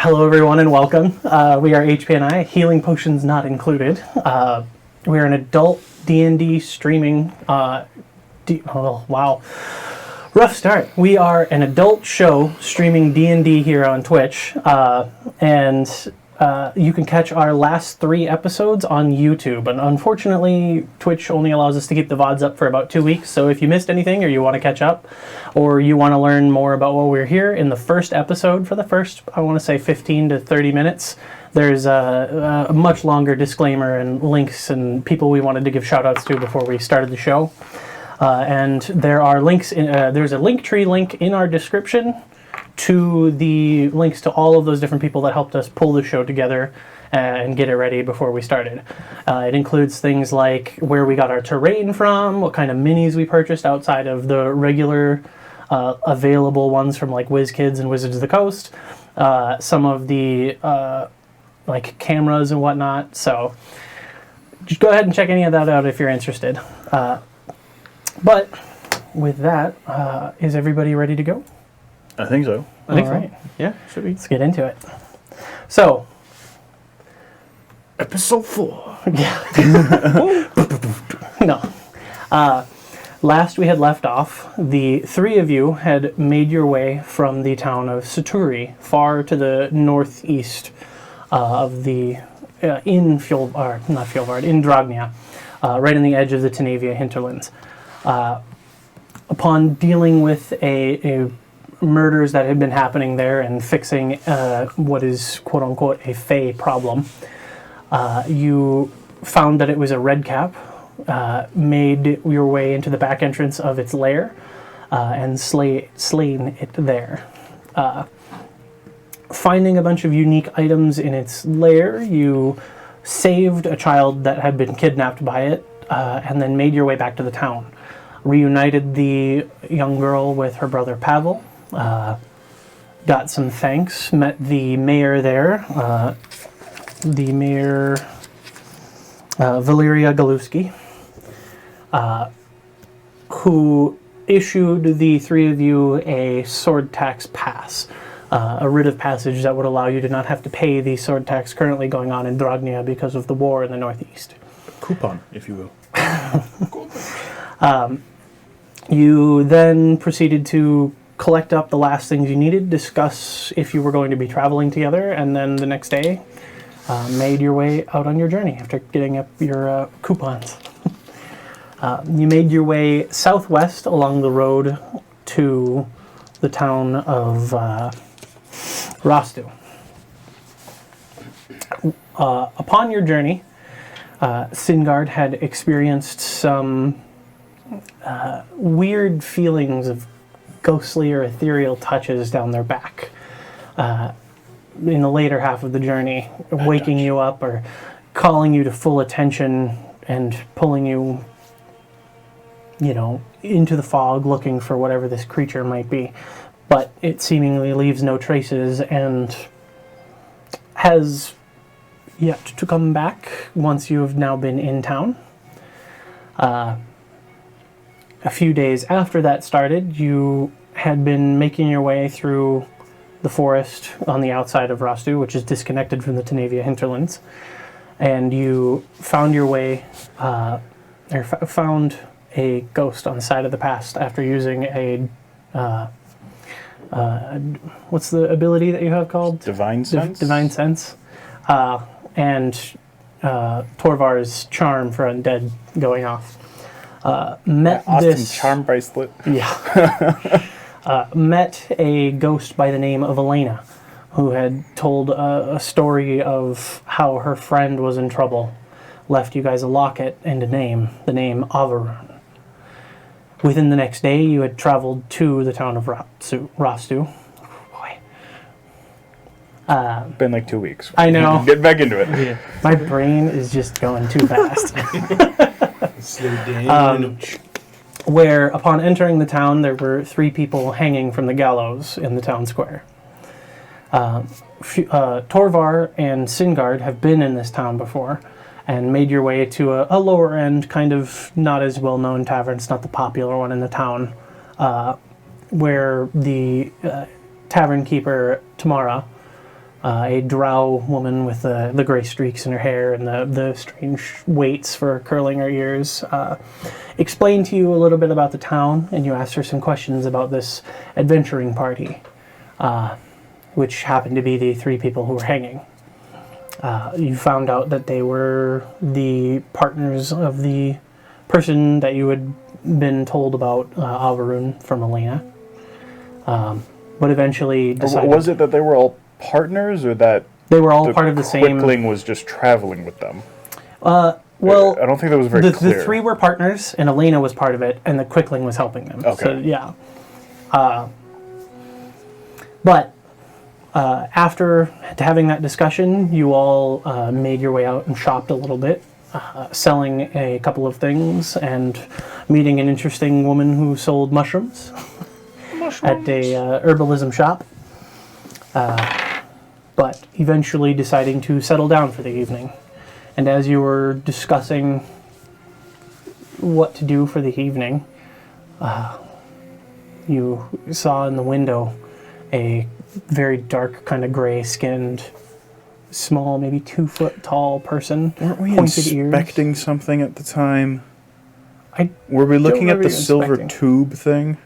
Hello, everyone, and welcome. We are HPNI, healing potions not included. We are an adult D&D streaming. Wow, rough start. We are an adult show streaming D&D here on Twitch, and you can catch our last 3 episodes on YouTube. And unfortunately, Twitch only allows us to keep the VODs up for about 2 weeks. So if you missed anything, or you want to catch up, or you want to learn more about what we're here in the first episode, for the first, I want to say 15 to 30 minutes, there's a much longer disclaimer and links and people we wanted to give shout outs to before we started the show. And there are links, there's a Linktree link in our description to the links to all of those different people that helped us pull the show together and get it ready before we started. It includes things like where we got our terrain from, what kind of minis we purchased outside of the regular available ones from like WizKids and Wizards of the Coast, some of the like cameras and whatnot. So just go ahead and check any of that out if you're interested. But with that, is everybody ready to go? I think so. I think so. Yeah, should be. Let's get into it. So, Episode 4. Yeah. No. Last we had left off, the 3 of you had made your way from the town of Saturi, far to the northeast of the in Dragnia, right on the edge of the Tenavia hinterlands. Upon dealing with a murders that had been happening there and fixing what is quote-unquote a Fey problem, you found that it was a redcap, made your way into the back entrance of its lair, and slain it there. Finding a bunch of unique items in its lair, you saved a child that had been kidnapped by it, and then made your way back to the town. Reunited the young girl with her brother Pavel, got some thanks, met the mayor there, the mayor Valeria Galuski, who issued the 3 of you a sword tax pass, a writ of passage that would allow you to not have to pay the sword tax currently going on in Dragnia because of the war in the northeast. Coupon, if you will. You then proceeded to collect up the last things you needed, discuss if you were going to be traveling together, and then the next day made your way out on your journey after getting up your coupons. You made your way southwest along the road to the town of Rostu. Upon your journey, Singard had experienced some weird feelings of ghostly or ethereal touches down their back in the later half of the journey, waking you up or calling you to full attention and pulling you, into the fog looking for whatever this creature might be. But it seemingly leaves no traces and has yet to come back once you have now been in town. A few days after that started, you had been making your way through the forest on the outside of Rostu, which is disconnected from the Tenavia hinterlands, and you found your way, found a ghost on the side of the path after using a, what's the ability that you have called? Divine Sense? Divine Sense. And Torvar's charm for undead going off. Met Austin this charm bracelet. Yeah. Met a ghost by the name of Elena, who had told a story of how her friend was in trouble. Left you guys a locket and a name, the name Avarun. Within the next day, you had traveled to the town of Rostu. Boy. Been like 2 weeks. I know. Get back into it. Yeah. My brain is just going too fast. Slow down. Where, upon entering the town, there were 3 people hanging from the gallows in the town square. Torvar and Singard have been in this town before and made your way to a lower end, kind of not as well-known tavern. It's not the popular one in the town, where the tavern keeper, Tamara, a drow woman with the gray streaks in her hair and the strange weights for curling her ears, explained to you a little bit about the town, and you asked her some questions about this adventuring party, which happened to be the 3 people who were hanging. You found out that they were the partners of the person that you had been told about, Alvaroon from Elena. But eventually decided... Was it that they were all partners, or that They were all part of the same... Quickling was just traveling with them? Well, I don't think that was very clear. The 3 were partners, and Elena was part of it, and the Quickling was helping them. Okay. So, yeah. But after having that discussion, you all made your way out and shopped a little bit, selling a couple of things and meeting an interesting woman who sold mushrooms at a herbalism shop. But eventually deciding to settle down for the evening. And as you were discussing what to do for the evening, you saw in the window a very dark, kind of gray-skinned, small, maybe 2-foot tall person. Weren't we pointed inspecting ears. something at the time? I Were we looking at remember the you silver inspecting. tube thing?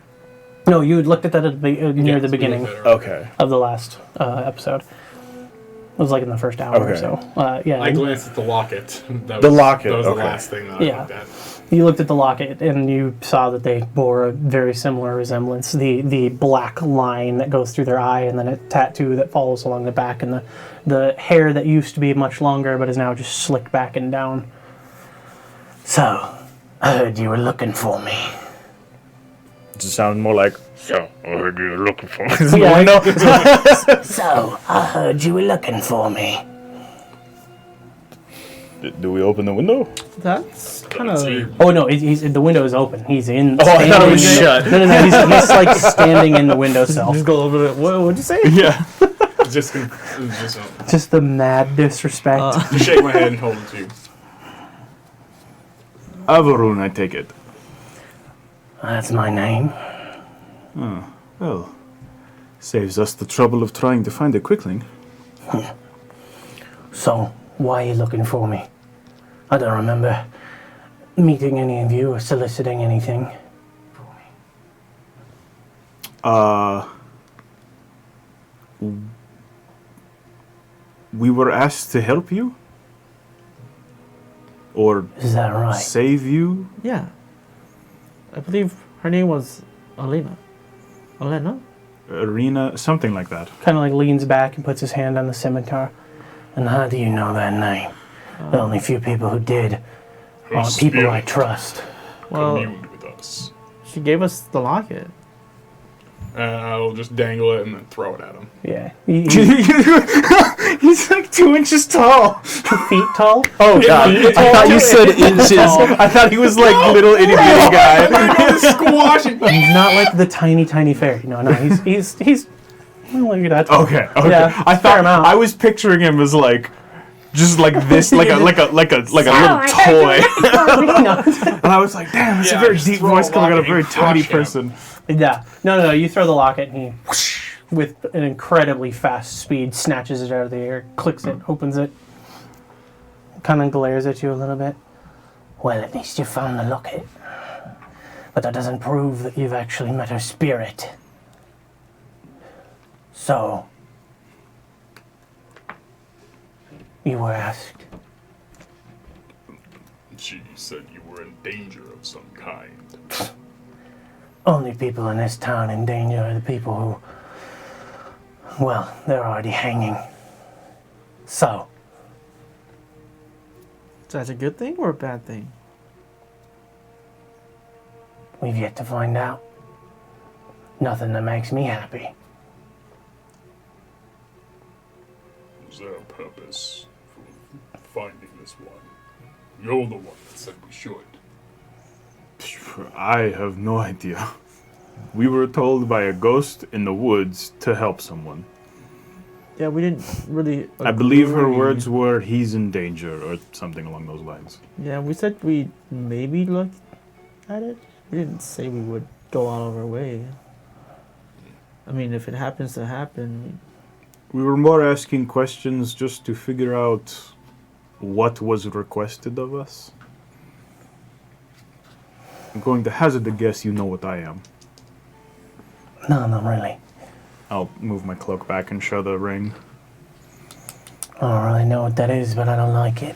No, you had looked at that at near the beginning Okay. of the last episode. It was like in the first hour or Okay. so. Yeah. I glanced at the locket. That The locket, That was okay. the last thing that I Yeah. looked at. You looked at the locket and you saw that they bore a very similar resemblance. The black line that goes through their eye, and then a tattoo that follows along the back, and the hair that used to be much longer but is now just slicked back and down. So, I heard you were looking for me. It sounded more like, So, I heard you were looking for me. Yeah, So, I heard you were looking for me. do we open the window? That's kind So of. you- oh no, he's the window is open. He's in. Oh, I thought it was standing- shut. No, he's like standing in the windowsill. Just go over it. What'd you say? Yeah. It's just, Just the mad disrespect. just shake my head and hold it to you. Alvaroon, I take it. That's my name. Well, saves us the trouble of trying to find a Quickling. So, why are you looking for me? I don't remember meeting any of you or soliciting anything. We were asked to help you? Or Is that right? save you? Yeah. I believe her name was Elena. Elena? Arena? Something like that. Kind of like leans back and puts his hand on the scimitar. And how do you know that name? The only few people who did are people I trust. Well, Communed with us. she gave us the locket. And I'll just dangle it and then throw it at him. Yeah. He's like 2 inches tall. 2 feet tall. Oh god, I thought you said inches. I thought he was like little itty bitty guy. Squash it! He's not like the tiny fairy. No, he's look at that. Okay. Yeah, I fair thought amount. I was picturing him as like just like this, like a little toy. And I was like, damn, that's a Yeah, very just deep throw a voice coming out of a locket very and tiny crush him. person. Yeah. No. You throw the locket and he, whoosh, with an incredibly fast speed, snatches it out of the air, clicks it, opens it, kind of glares at you a little bit. Well, at least you found the locket. But that doesn't prove that you've actually met her spirit. So, you were asked. She said you were in danger of some kind. Only people in this town in danger are the people who, well, they're already hanging. So, Is that a good thing or a bad thing? we've yet to find out. Nothing that makes me happy. Was there a purpose for finding this one? You're the one that said we should. I have no idea. We were told by a ghost in the woods to help someone. Yeah, we didn't really. I believe her agree. words were, he's in danger, or something along those lines. Yeah, we said we'd maybe look at it. We didn't say we would go out of our way. I mean, if it happens to happen, We were more asking questions just to figure out what was requested of us. I'm going to hazard a guess you know what I am. No, not really. I'll move my cloak back and show the ring. I don't really know what that is, but I don't like it.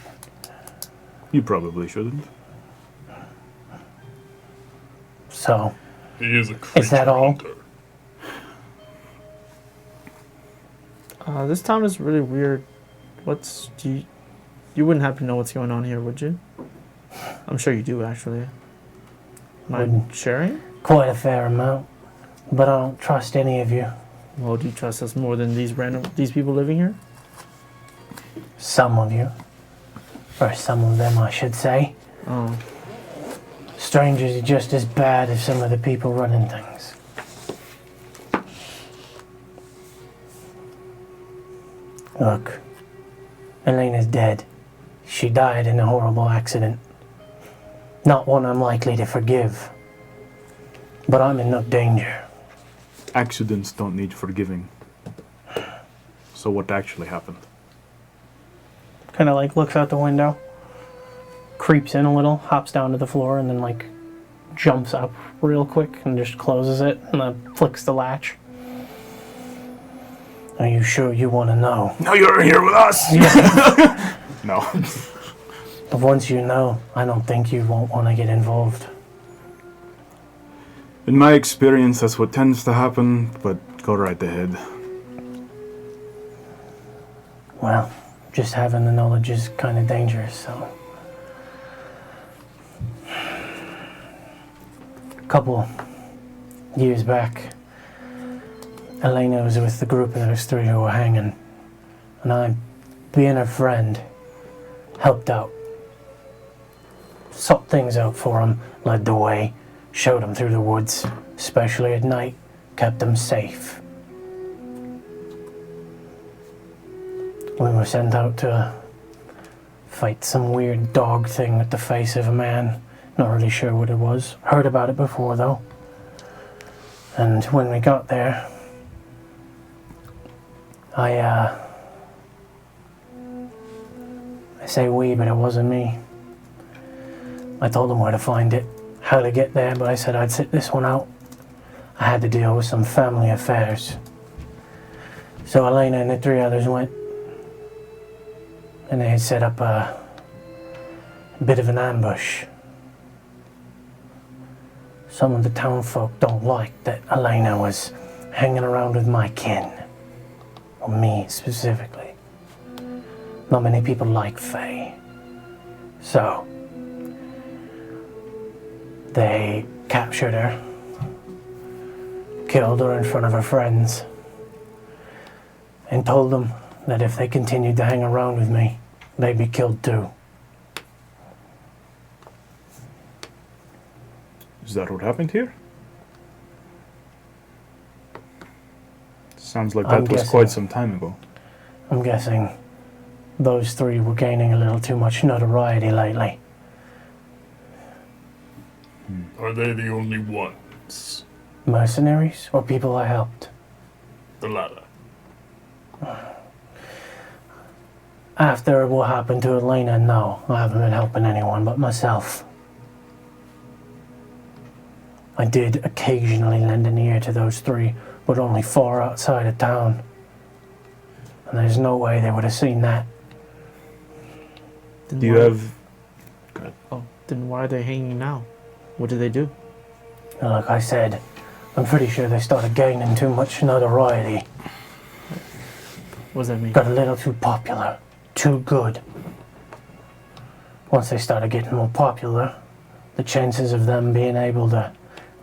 You probably shouldn't. So, He is a creature is that all? hunter. This town is really weird. You wouldn't happen to know what's going on here, would you? I'm sure you do, actually. Mind Wouldn't. sharing? Quite a fair amount. But I don't trust any of you. Well, do you trust us more than these people living here? Some of you. Or some of them, I should say. Oh, Strangers are just as bad as some of the people running things. Look, Elena's dead. She died in a horrible accident. Not one I'm likely to forgive. But I'm in no danger. Accidents don't need forgiving. So what actually happened? Kind of like looks out the window, creeps in a little, hops down to the floor, and then like jumps up real quick and just closes it and then flicks the latch. Are you sure you want to know? Now you're here with us! No. But once you know, I don't think you won't want to get involved. In my experience, that's what tends to happen, but go right ahead. Well, just having the knowledge is kind of dangerous, so. A couple years back, Elena was with the group of those three who were hanging, and I, being her friend, helped out. Sought things out for them, led the way, showed them through the woods, especially at night, kept them safe. We were sent out to fight some weird dog thing with the face of a man. Not really sure what it was. Heard about it before, though. And when we got there, I say we, but it wasn't me. I told them where to find it, how to get there, but I said I'd sit this one out. I had to deal with some family affairs. So Elena and the three others went, and they had set up a bit of an ambush. Some of the town folk don't like that Elena was hanging around with my kin, or me specifically. Not many people like Faye. So, they captured her, killed her in front of her friends, and told them that if they continued to hang around with me, they'd be killed too. Is that what happened here? Sounds like I'm that was guessing. quite some time ago. I'm guessing those three were gaining a little too much notoriety lately. Are they the only ones? Mercenaries or people I helped? The latter. After what happened to Elena, no. I haven't been helping anyone but myself. I did occasionally lend an ear to those three, but only far outside of town. And there's no way they would have seen that. Then Do you why- have... Oh, then why are they hanging now? What did they do? And like I said, I'm pretty sure they started gaining too much notoriety. What does that mean? Got a little too popular. Too good. Once they started getting more popular, the chances of them being able to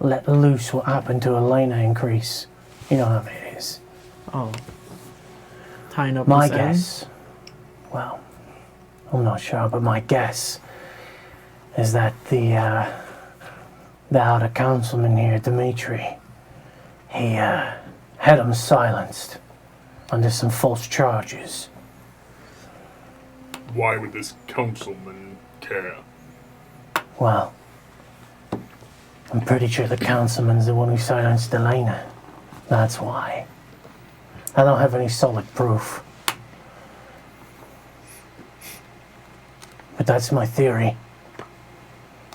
let loose what happened to Elena increase. You know how it is. Oh. Tying up My loose ends? guess, well, I'm not sure, but my guess is that the outer councilman here, Dimitri, he had him silenced under some false charges. Why would this councilman care? Well, I'm pretty sure the councilman's the one who silenced Elena. That's why. I don't have any solid proof. But that's my theory.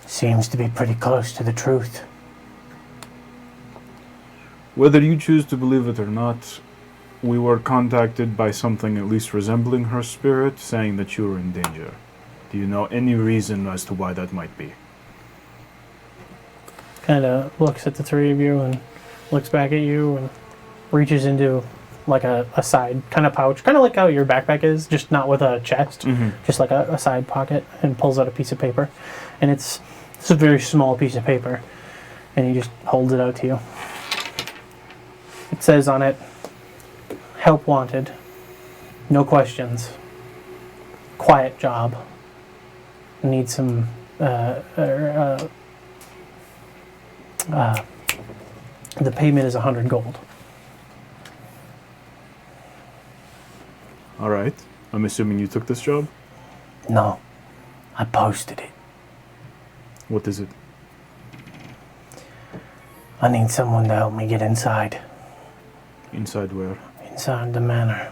Seems to be pretty close to the truth. Whether you choose to believe it or not, we were contacted by something at least resembling her spirit, saying that you were in danger. Do you know any reason as to why that might be? Kind of looks at the three of you and looks back at you and reaches into like a side kind of pouch, kind of like how your backpack is, just not with a chest, just like a side pocket, and pulls out a piece of paper. And it's a very small piece of paper, and he just holds it out to you. It says on it, "Help wanted. No questions. Quiet job. Need some the payment is 100 gold." All right. I'm assuming you took this job? No, I posted it. What is it? I need someone to help me get inside. Inside where? Inside the manor.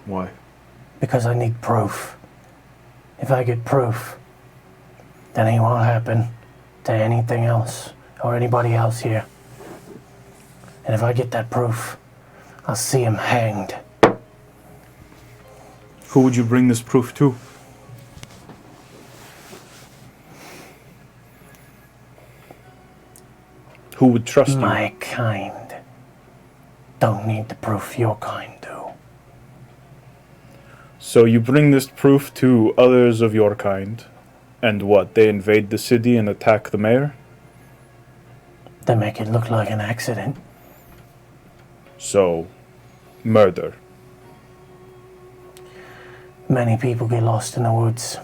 Why? Because I need proof. If I get proof, then it won't happen to anything else or anybody else here. And if I get that proof, I'll see him hanged. Who would you bring this proof to? Who would trust you? My kind don't need the proof your kind do. So you bring this proof to others of your kind, and what, they invade the city and attack the mayor? They make it look like an accident. So, murder. Many people get lost in the woods.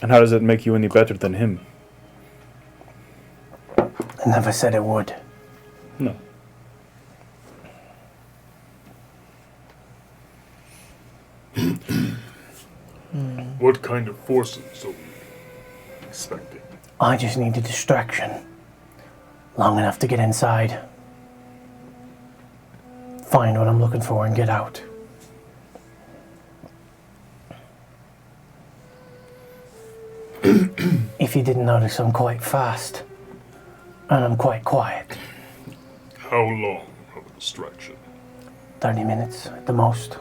And how does that make you any better than him? I never said it would. No. What kind of forces are we expecting? I just need a distraction. Long enough to get inside. Find what I'm looking for and get out. If you didn't notice, I'm quite fast. And I'm quite quiet. How long of a distraction? 30 minutes at the most.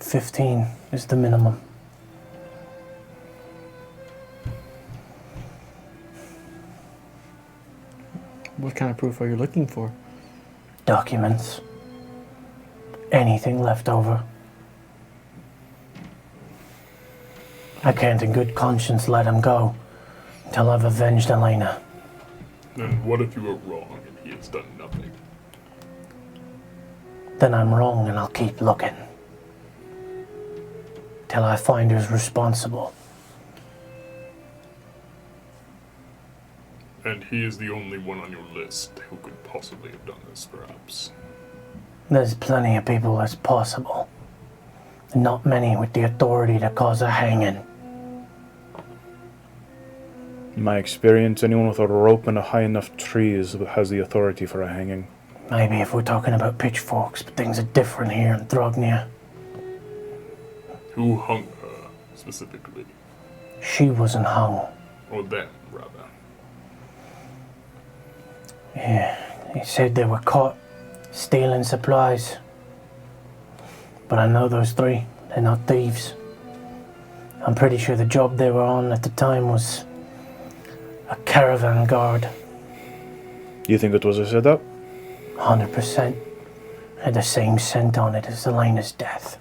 15 is the minimum. What kind of proof are you looking for? Documents. Anything left over. I can't in good conscience let him go until I've avenged Elena. Then what if you were wrong and he has done nothing? Then I'm wrong and I'll keep looking. Till I find who's responsible. And he is the only one on your list who could possibly have done this, perhaps. There's plenty of people that's possible. Not many with the authority to cause a hanging. In my experience, anyone with a rope and a high enough tree has the authority for a hanging. Maybe if we're talking about pitchforks, but things are different here in Thrognia. Who hung her, specifically? She wasn't hung. Or them, rather. Yeah, he said they were caught stealing supplies. But I know those three, they're not thieves. I'm pretty sure the job they were on at the time was a caravan guard. You think it was a setup? 100%. Had the same scent on it as Elena's death.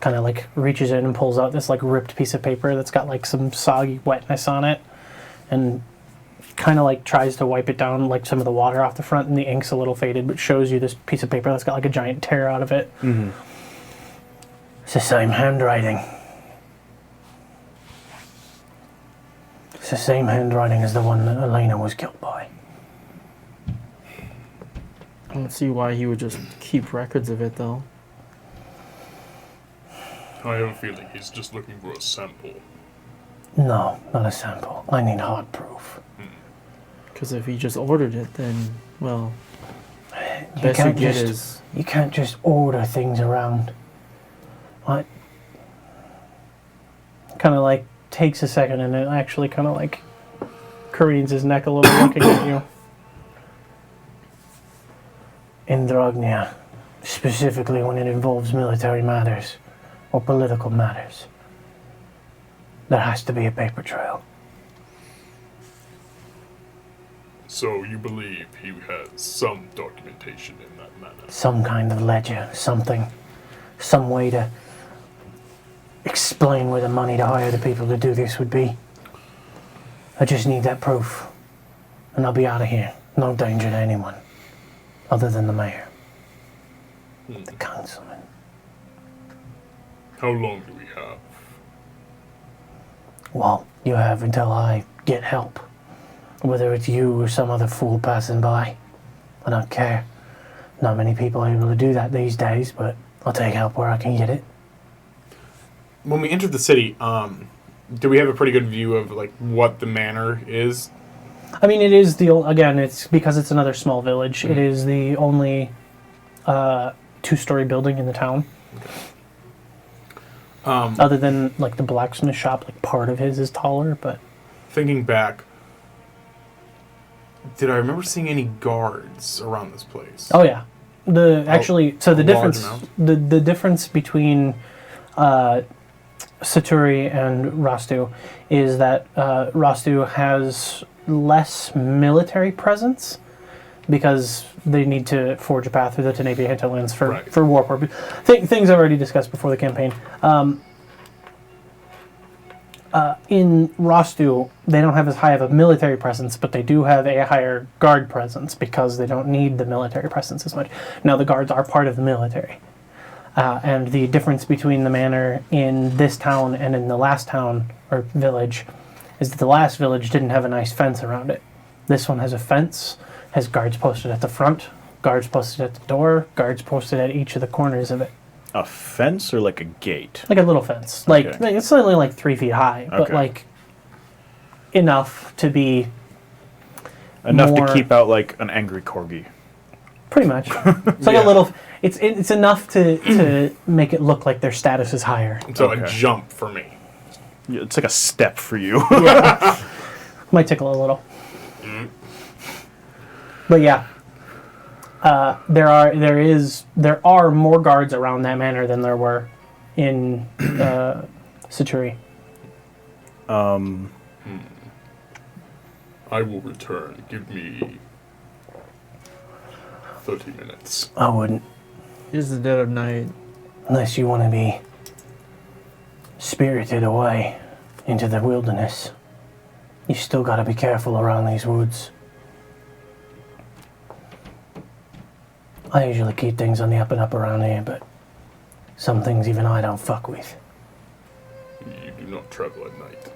Kind of like reaches in and pulls out this like ripped piece of paper that's got like some soggy wetness on it, and kind of like tries to wipe it down, like some of the water off the front, and the ink's a little faded, but shows you this piece of paper that's got like a giant tear out of it. Mm-hmm. It's the same handwriting. It's the same handwriting as the one that Elena was killed by. I don't see why he would just keep records of it, though. I have a feeling he's just looking for a sample. No, not a sample. I need hard proof. Because if he just ordered it, then Well, You best you can't get just is you can't just order things around. What? Kind of like takes a second and it actually kind of like careens his neck a little, looking at you. In Drognia, specifically when it involves military matters or political matters, there has to be a paper trail. So you believe he has some documentation in that manner? Some kind of ledger, something. Some way to explain where the money to hire the people to do this would be. I just need that proof. And I'll be out of here. No danger to anyone. Other than the mayor. The councilman. How long do we have? Well, you have until I get help. Whether it's you or some other fool passing by. I don't care. Not many people are able to do that these days, but I'll take help where I can get it. When we entered the city, do we have a pretty good view of like what the manor is? I mean, it is again, it's because it's another small village. It is the only two-story building in the town. Other than like the blacksmith shop, like part of his is taller, but Thinking back, did I remember seeing any guards around this place? oh yeah, the large difference amount? the difference between Saturi and Rastu is that Rastu has less military presence because they need to forge a path through the Tenavia hinterlands for Right. war purposes. Things I've already discussed before the campaign. In Rastu, they don't have as high of a military presence, but they do have a higher guard presence because they don't need the military presence as much. Now, the guards are part of the military. And the difference between the manor in this town and in the last town, or village, is that the last village didn't have a nice fence around it. This one has a fence, has guards posted at the front, guards posted at the door, guards posted at each of the corners of it. A fence or like a gate? Like a little fence. Like, Okay. it's only like 3 feet high, but Okay. like enough to be Enough more- to keep out like an angry corgi. pretty much. It's like a little. It's enough to make it look like their status is higher. So Okay. a jump for me. Yeah, it's like a step for you. Might tickle a little. But yeah, there are more guards around that manor than there were in Saturi. I will return. Give me 30 minutes. I wouldn't. it is the dead of night. Unless you want to be spirited away into the wilderness. You still got to be careful around these woods. I usually keep things on the up and up around here, but some things even I don't fuck with. You do not travel at night.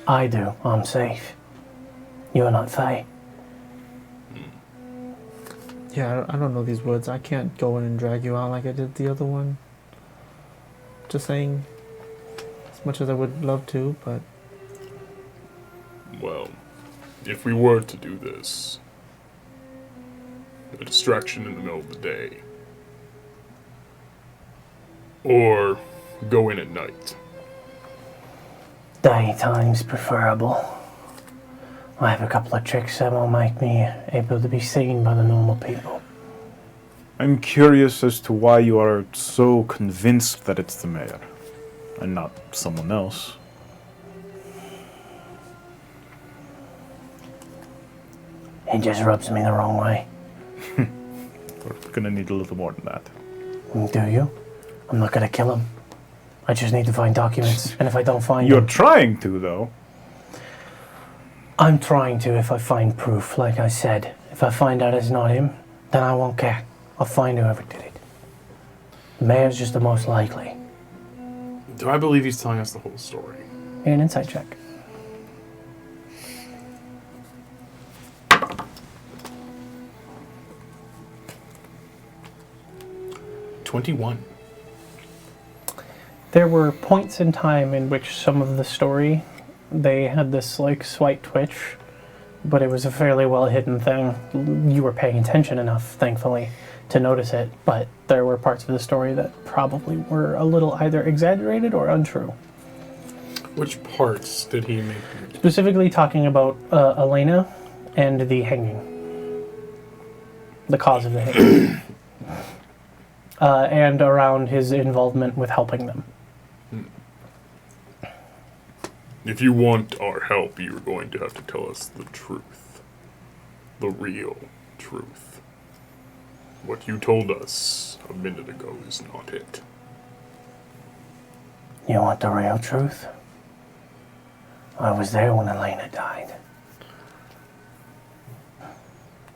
I do. I'm safe. You're not Fae. Yeah, I don't know these woods. I can't go in and drag you out like I did the other one. Just saying. As much as I would love to, but Well, if we were to do this, a distraction in the middle of the day, or go in at night. Daytime's preferable. I have a couple of tricks that will make me able to be seen by the normal people. I'm curious as to why you are so convinced that it's the mayor and not someone else. He just rubs me the wrong way. We're gonna need a little more than that. Do you? I'm not gonna kill him. I just need to find documents, and if I don't find You're them, trying to, though. I'm trying to if I find proof, like I said. If I find out it's not him, then I won't care. I'll find whoever did it. The mayor's just the most likely. Do I believe he's telling us the whole story? Make an insight check. $21. There were points in time in which some of the story, they had this like slight twitch but it was a fairly well hidden thing. You were paying attention enough, thankfully, to notice it, but there were parts of the story that probably were a little either exaggerated or untrue. Which parts did he make? Specifically talking about Elena and the hanging. The cause of the hanging. And around his involvement with helping them. If you want our help, you're going to have to tell us the truth. The real truth. What you told us a minute ago is not it. You want the real truth? I was there when Elena died.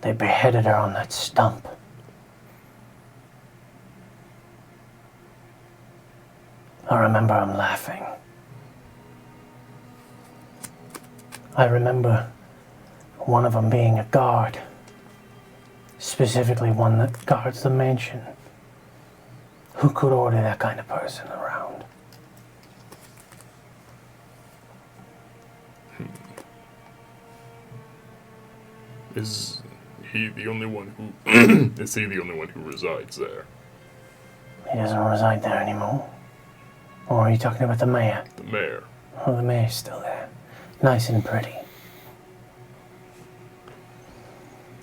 They beheaded her on that stump. I remember him laughing. I remember one of them being a guard. Specifically one that guards the mansion. Who could order that kind of person around? Is he the only one who is he the only one who resides there? He doesn't reside there anymore. Or are you talking about the mayor? The mayor. Oh, the mayor's still there. Nice and pretty.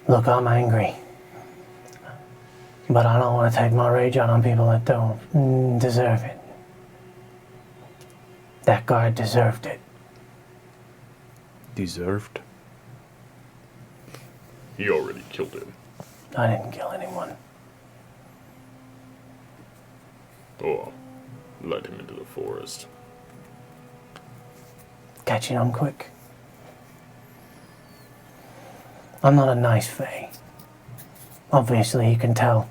Look, I'm angry. But I don't want to take my rage out on people that don't deserve it. That guard deserved it. Deserved? He already killed him. I didn't kill anyone. Or led him into the forest. Catching on quick. I'm not a nice fae. Obviously, you can tell.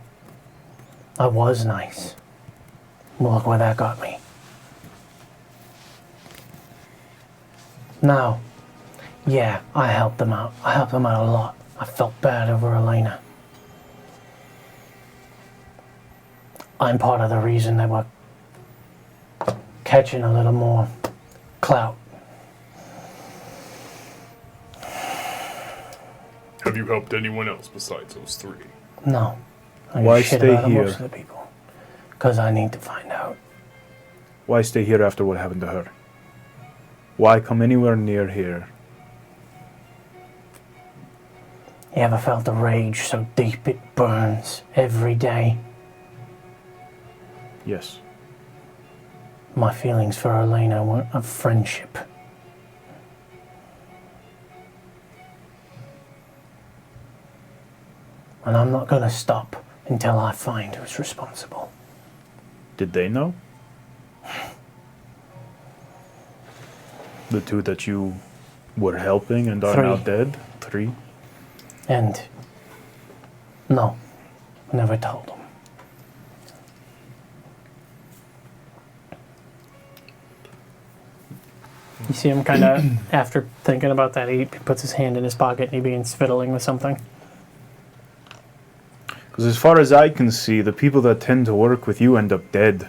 I was nice. Well, look where that got me. Now, yeah, I helped them out. I helped them out a lot. I felt bad over Elena. I'm part of the reason they were catching a little more clout. Have you helped anyone else besides those three? No. I Why shit stay about here? most of the people. Because I need to find out. Why stay here after what happened to her? Why come anywhere near here? You ever felt the rage so deep it burns every day? Yes. My feelings for Elena were of friendship. And I'm not going to stop until I find who's responsible. Did they know? The two that you were helping and are now Three. dead? 3? And no, never told them. You see him kind of, after thinking about that, he puts his hand in his pocket and he begins fiddling with something. Because as far as I can see, the people that tend to work with you end up dead.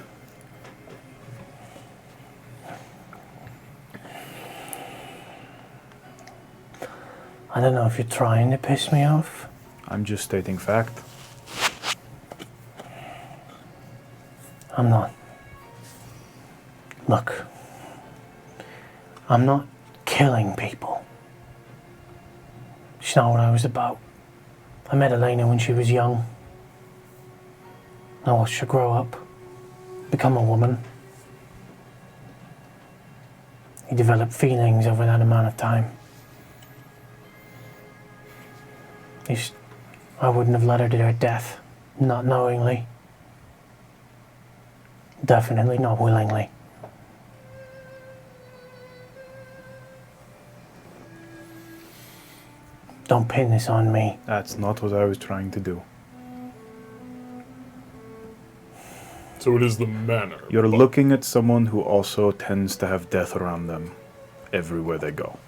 I don't know if you're trying to piss me off. I'm just stating fact. I'm not. Look, I'm not killing people. It's not what I was about. I met Elena when she was young. I watched her grow up, become a woman. He developed feelings over that amount of time. I wouldn't have led her to her death, not knowingly. Definitely not willingly. Don't pin this on me. That's not what I was trying to do. So it is the manor. You're but looking at someone who also tends to have death around them everywhere they go.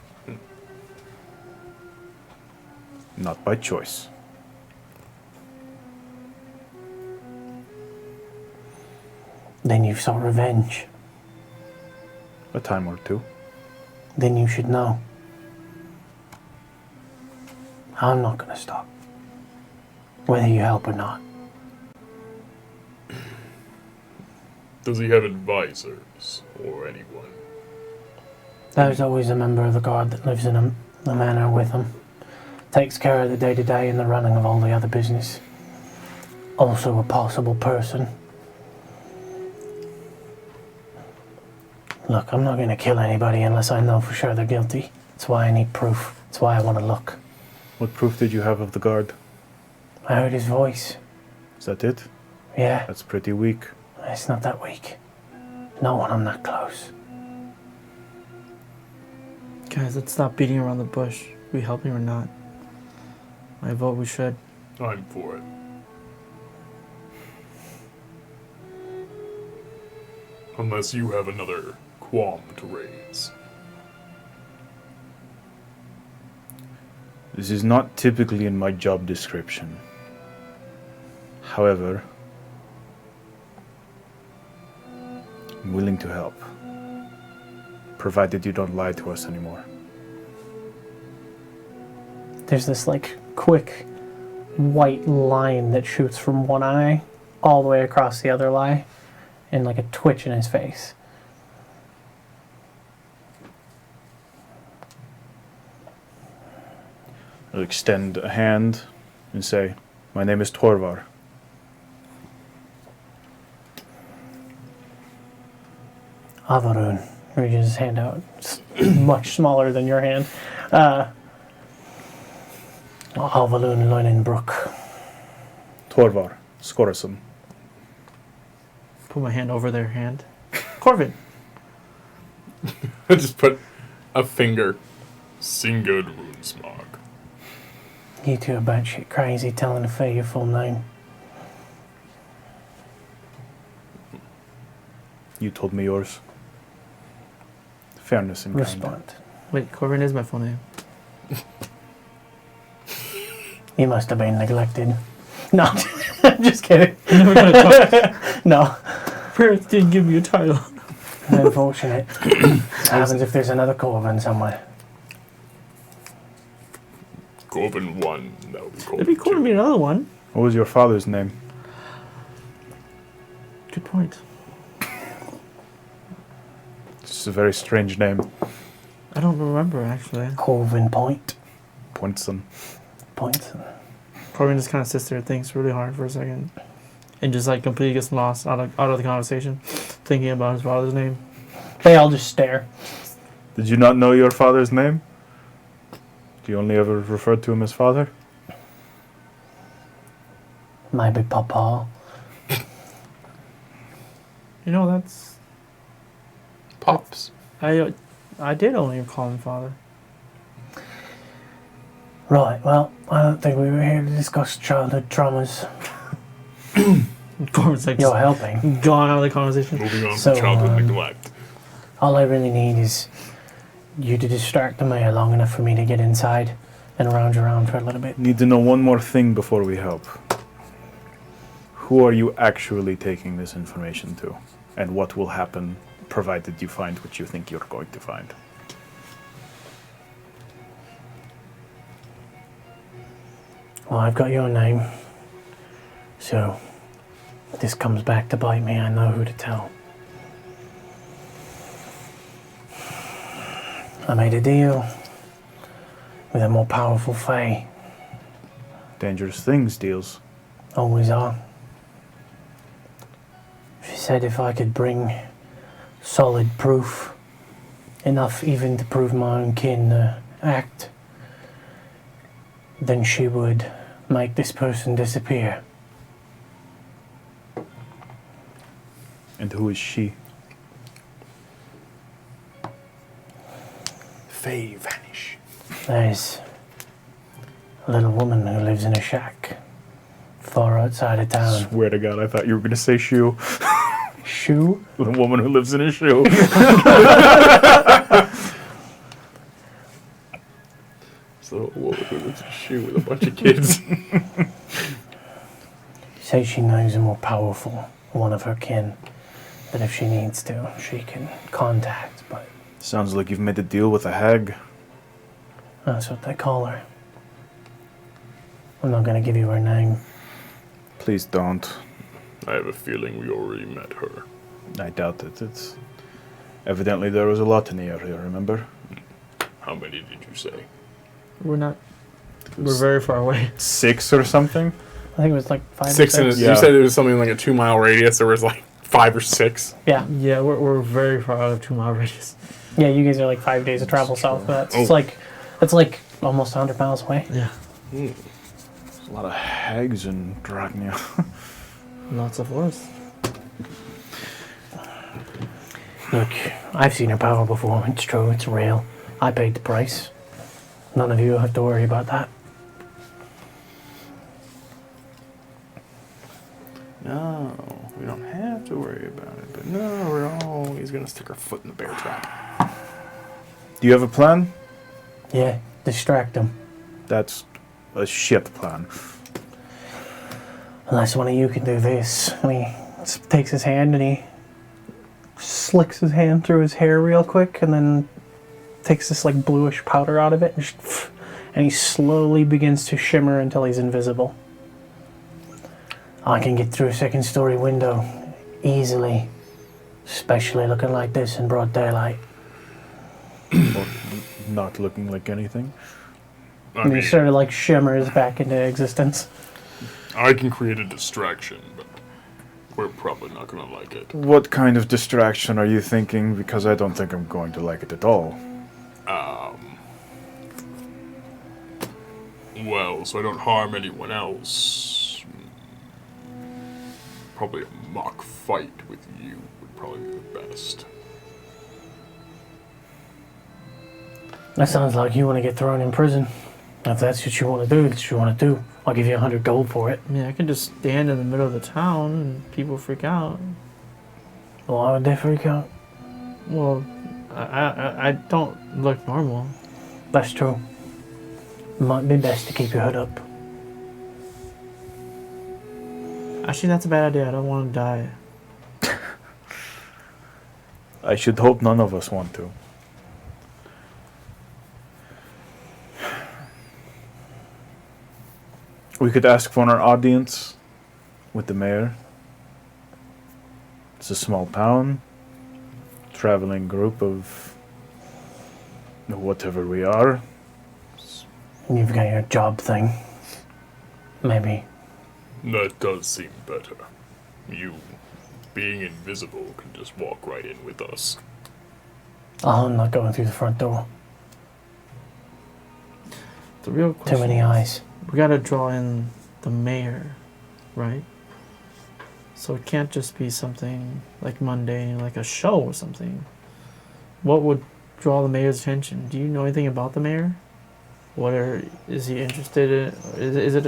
Not by choice. Then you've sought revenge. A time or two. Then you should know. I'm not going to stop. Whether you help or not. Does he have advisors or anyone? There's always a member of the guard that lives in the manor with him. Takes care of the day-to-day and the running of all the other business. Also a possible person. Look, I'm not going to kill anybody unless I know for sure they're guilty. That's why I need proof. That's why I want to look. What proof did you have of the guard? I heard his voice. Is that it? Yeah, That's pretty weak. it's not that weak. Not when I'm that close. Guys, let's stop beating around the bush. We helping or not? I vote we should. I'm for it. Unless you have another qualm to raise. This is not typically in my job description. However, I'm willing to help. Provided you don't lie to us anymore. There's this like quick white line that shoots from one eye all the way across the other eye, and like a twitch in his face. I'll extend a hand and say, "My name is Torvar." Avarun reaches his hand out. It's much smaller than your hand. Avalun Loinenbrook. Torvar, Skorason. Put my hand over their hand. Corvin. I just put a finger. Singed Runesmog. You two are batshit crazy telling a Fae your full name. You told me yours. Fairness in kind. Respond. Wait, Corvin is my full name. You must have been neglected. No, I'm just kidding. Never gonna talk. No. Parents didn't give me a title. Unfortunate. Happens if there's another Corvin somewhere. Corvin 1. That would be Corvin It'd be cool to 2. meet another one. What was your father's name? Good point. It's a very strange name. I don't remember actually. Corvin Point. Pointson. Point. Corvin just kind of sits there, thinks really hard for a second, and just like completely gets lost out of the conversation, thinking about his father's name. They all just stare. Did you not know your father's name? Do you only ever refer to him as father? Maybe Papa. You know, that's Pops. I did only call him father. Right, well, I don't think we were here to discuss childhood traumas. Corvin's like You're just helping. gone out of the conversation. Moving on So, to childhood neglect. All I really need is you to distract the mayor long enough for me to get inside and around your arm for a little bit. Need to know one more thing before we help. Who are you actually taking this information to? And what will happen provided you find what you think you're going to find? Well, I've got your name. So, if this comes back to bite me, I know who to tell. I made a deal with a more powerful Fae. Dangerous things, deals. Always are. She said if I could bring solid proof, enough even to prove my own kin act, then she would make this person disappear. And who is she? Faye vanish. There's a little woman who lives in a shack far outside of town. Swear to God, I thought you were going to say shoe. Shoe? The woman who lives in a shoe. So a woman who lives in a shoe with a bunch of kids. Says she knows a more powerful one of her kin that if she needs to, she can contact, but Sounds like you've made a deal with a hag. that's what they call her. I'm not going to give you her name. Please don't. I have a feeling we already met her. I doubt it. It's evidently there was a lot in the area. Remember? How many did you say? We're not. We're very far away. 6 or something. I think it was like 5 or 6 6. You said it was something like a 2-mile radius. There was like 5 or 6. Yeah. Yeah, we're very far out of 2-mile radius. Yeah, you guys are like 5 days of travel south, but that's like almost 100 miles away. Yeah. There's a lot of hags in Dragnia. Lots of horse. Look, I've seen her power before. It's true. It's real. I paid the price. None of you have to worry about that. No, we don't have to worry about it. But no, we're always going to stick our foot in the bear trap. Do you have a plan? Yeah, distract them. That's a shit plan. Unless one of you can do this. And he takes his hand and he slicks his hand through his hair real quick and then takes this like bluish powder out of it and he slowly begins to shimmer until he's invisible. I can get through a second story window easily, especially looking like this in broad daylight. Or not looking like anything. I And he mean, sort of like shimmers back into existence. I can create a distraction, but we're probably not going to like it. What kind of distraction are you thinking? Because I don't think I'm going to like it at all. Well, so I don't harm anyone else. Probably a mock fight with you would probably be the best. That sounds like you want to get thrown in prison. If that's what you want to do, that's what you want to do. I'll give you 100 gold for it. I mean, I can just stand in the middle of the town and people freak out. Why would they freak out? Well, I don't look normal. That's true. Might be best to keep your hood up. Actually, that's a bad idea. I don't want to die. I should hope none of us want to. We could ask for our audience with the mayor. It's a small town, traveling group of whatever we are. And you've got your job thing. Maybe. That does seem better. You, being invisible, can just walk right in with us. Oh, I'm not going through the front door. The real question. Too many eyes. We gotta draw in the mayor, right? So it can't just be something like mundane, like a show or something. What would draw the mayor's attention? Do you know anything about the mayor? Is he interested in? Is it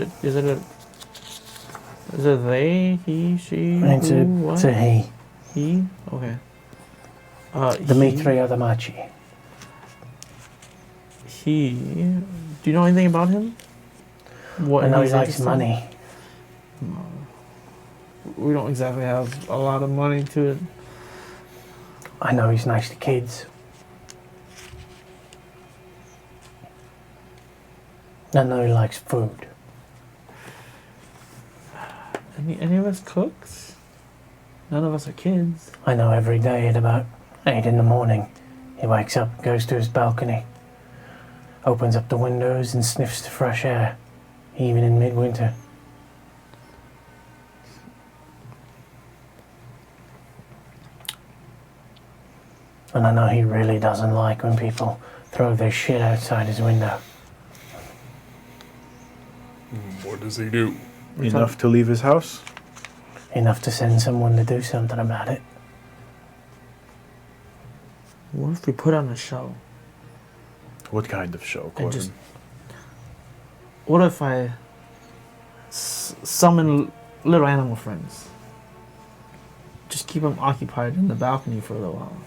they, he, she, It's who, a, what? it's a he. He? Okay. Dimitri Adamachi. He. Do you know anything about him? What I know he he's likes interested in? money. We don't exactly have a lot of money to it. I know he's nice to kids. I know he likes food. Any of us cooks? None of us are kids. I know every day at about 8 in the morning, he wakes up, goes to his balcony, opens up the windows and sniffs the fresh air, even in midwinter. And I know he really doesn't like when people throw their shit outside his window. What does he do? Enough to leave his house? Enough to send someone to do something about it. What if we put on a show? What kind of show, And Corbin? just. What if I summon little animal friends? Just keep them occupied in the balcony for a little while.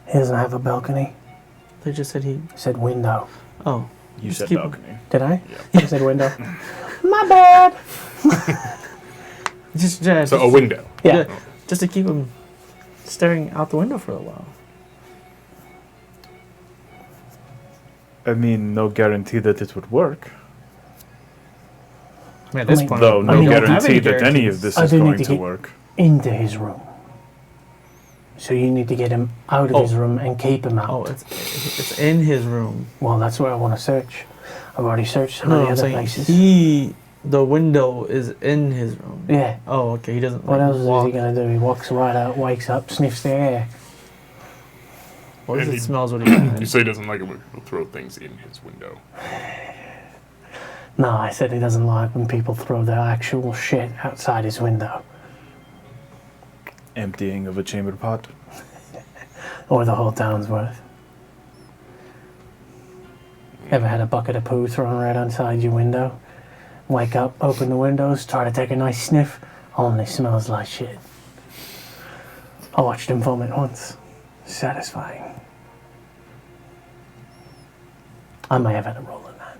He doesn't have a balcony. They just said he. He said window. Oh. You just said keep- balcony. Did I? I said window. My bad! Just, yeah, So just, a window. Yeah. just to keep them staring out the window for a while. I mean, no guarantee that it would work. I mean, at this I mean- point, Though we no don't have guarantee any that any guarantees. of this I is do need going to to get- work. Into his room. So you need to get him out of Oh. his room and keep him out. Oh, it's in his room. Well, that's where I want to search. I've already searched some No, of I'm the other saying places. the window is in his room. Yeah. Oh, okay. He doesn't. What like, else is walk. he going to do? He walks right out, wakes up, sniffs the air. What if And it he- smells what he You has? say he doesn't like it when people throw things in his window. No, I said he doesn't like when people throw their actual shit outside his window. Emptying of a chamber pot. Or the whole town's worth. Ever had a bucket of poo thrown right outside your window? Wake up, open the windows, try to take a nice sniff, only smells like shit. I watched him vomit once. Satisfying. I may have had a role in that.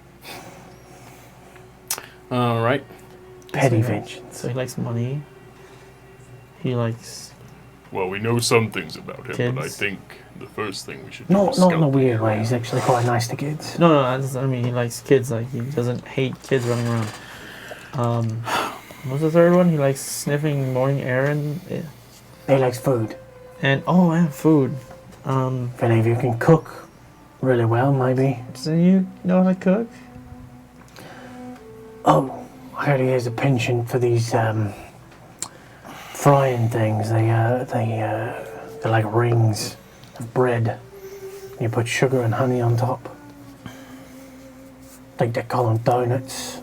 All right. Petty So- vengeance. So he likes money. He likes. Well, we know some things about him, but I Kids. think the first thing we should do Not is in a scout weird the way, area. he's actually quite nice to kids. No, I mean he likes kids. Like he doesn't hate kids running around. What's the third one? He likes sniffing morning air and He likes food. food. If any of you can cook really well, maybe. Do you know how to cook? Oh, I heard he has a penchant for these frying things. They're like rings of bread. You put sugar and honey on top. I think they call them donuts.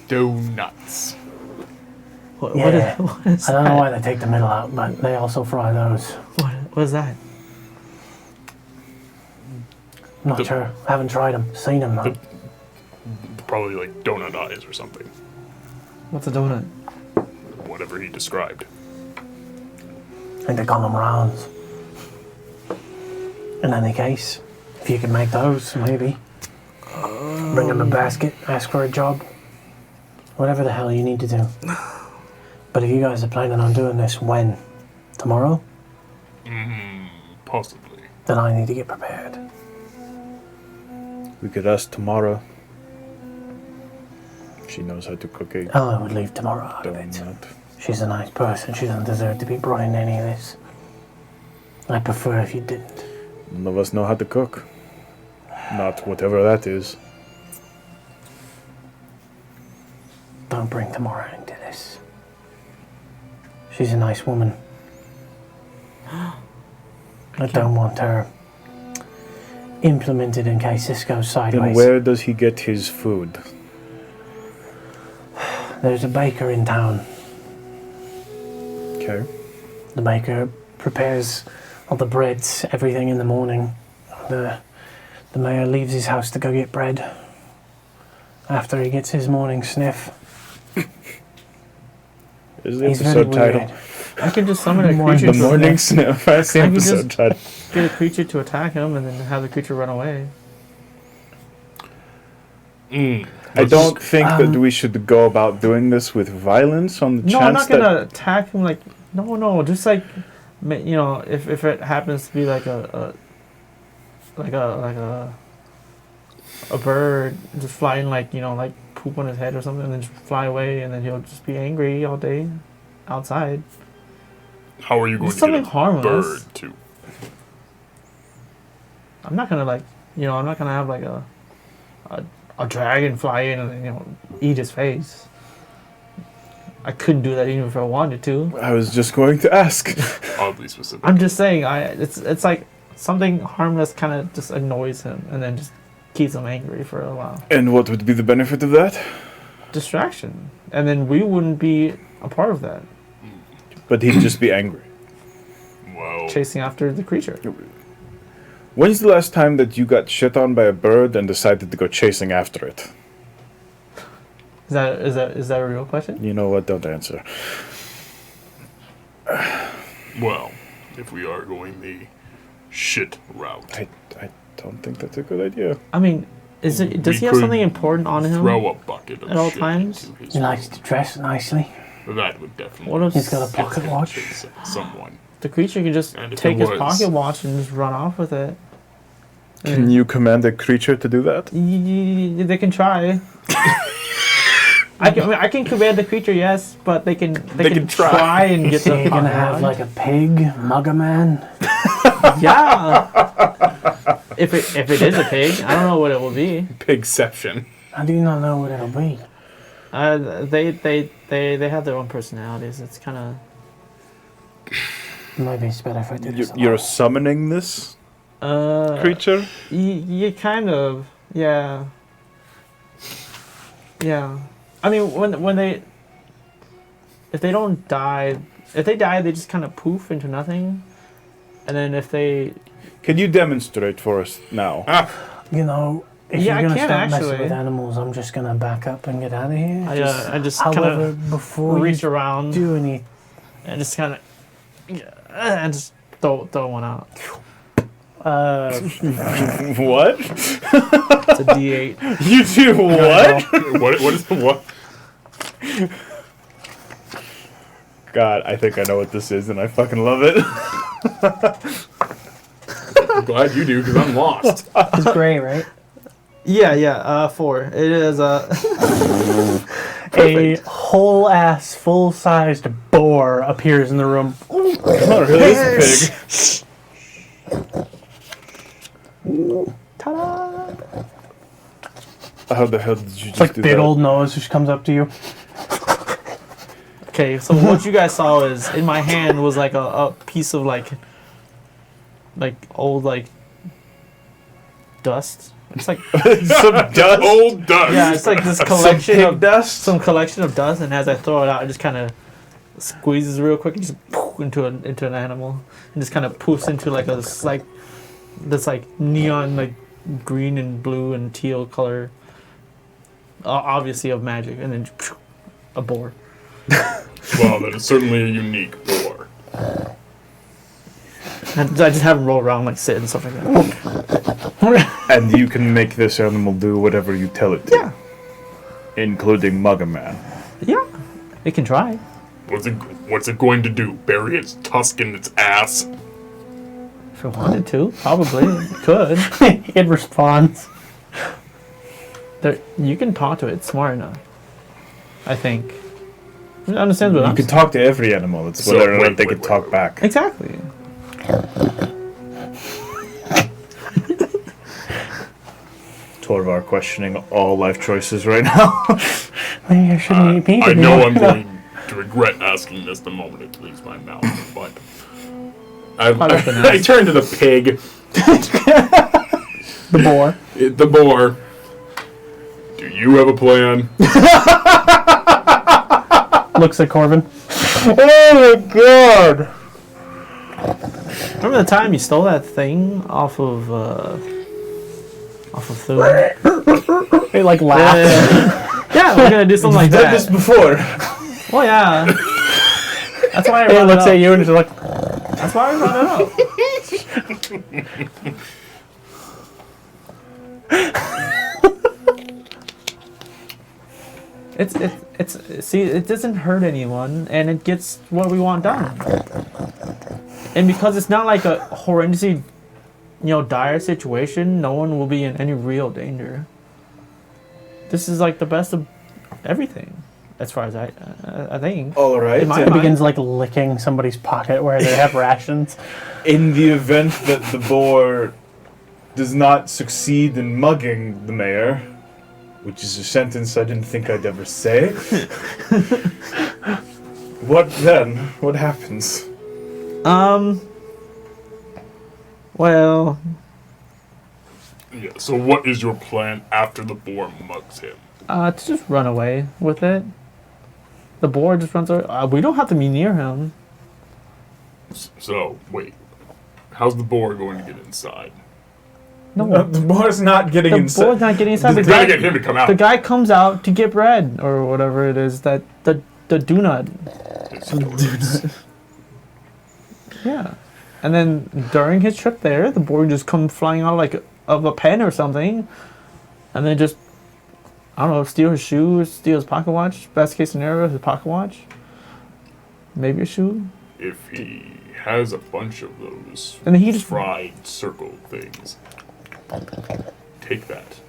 Donuts. What, Yeah. what is I don't know that? why they take the middle out, but they also fry those. What is that? Not The- sure. Haven't tried them. Seen them though. Probably like donut eyes or something. What's a donut? Whatever he described. I think they call them rounds. In any case, if you can make those, maybe. Bring him a basket, ask for a job. Whatever the hell you need to do. But if you guys are planning on doing this when? Tomorrow? Possibly. Then I need to get prepared. We could ask tomorrow. She knows how to cook a Ella would leave tomorrow out of it. donut. She's a nice person. She doesn't deserve to be brought in any of this. I'd prefer if you didn't. None of us know how to cook. Not whatever that is. Don't bring Tamara into this. She's a nice woman. I don't want her implemented in case this goes Then sideways. where does he get his food? There's a baker in town. Okay. The baker prepares all the breads, everything in the morning. The mayor leaves his house to go get bread after he gets his morning sniff. Is the He's very episode title? weird. I could just summon a The creature The to morning sniff. That's the I could episode just- title. get a creature to attack him and then have the creature run away. I don't think that we should go about doing this with violence on the No, I'm chance not that gonna attack him. Like no, just like you know, if it happens to be like a bird just flying, like, you know, like poop on his head or something, and then just fly away, and then he'll just be angry all day outside. How are you going It's to get something a harmless. bird to? I'm not gonna I'm not gonna have like a dragon fly in and, you know, eat his face. I couldn't do that even if I wanted to. I was just going to ask. Oddly specific. I'm just saying, it's like something harmless kind of just annoys him and then just keeps him angry for a while. And what would be the benefit of that? Distraction, and then we wouldn't be a part of that, But he'd just be angry. Well, chasing after the creature. When's the last time that you got shit on by a bird and decided to go chasing after it? Is that a real question? You know what? Don't answer. well, if we are going the shit route, I don't think that's a good idea. I mean, does We he have could something important on him throw a bucket of at all shit times? into his He likes room. to dress nicely. That would definitely. What if He's got a pocket watch. Someone. the creature can just And if take it his was- pocket watch and just run off with it? Can you command a creature to do that? They can try. I can command the creature, yes, but they can try and get So the you're gonna pocket have watch. like a pig, mug a man. Yeah. If it is a pig, I don't know what it will be. Pigception. How do you not know what it'll be? They have their own personalities. It's kind of Maybe it's better if I do this. You're summoning this creature? you kind of, yeah. I mean, when they, if they don't die, if they die, they just kind of poof into nothing, and then if they, Can you demonstrate for us now? You know, if Yeah, I you're gonna can start messing actually. with animals, I'm just gonna back up and get out of here. I just kind However, of before reach you around do any, and just kind of, and just throw one out. What? It's a D8. You do what? What is the what? God, I think I know what this is, and I fucking love it. I'm glad you do because I'm lost. it's gray, right? Yeah. 4. It is A whole ass, full sized boar appears in the room. Oh, really? This pig. Ta-da! How the hell did you It's just like do big that? old nose just comes up to you. Okay, so what you guys saw is in my hand was like a piece of like old like dust. It's like Some dust? Old dust. yeah, it's like this Some collection pig of dust? some collection of dust, and as I throw it out, it just kind of squeezes real quick and just poof into an animal, and just kind of poofs into like this neon like green and blue and teal color, obviously of magic, and then a boar. Well, that is certainly a unique boar. And I just have him roll around like sit and stuff like that. And you can make this animal do whatever you tell it to. Yeah. Including Mugger Man. Yeah, it can try. What's it going to do? Bury its tusk in its ass? If it wanted to, probably it could. It responds. You can talk to it. It's smart enough. I think. It understands what You I'm can saying. talk to every animal. It's So, whether or wait, not they wait, can wait, talk wait. back. Exactly. Torvar questioning all life choices right now. Maybe I shouldn't eat meat I know anymore. I'm going to regret asking this the moment it leaves my mouth, but I turn to the pig, The boar. the boar. Do you have a plan? Looks at Corbin. Oh my god! Remember the time you stole that thing off of Thune? They like laugh. Yeah, we're gonna do something like I've done this that. before. Well, yeah. That's why I It brought it looks up. at you and is like, That's why I brought it up. See, it doesn't hurt anyone, and it gets what we want done. And because it's not like a horrendously, dire situation, no one will be in any real danger. This is like the best of everything, as far as I think. All right. In my it mind. begins like licking somebody's pocket where they have rations. In the event that the boar does not succeed in mugging the mayor, which is a sentence I didn't think I'd ever say, what then? What happens? Well, Yeah, so what is your plan after the boar mugs him? to just run away with it. The boar just runs away. We don't have to be near him. So, wait. How's the boar going to get inside? No, The boar's not getting the inside. boar's not getting inside. We're trying to get him to come out. The guy comes out to get bread or whatever it is that the donut. Yeah, and then during his trip there, the boar just come flying out like of a pen or something, and then just I don't know, steal his shoes, steal his pocket watch. Best case scenario, his pocket watch, Maybe a shoe. If he has a bunch of those And he just fried circle things, take that.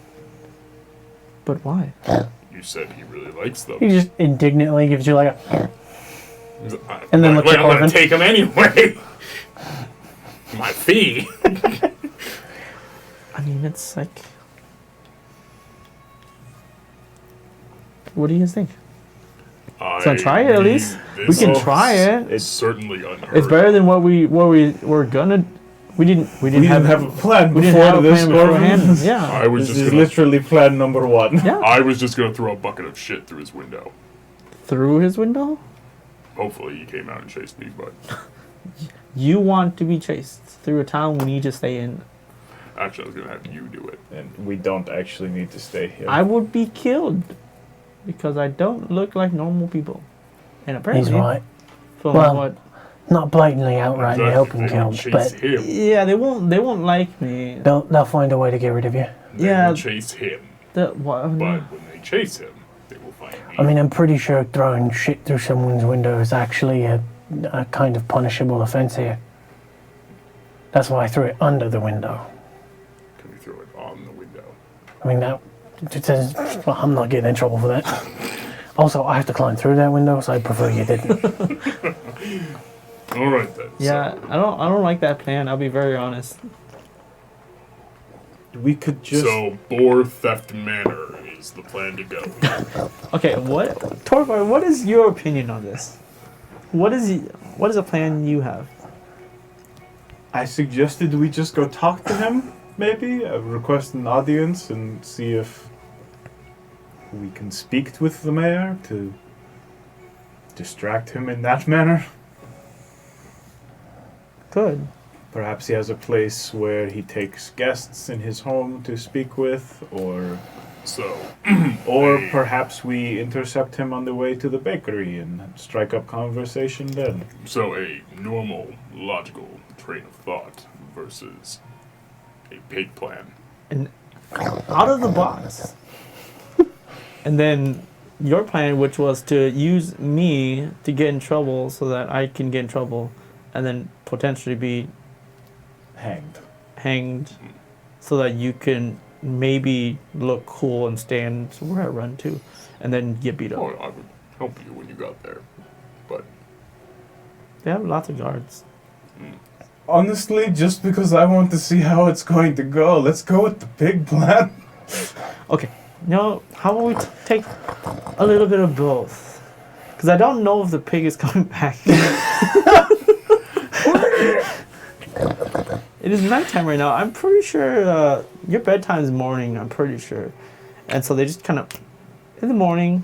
But why? You said he really likes them. He just indignantly gives you like a. I- And then like, looks at I'm gonna Corbin. take them anyway. My fee. I mean, it's like. What do you guys think? So try it at least. We can try it. It's certainly unheard. It's better than what we were gonna. We didn't We didn't have a plan we didn't before have a this, plan beforehand. Corbin. Yeah. I was This just is gonna, literally plan number 1. Yeah. I was just gonna throw a bucket of shit through his window. Through his window. Hopefully he came out and chased me, but You want to be chased through a town we need to stay in. actually I was gonna have you do it. And we don't actually need to stay here. I would be killed because I don't look like normal people, and apparently, He's right. from Well, what, Not blatantly outrightly Exactly, helping they will kills, chase but him. yeah, they won't like me. they'll find a way to get rid of you. They Yeah. will chase him. What? But when they chase him, they will find me. I mean, I'm pretty sure throwing shit through someone's window is actually a kind of punishable offense here. That's why I threw it under the window. Can we throw it on the window? I mean, that. It says, well, I'm not getting in trouble for that. Also, I have to climb through that window, so I prefer you didn't. All right then. Yeah, So, I don't like that plan. I'll be very honest. We could just. so Boar Theft Manor is the plan to go. Okay, Torvar, what is your opinion on this? What is a plan you have? I suggested we just go talk to him, maybe? Request an audience and see if we can speak with the mayor to distract him in that manner. Good. Perhaps he has a place where he takes guests in his home to speak with, or So, perhaps we intercept him on the way to the bakery and strike up conversation then. so a normal, logical train of thought versus a pig plan. And out of the box. And then your plan, which was to use me to get in trouble so that I can get in trouble and then potentially be hanged so that you can maybe look cool and stand where I run to and then get beat up. Oh, I would help you when you got there, but They have lots of guards. Honestly, just because I want to see how it's going to go, let's go with the pig plan. Okay, no, how about we take a little bit of both? Because I don't know if the pig is coming back. It is nighttime right now. I'm pretty sure your bedtime is morning, I'm pretty sure. And so they just kind of, in the morning,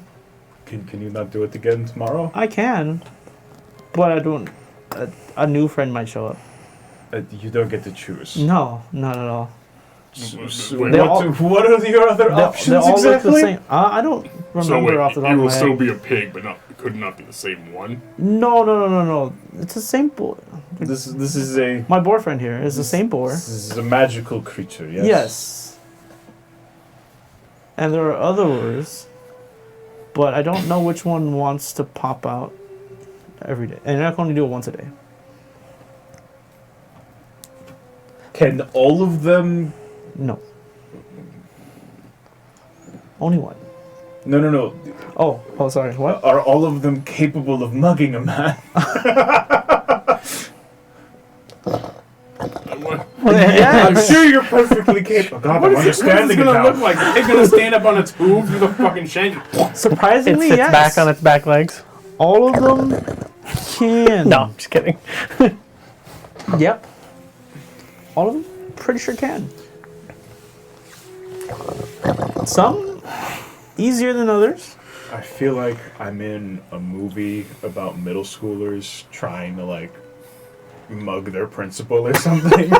Can you not do it again tomorrow? I can, but I don't, a new friend might show up. You don't get to choose. No, not at all. Wait, They all- what are your other options They all exactly? look the same. I don't remember so wait, off the top it of will my still head. be a pig, but could not be the same one. No. It's the same boar. This is a My boyfriend here is the same boar. This is a magical creature, yes. Yes. And there are others, but I don't know which one wants to pop out every day. And I can only do it once a day. Can all of them? No. Only one. No. Oh, sorry. What? Are all of them capable of mugging a man? Yeah. I'm sure you're perfectly capable. God, I'm understanding it gonna now. look like? It's gonna stand up on its hooves with a fucking shank. It Surprisingly, sits yes. back on its back legs. All of them can. No, I'm just kidding. Yep. All of them? Pretty sure can. Some easier than others. I feel like I'm in a movie about middle schoolers trying to like mug their principal or something.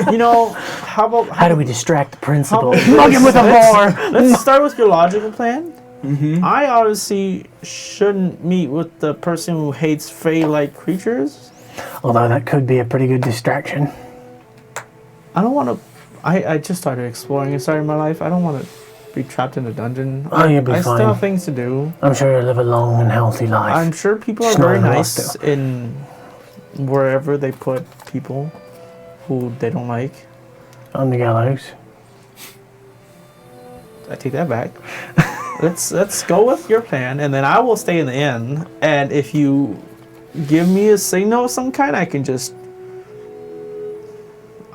You know, how How do we distract the principal? How- Mug him with a boar! let's start with your logical plan. Mm-hmm. I obviously shouldn't meet with the person who hates fey-like creatures. Although that could be a pretty good distraction. I don't want to. I just started exploring and starting my life. I don't want to be trapped in a dungeon. Oh, you'll be I fine. still have things to do. I'm sure you'll live a long and healthy life. I'm sure people are Just not very in nice Rosdale. in wherever they put people who they don't like. On the gallows. I take that back. let's go with your plan, and then I will stay in the inn. And if you give me a signal of some kind, I can just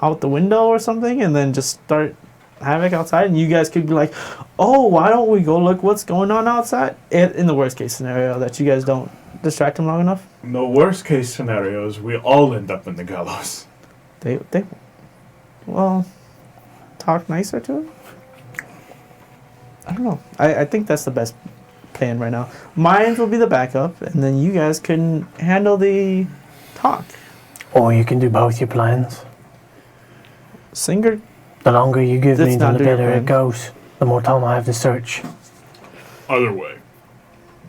out the window or something, and then just start havoc outside. And you guys could be like, "Oh, why don't we go look what's going on outside?" In the worst case scenario, that you guys don't distract him long enough. No worst case scenarios, we all end up in the gallows. They well, talk nicer to him. I don't know. I think that's the best plan right now. Mine will be the backup, and then you guys can handle the talk. Or you can do both your plans. Singer, The longer you give Let's me, not the do your better plan. it goes. The more time I have to search. Either way,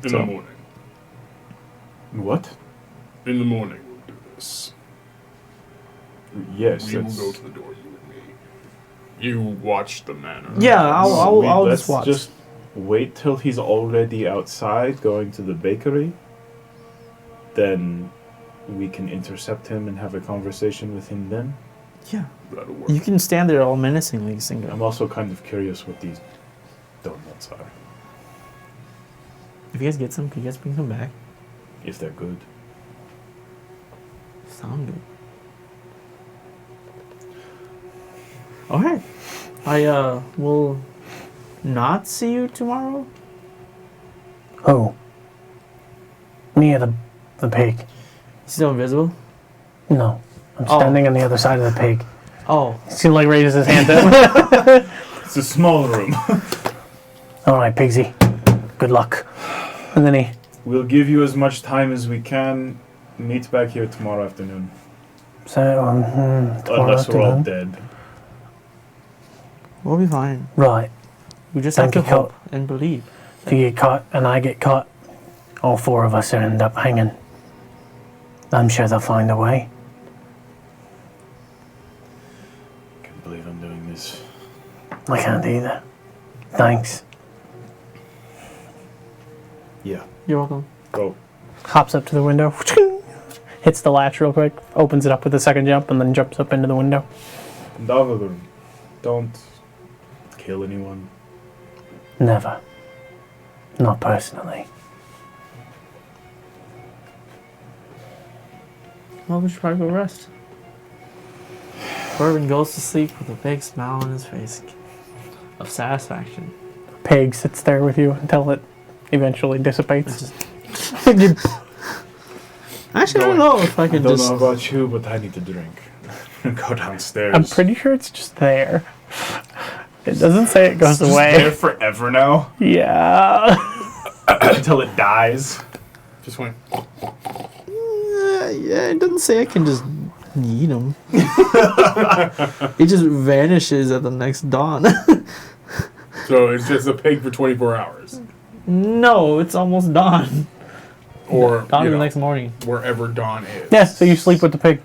in So- the morning. What? In the morning, we'll do this. Yes, We will that's... go to the door, you and me. You watch the manor. yeah, I'll let's just watch. just wait till he's already outside going to the bakery. Then we can intercept him and have a conversation with him then. Yeah, That'll work. you can stand there all menacingly, Singer. I'm also kind of curious what these donuts are, If you guys get some, can you guys bring them back? if they're good. Sound good. Okay. I will not see you tomorrow. Oh. Near the pig. Still invisible? No. I'm Oh. standing on the other side of the pig. Oh, He like raises his hand up. It's a small room. Alright, Pigsy. Good luck. And then he... We'll give you as much time as we can. Meet back here tomorrow afternoon. So, tomorrow Unless we're all afternoon. dead. we'll be fine. Right. We just Thank have to you, hope and believe. If you get caught and I get caught, all four of us end up hanging. I'm sure they'll find a way. Can't believe I'm doing this. I can't either. Thanks. Yeah. You're welcome. Go. Hops up to the window. Hits the latch real quick. Opens it up with a second jump and then jumps up into the window. Davadur, don't kill anyone. Never. Not personally. Well, we should probably go rest. Corbin goes to sleep with a big smile on his face of satisfaction. Pig sits there with you until it eventually dissipates. Actually, I don't know if I I can don't just. know about you, but I need to drink. Go downstairs. I'm pretty sure it's just there. It doesn't say it goes It's just away. there forever now Yeah. until it dies. Just went. Yeah, it doesn't say I can just eat him. It just vanishes at the next dawn. So it's just a pig for 24 hours. No, it's almost dawn. Or Dawn you the know, next morning. wherever dawn is. Yeah, so you sleep with the pig.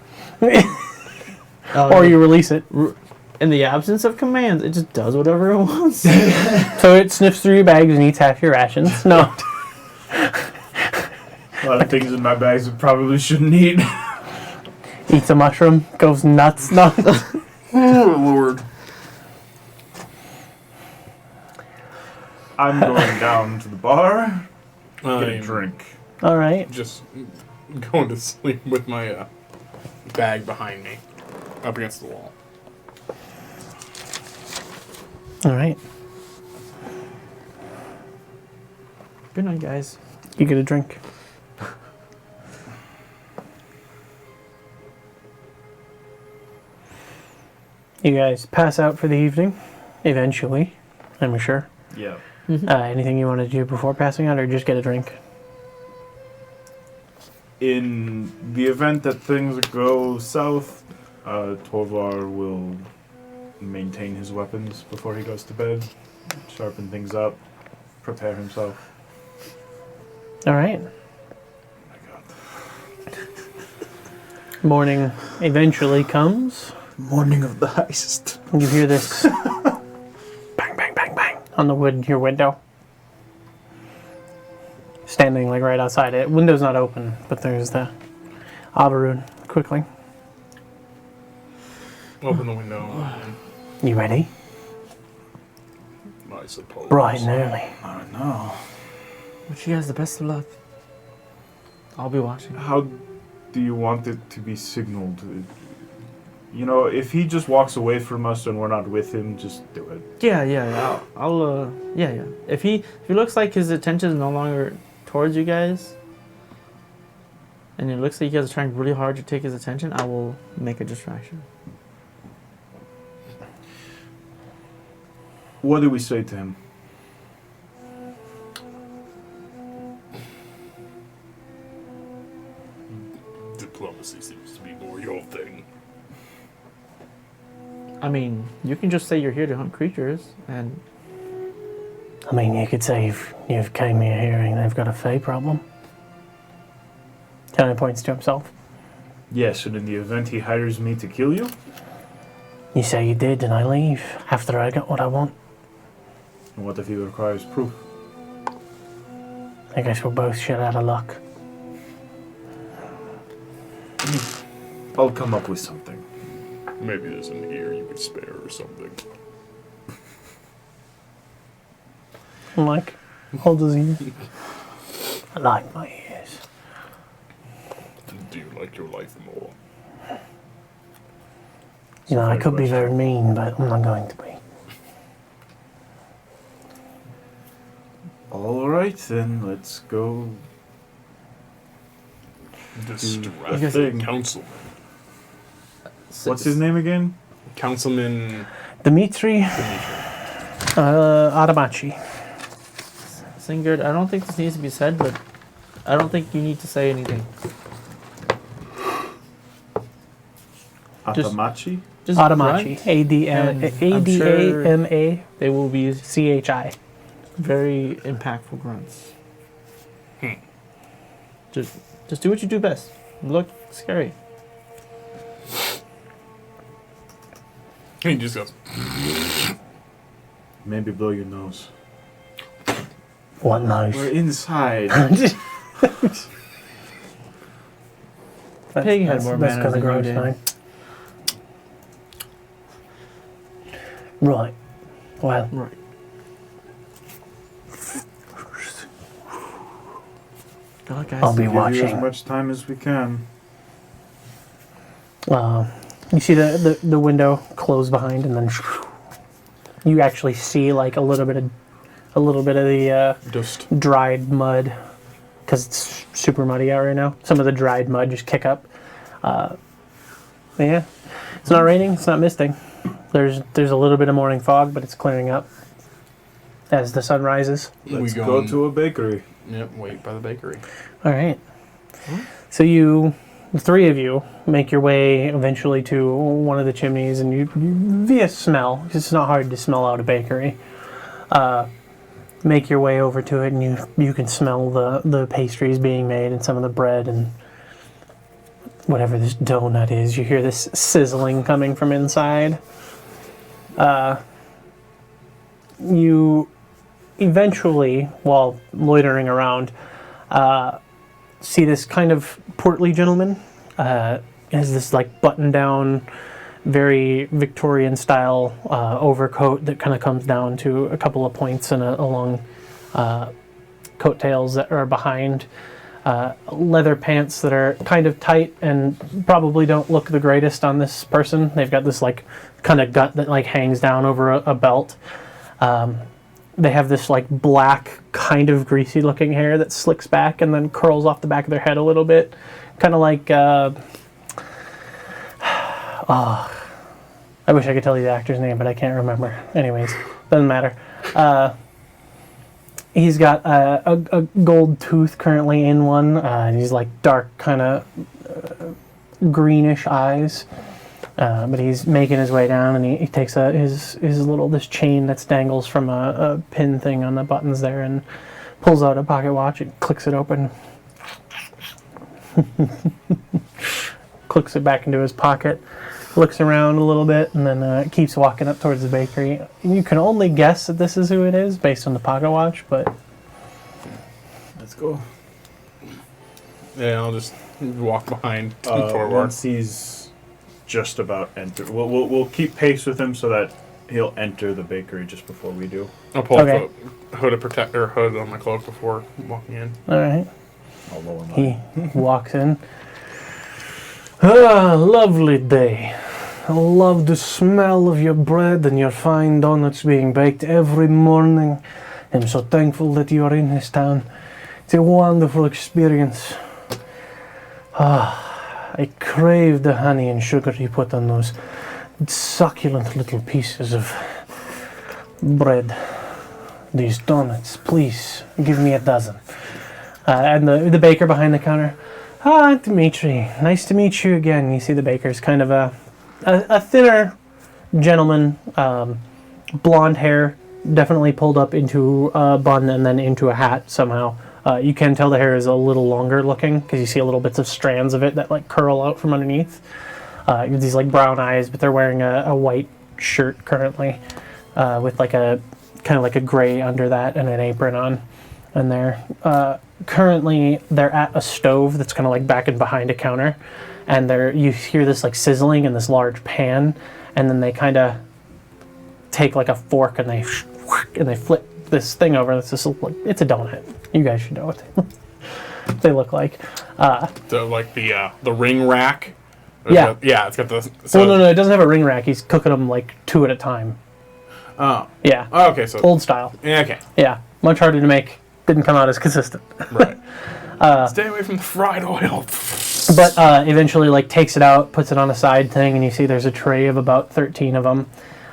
Oh, Or you release it. in the absence of commands, it just does whatever it wants. So it sniffs through your bags and eats half your rations. No. A lot of things in my bags I probably shouldn't eat. Eats a mushroom, goes nuts. No. Oh, Lord. I'm going down to the bar, get a I'm drink. All right. just going to sleep with my bag behind me, up against the wall. All right. Good night, guys. You get a drink. You guys pass out for the evening, eventually, I'm sure. Yeah. Anything you want to do before passing out, or just get a drink? In the event that things go south, Torvar will maintain his weapons before he goes to bed, sharpen things up, prepare himself. All right. Oh my god. Morning eventually comes. Morning of the heist. You hear this bang, bang, bang, bang on your window. Standing like right outside it. Window's not open, but there's the Avarun quickly. Open the window. You ready? I suppose. Bright and early. I don't know. Wish you guys the best of luck. I'll be watching. How do you want it to be signaled? You know, if he just walks away from us and we're not with him, just do it. Yeah. I'll yeah. If he looks like his attention is no longer towards you guys, and it looks like you guys are trying really hard to take his attention, I will make a distraction. What do we say to him? Diplomacy seems to be more your thing. I mean, you can just say you're here to hunt creatures, and I mean, you could say you've came here hearing they've got a Fae problem. Kind of points to himself. Yes, and in the event he hires me to kill you? You say you did, and I leave after I got what I want. And what if he requires proof? I guess we're both shit out of luck. I'll come up with something. Maybe there's an ear you could spare or something. I'm like, hold his ear. I like my ears. Do you like your life more? You know, I fair could be question. very mean, but I'm not going to be. All right, then let's go. Distract guys- the councilman. What's his name again? Councilman Dimitri Adamachi. Singard, I don't think this needs to be said, but I don't think you need to say anything. Just- Atamachi? Just Adamachi. grunt, A-D-M- and I'm sure A-D-A-M-A-C-H-I. they will be very impactful grunts. Just do what you do best. Look scary. He just goes, Maybe blow your nose. What nose? We're inside. Pig had more That's manners kind of than you gross, did. fine. Right. Well, Right. Good luck, guys. I'll be Give you as watching. much time as we can. You see the window close behind, and then you actually see like a little bit of the just dried mud, because it's super muddy out right now. Some of the dried mud just kick up. But yeah, it's not raining. It's not misting. There's a little bit of morning fog, but it's clearing up as the sun rises. Let's go go to a bakery. Yep, wait by the bakery. All right. So the three of you make your way eventually to one of the chimneys, and you via smell, 'cause it's not hard to smell out a bakery, make your way over to it, and you can smell the pastries being made and some of the bread and whatever this donut is. You hear this sizzling coming from inside. You eventually, while loitering around, see this kind of portly gentleman. Has this like button-down, very Victorian style overcoat that kind of comes down to a couple of points and a long coattails that are behind. Leather pants that are kind of tight and probably don't look the greatest on this person. They've got this like kind of gut that like hangs down over a belt. They have this like black, kind of greasy looking hair that slicks back and then curls off the back of their head a little bit. Kind of like, I wish I could tell you the actor's name, but I can't remember. Anyways, doesn't matter. He's got a gold tooth currently in one, and he's like dark, kind of greenish eyes. But he's making his way down, and he takes this chain that dangles from a pin thing on the buttons there, and pulls out a pocket watch and clicks it open. Clicks it back into his pocket. looks around a little bit, and then keeps walking up towards the bakery. You can only guess that this is who it is based on the pocket watch, but Let's go. Yeah, I'll just walk behind Torvar. Once he's just about enter, we'll keep pace with him so that he'll enter the bakery just before we do. I'll pull Okay. up a hood on my cloak before walking in. all right. I'll lower mine. He walks in. Ah, lovely day. I love the smell of your bread and your fine donuts being baked every morning. I'm so thankful that you are in this town. It's a wonderful experience. Ah, I crave the honey and sugar you put on those succulent little pieces of bread. These donuts, please, give me a dozen. And the baker behind the counter. Ah, Dimitri, nice to meet you again. You see the baker's kind of a thinner gentleman, blonde hair, definitely pulled up into a bun and then into a hat somehow. You can tell the hair is a little longer looking because you see a little bits of strands of it that like curl out from underneath. These like brown eyes, but they're wearing a white shirt currently with like a kind of like a gray under that and an apron on. And currently they're at a stove that's kind of like back and behind a counter, and you hear this like sizzling in this large pan, and then they kind of take like a fork and they flip this thing over. It's just like, it's a donut. You guys should know what they look like. So like the ring rack. Yeah. Yeah, it's got the. Well, no, it doesn't have a ring rack. He's cooking them like two at a time. Oh. Yeah. Oh, okay, so. Old style. Yeah, okay. Yeah. Much harder to make. Didn't come out as consistent. Right. Stay away from the fried oil. But eventually, like, takes it out, puts it on a side thing, and you see there's a tray of about 13 of them,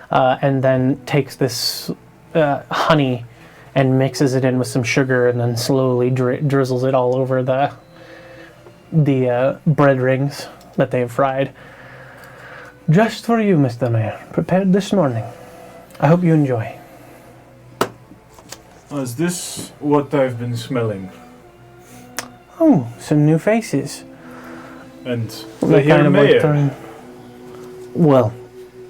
and then takes this honey and mixes it in with some sugar, and then slowly drizzles it all over the bread rings that they've fried. Just for you, Mr. Mayor. Prepared this morning. I hope you enjoy. Is this what I've been smelling? Oh, some new faces. And What the kind here of mayor. Well,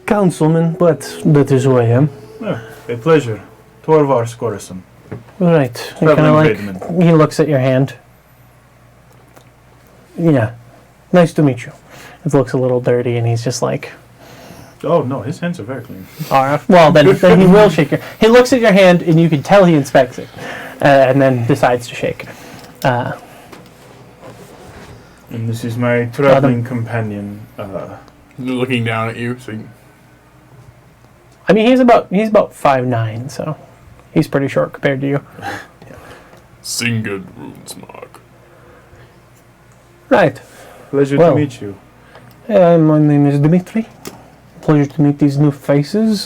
councilman, but that is who I am. Oh, a pleasure. Torvar Skorison. Right. He kind of Traveling like, tradesman. he looks at your hand. Yeah. Nice to meet you. It looks a little dirty, and he's just like, Oh no, his hands are very clean. all right. Well, then he will shake your. He looks at your hand, and you can tell he inspects it, and then decides to shake. And this is my traveling companion. Looking down at you, so you, I mean, he's about 5'9", so he's pretty short compared to you. Singed Runesmark. Right. Pleasure Well. to meet you. My name is Dimitri. Pleasure to meet these new faces.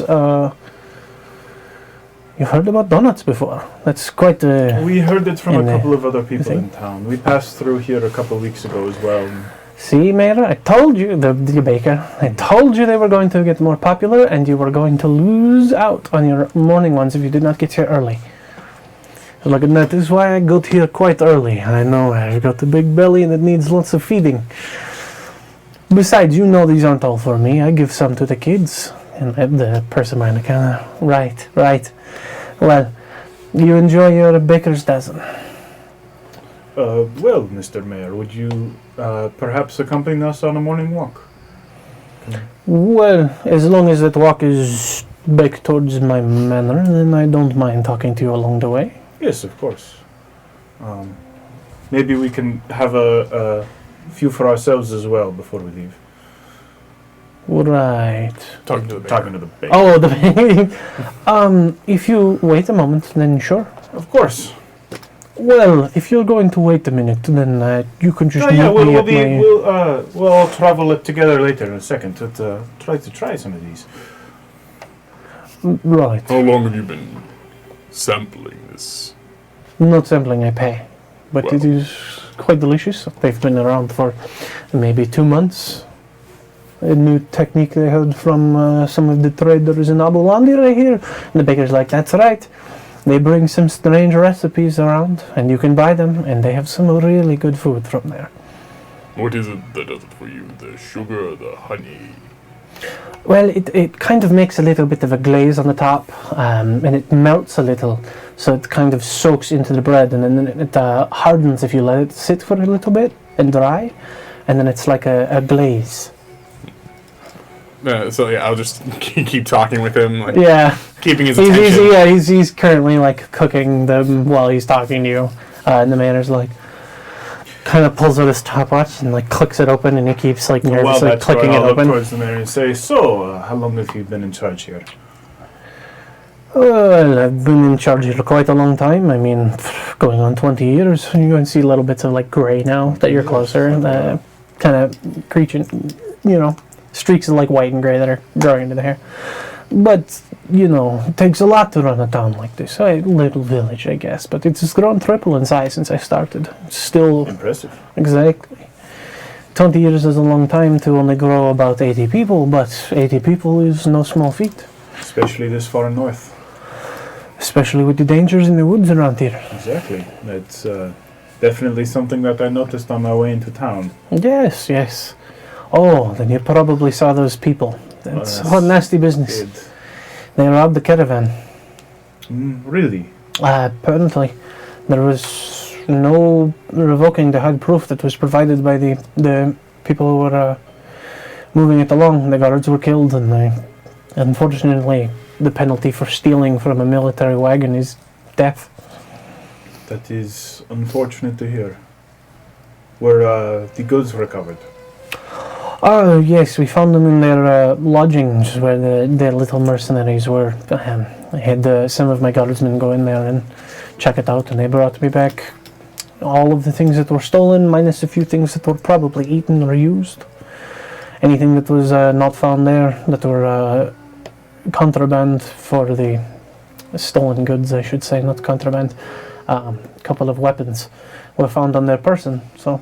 You've heard about donuts before. That's quite We heard it from in a the couple of other people thing? in town. We passed through here a couple of weeks ago as well. See, Mayor, I told you, the baker, I told you they were going to get more popular, and you were going to lose out on your morning ones if you did not get here early. Look, and that is why I got here quite early. I know I've got a big belly and it needs lots of feeding. Besides, you know these aren't all for me. I give some to the kids. And the person behind the counter. Right. Well, you enjoy your baker's dozen. Well, Mr. Mayor, would you perhaps accompany us on a morning walk? Well, as long as that walk is back towards my manor, then I don't mind talking to you along the way. Yes, of course. Maybe we can have a few for ourselves as well before we leave. Right. talking to the baker. Talking to the baker. Oh, if you wait a moment, then sure. Of course. Well, if you're going to wait a minute, then you can just meet me at my... we'll all travel it together later in a second to try some of these. Right. How long have you been sampling this? Not sampling, I pay. But Well. it is quite delicious. They've been around for maybe 2 months. A new technique they heard from some of the traders in Abu Landi right here. And the baker's like, that's right. They bring some strange recipes around, and you can buy them, and they have some really good food from there. What is it that does it for you? The sugar or the honey? Well, it kind of makes a little bit of a glaze on the top, and it melts a little, so it kind of soaks into the bread, and then it hardens if you let it sit for a little bit and dry, and then it's like a glaze. So yeah, I'll just keep talking with him, like Yeah. keeping his attention. He's currently like cooking them while he's talking to you, and the manor's like kind of pulls out his stopwatch and like clicks it open, and he keeps like nervously clicking it I'll look open. towards the mayor and say, "So, how long have you been in charge here?" Well, I've been in charge here for quite a long time. I mean, going on 20 years. You can see little bits of like gray now that you're closer. Kind of creature, streaks of like white and gray that are growing into the hair. But, it takes a lot to run a town like this. A little village, I guess. But it's grown triple in size since I started. Still Impressive. Exactly. 20 years is a long time to only grow about 80 people, but 80 people is no small feat. Especially this far north. Especially with the dangers in the woods around here. Exactly. It's definitely something that I noticed on my way into town. Yes. Oh, then you probably saw those people. That's what nasty business. Good. They robbed the caravan. Really? Apparently, there was no revoking the hard proof that was provided by the people who were moving it along. The guards were killed, and unfortunately, the penalty for stealing from a military wagon is death. That is unfortunate to hear. Were the goods recovered? Oh, yes, we found them in their lodgings where the little mercenaries were. I had some of my guardsmen go in there and check it out, and they brought me back all of the things that were stolen, minus a few things that were probably eaten or used. Anything that was not found there, that were contraband for the stolen goods, I should say, not contraband. A couple of weapons were found on their person, so...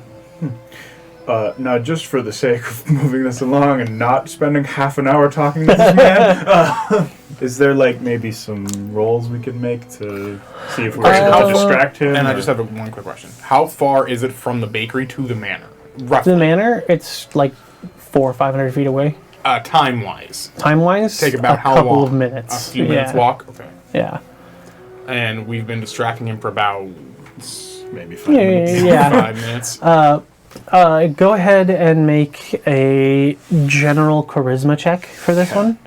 Now, just for the sake of moving this along and not spending half an hour talking to this man, is there like maybe some rolls we can make to see if we're able to distract him? And I just have one quick question: how far is it from the bakery to the manor? Roughly. The manor, it's like 400 or 500 feet away. Time-wise. Time-wise, Take about how a couple long? of minutes. A few minutes walk. Okay. Yeah. And we've been distracting him for about Maybe 5 minutes. Yeah. 5 minutes. Go ahead and make a general charisma check for this one.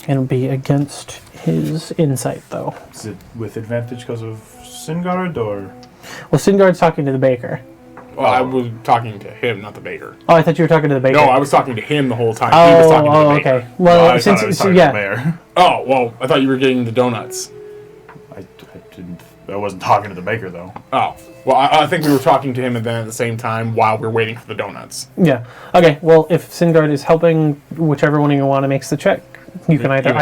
It'll be against his insight, though. Is it with advantage because of Singard, or? Well, Singard's talking to the baker. Well, I was talking to him, not the baker. Oh, I thought you were talking to the baker. No, I was talking to him the whole time. He was talking to the baker. Okay. Well, I thought I was talking to the mayor. Oh, well, I thought you were getting the donuts. I didn't. I wasn't talking to the baker though. Oh, well, I think we were talking to him and then at the same time while we were waiting for the donuts. Yeah. Okay. Well, if Singard is helping, whichever one of you want to makes the check, you can either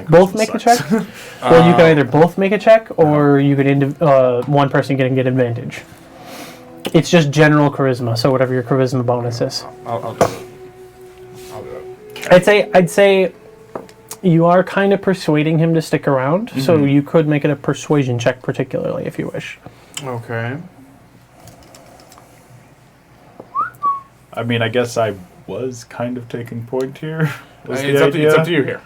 both make a check. Well, you can either both make a check, or you can one person can get advantage. It's just general charisma, so whatever your charisma bonus is. I'll do it. I'll do it. I'd say you are kind of persuading him to stick around, so you could make it a persuasion check, particularly if you wish. Okay. I mean, I guess I was kind of taking point here. It's up to you here.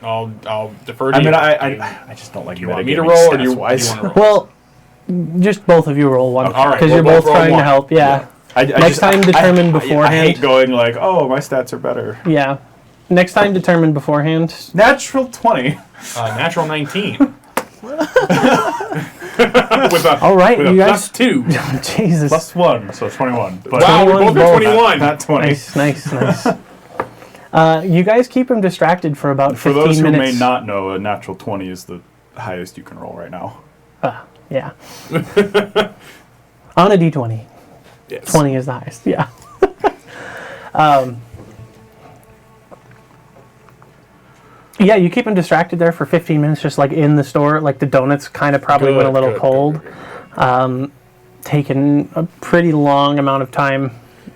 I'll defer to you. I just don't like. Do you want me to roll, or do you want to roll? Well, just both of you roll one, all right, because you're we'll both both roll trying to one. help. Yeah. Next time, determine beforehand. I hate going like, oh, my stats are better. Yeah. Next time, determine beforehand. Natural 20. Natural 19. All right, you guys. +2. Jesus. +1, so 21. But Wow, we both got 21. 21. Not 20. Nice. You guys keep him distracted for about 15 For those who minutes. may not know, a natural 20 is the highest you can roll right now. Yeah. On a d20. Yes. 20 is the highest, yeah. Yeah, you keep him distracted there for 15 minutes, just like in the store. Like the donuts kind of probably went a little cold. Good. Taking a pretty long amount of time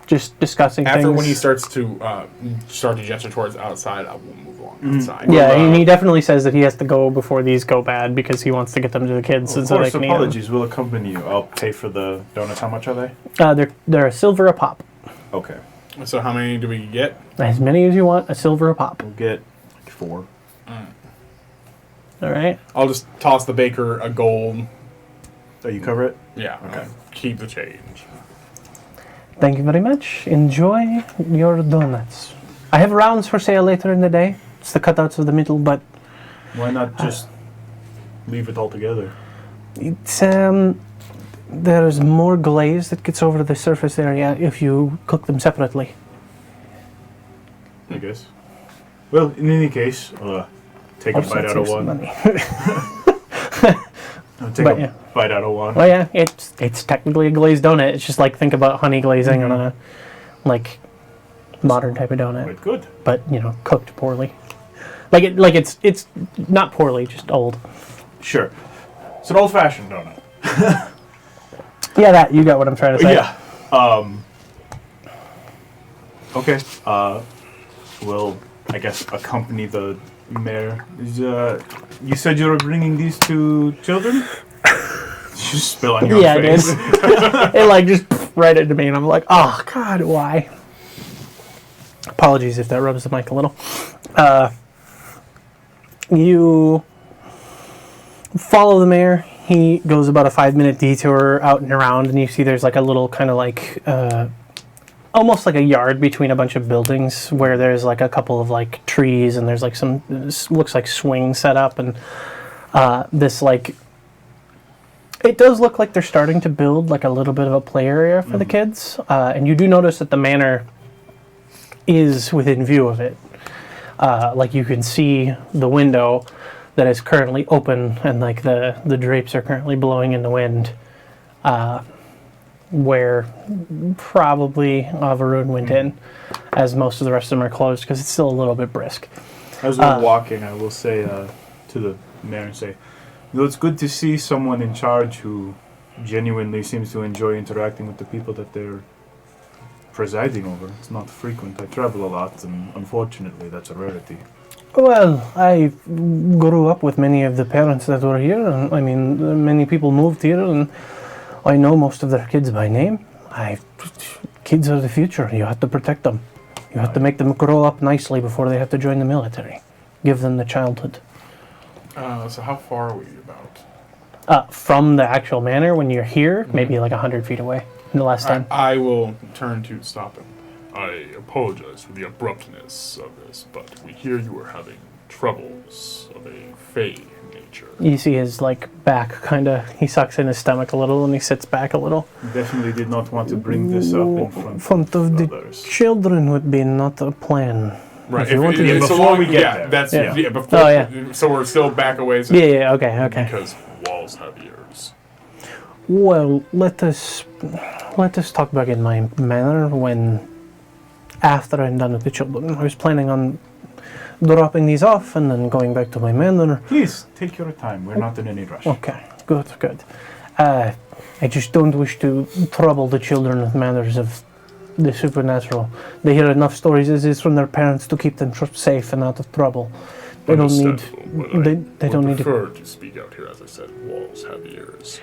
just discussing After things. when he starts to gesture towards outside, I will move along outside. Yeah, and he definitely says that he has to go before these go bad because he wants to get them to the kids. Of so they course, can eat 'em. apologies. We'll accompany you. I'll pay for the donuts. How much are they? They're a silver a pop. Okay. So how many do we get? As many as you want, a silver a pop. We'll get like 4. All right. I'll just toss the baker a gold. Oh, you cover it? Yeah. Okay. Keep the change. Thank you very much. Enjoy your donuts. I have rounds for sale later in the day. It's the cutouts of the middle, but Why not just leave it all together? it's there's more glaze that gets over the surface area if you cook them separately. I guess. Well, in any case, take a Also, bite it out of saves some one. money. Take But a yeah. bite out of one. Well, yeah, it's technically a glazed donut. It's just like think about honey glazing on a like modern type of donut, Quite good. but cooked poorly. It's not poorly, just old. Sure. It's an old-fashioned donut. Yeah, that you got what I'm trying to say. Yeah. Okay. We'll, I guess, accompany the mayor. You said you were bringing these 2 children? You spill on your Yeah, I did. face. It just right into me, and I'm like, oh God, why? Apologies if that rubs the mic a little. You follow the mayor. He goes about a 5-minute detour out and around, and you see there's like a little kind of like almost like a yard between a bunch of buildings where there's like a couple of like trees, and there's like some looks like swings set up, and this like it does look like they're starting to build like a little bit of a play area for the kids, and you do notice that the manor is within view of it. Like you can see the window that is currently open, and like the drapes are currently blowing in the wind, where probably Avaroon went in, as most of the rest of them are closed because it's still a little bit brisk. As we're walking, I will say to the mayor and say, it's good to see someone in charge who genuinely seems to enjoy interacting with the people that they're presiding over. It's not frequent. I travel a lot, and unfortunately, that's a rarity. Well, I grew up with many of the parents that were here, and I mean, many people moved here, and I know most of their kids by name. Kids are the future. You have to protect them. You have to make them grow up nicely before they have to join the military. Give them the childhood. So how far are we about? From the actual manor, when you're here, maybe like 100 feet away. In the last time. I will turn to stop him. I apologize for the abruptness of this, but we hear you are having troubles of a fey nature. You see his back he sucks in his stomach a little and he sits back a little. Definitely did not want to bring this up in front of the others. children would be not a plan. Right. If you want to do- before we get there. That's Yeah. before. Oh, yeah. So we're still back a ways. Yeah, okay. Because walls have ears. Well, let us talk back in my manor after I'm done with the children. I was planning on dropping these off and then going back to my manor. Please, take your time. We're not in any rush. Okay, good. I just don't wish to trouble the children with matters of the supernatural. They hear enough stories as is from their parents to keep them safe and out of trouble. They don't need. Understandable, but They don't need to. prefer to speak out here, as I said. Walls have ears.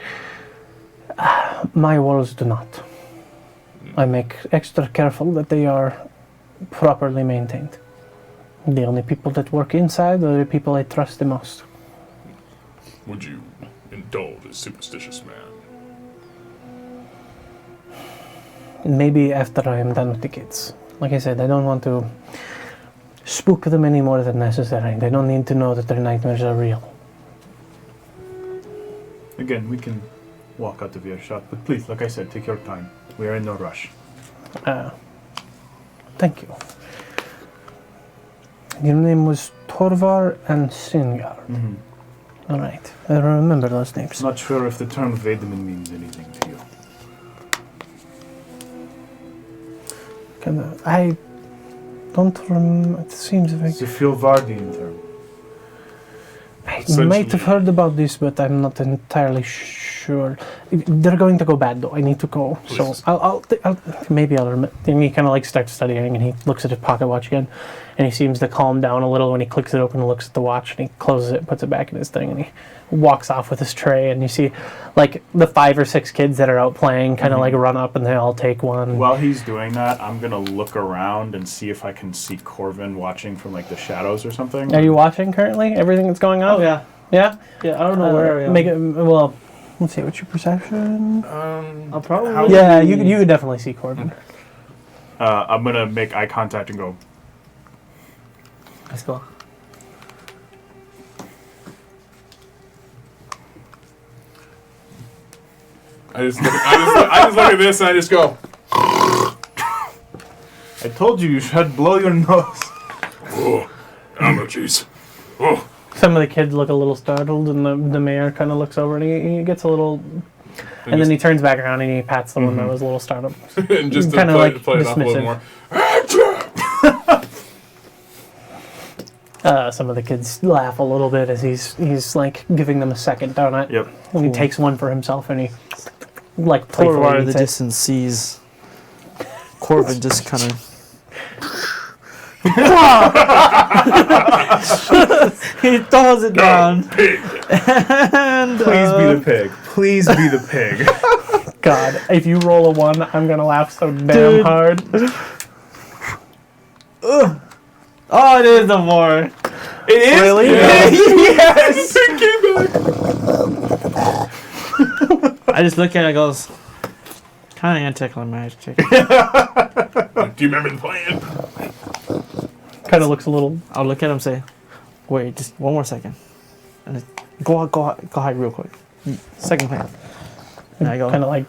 My walls do not. I make extra careful that they are properly maintained. The only people that work inside are the people I trust the most. Would you indulge a superstitious man? Maybe after I am done with the kids. Like I said, I don't want to spook them any more than necessary. They don't need to know that their nightmares are real. Again, we can walk out of earshot, but please, like I said, take your time. We are in no rush. Thank you. Your name was Torvar and Singar. Mm-hmm. All right, I remember those names. Not sure if the term Vedamin means anything to you. I don't remember. It seems like It's a Filvardian term. I might have heard about this, but I'm not entirely sure. sure. They're going to go bad though. I need to go. Please. So maybe I'll remember. And he kind of like starts studying, and he looks at his pocket watch again, and he seems to calm down a little when he clicks it open and looks at the watch, and he closes it, puts it back in his thing, and he walks off with his tray. And you see, like the 5 or 6 kids that are out playing, kind of like run up, and they all take one. While he's doing that, I'm gonna look around and see if I can see Corvin watching from like the shadows or something. Are you watching currently everything that's going on? Oh yeah, Yeah. yeah. I don't know where I am. Make it well. Let's see. What's your perception? I'll probably. Yeah, you could definitely see Corbin. I'm gonna make eye contact and go. Let's go. I just look at this and I just go. I told you should blow your nose. Oh, allergies. Oh, Some of the kids look a little startled, and the mayor kind of looks over, and he gets a little. And then he turns back around and he pats the one that was a little startled. and just to Kinda play, like play it off a little dismissive. more. Some of the kids laugh a little bit as he's like giving them a second donut. Yep. And he takes one for himself, and he like Porwar playfully in the eats it. distance sees Corbin just kind of. He throws it down. And Please be the pig. Please be the pig. God, if you roll a 1, I'm gonna laugh so damn Dude. hard. oh, it is the Boar. It is? Really? Yes! I just look at it and goes, kind of anticlimactic. do you remember the plan? Kind of looks a little. I'll look at him and say, wait, just one more second. And then, go hide real quick. Second plan. And I go, Kind of like.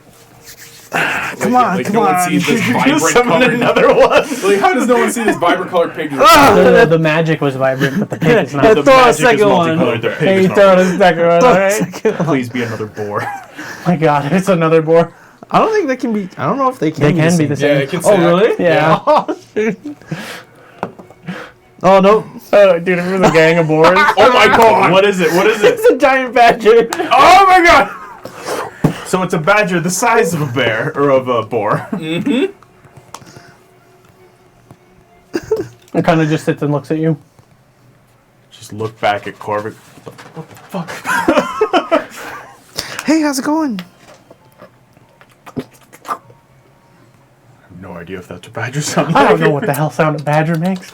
come on, like come no one on. sees this vibrant Summon colored. another one. Like, how does no one see this vibrant colored pig? The magic was vibrant, but the pig is Yeah, not. The throw a magic is second one. multicolored. The pig Hey, is you throw not. it a second one, alright? Please be another boar. My God, it's another boar. I don't think they can be, I don't know if they can They can be the Yeah, same. it can Oh, stack. really? Yeah. Oh, no. Oh, dude, if it was a gang of boars. Oh my god! What is it? What is it? It's a giant badger. Oh my god! So it's a badger the size of a bear or of a boar. It kind of just sits and looks at you. Just look back at Corvin. Hey, how's it going? I have no idea if that's a badger sound I like. don't know what the hell sound a badger makes.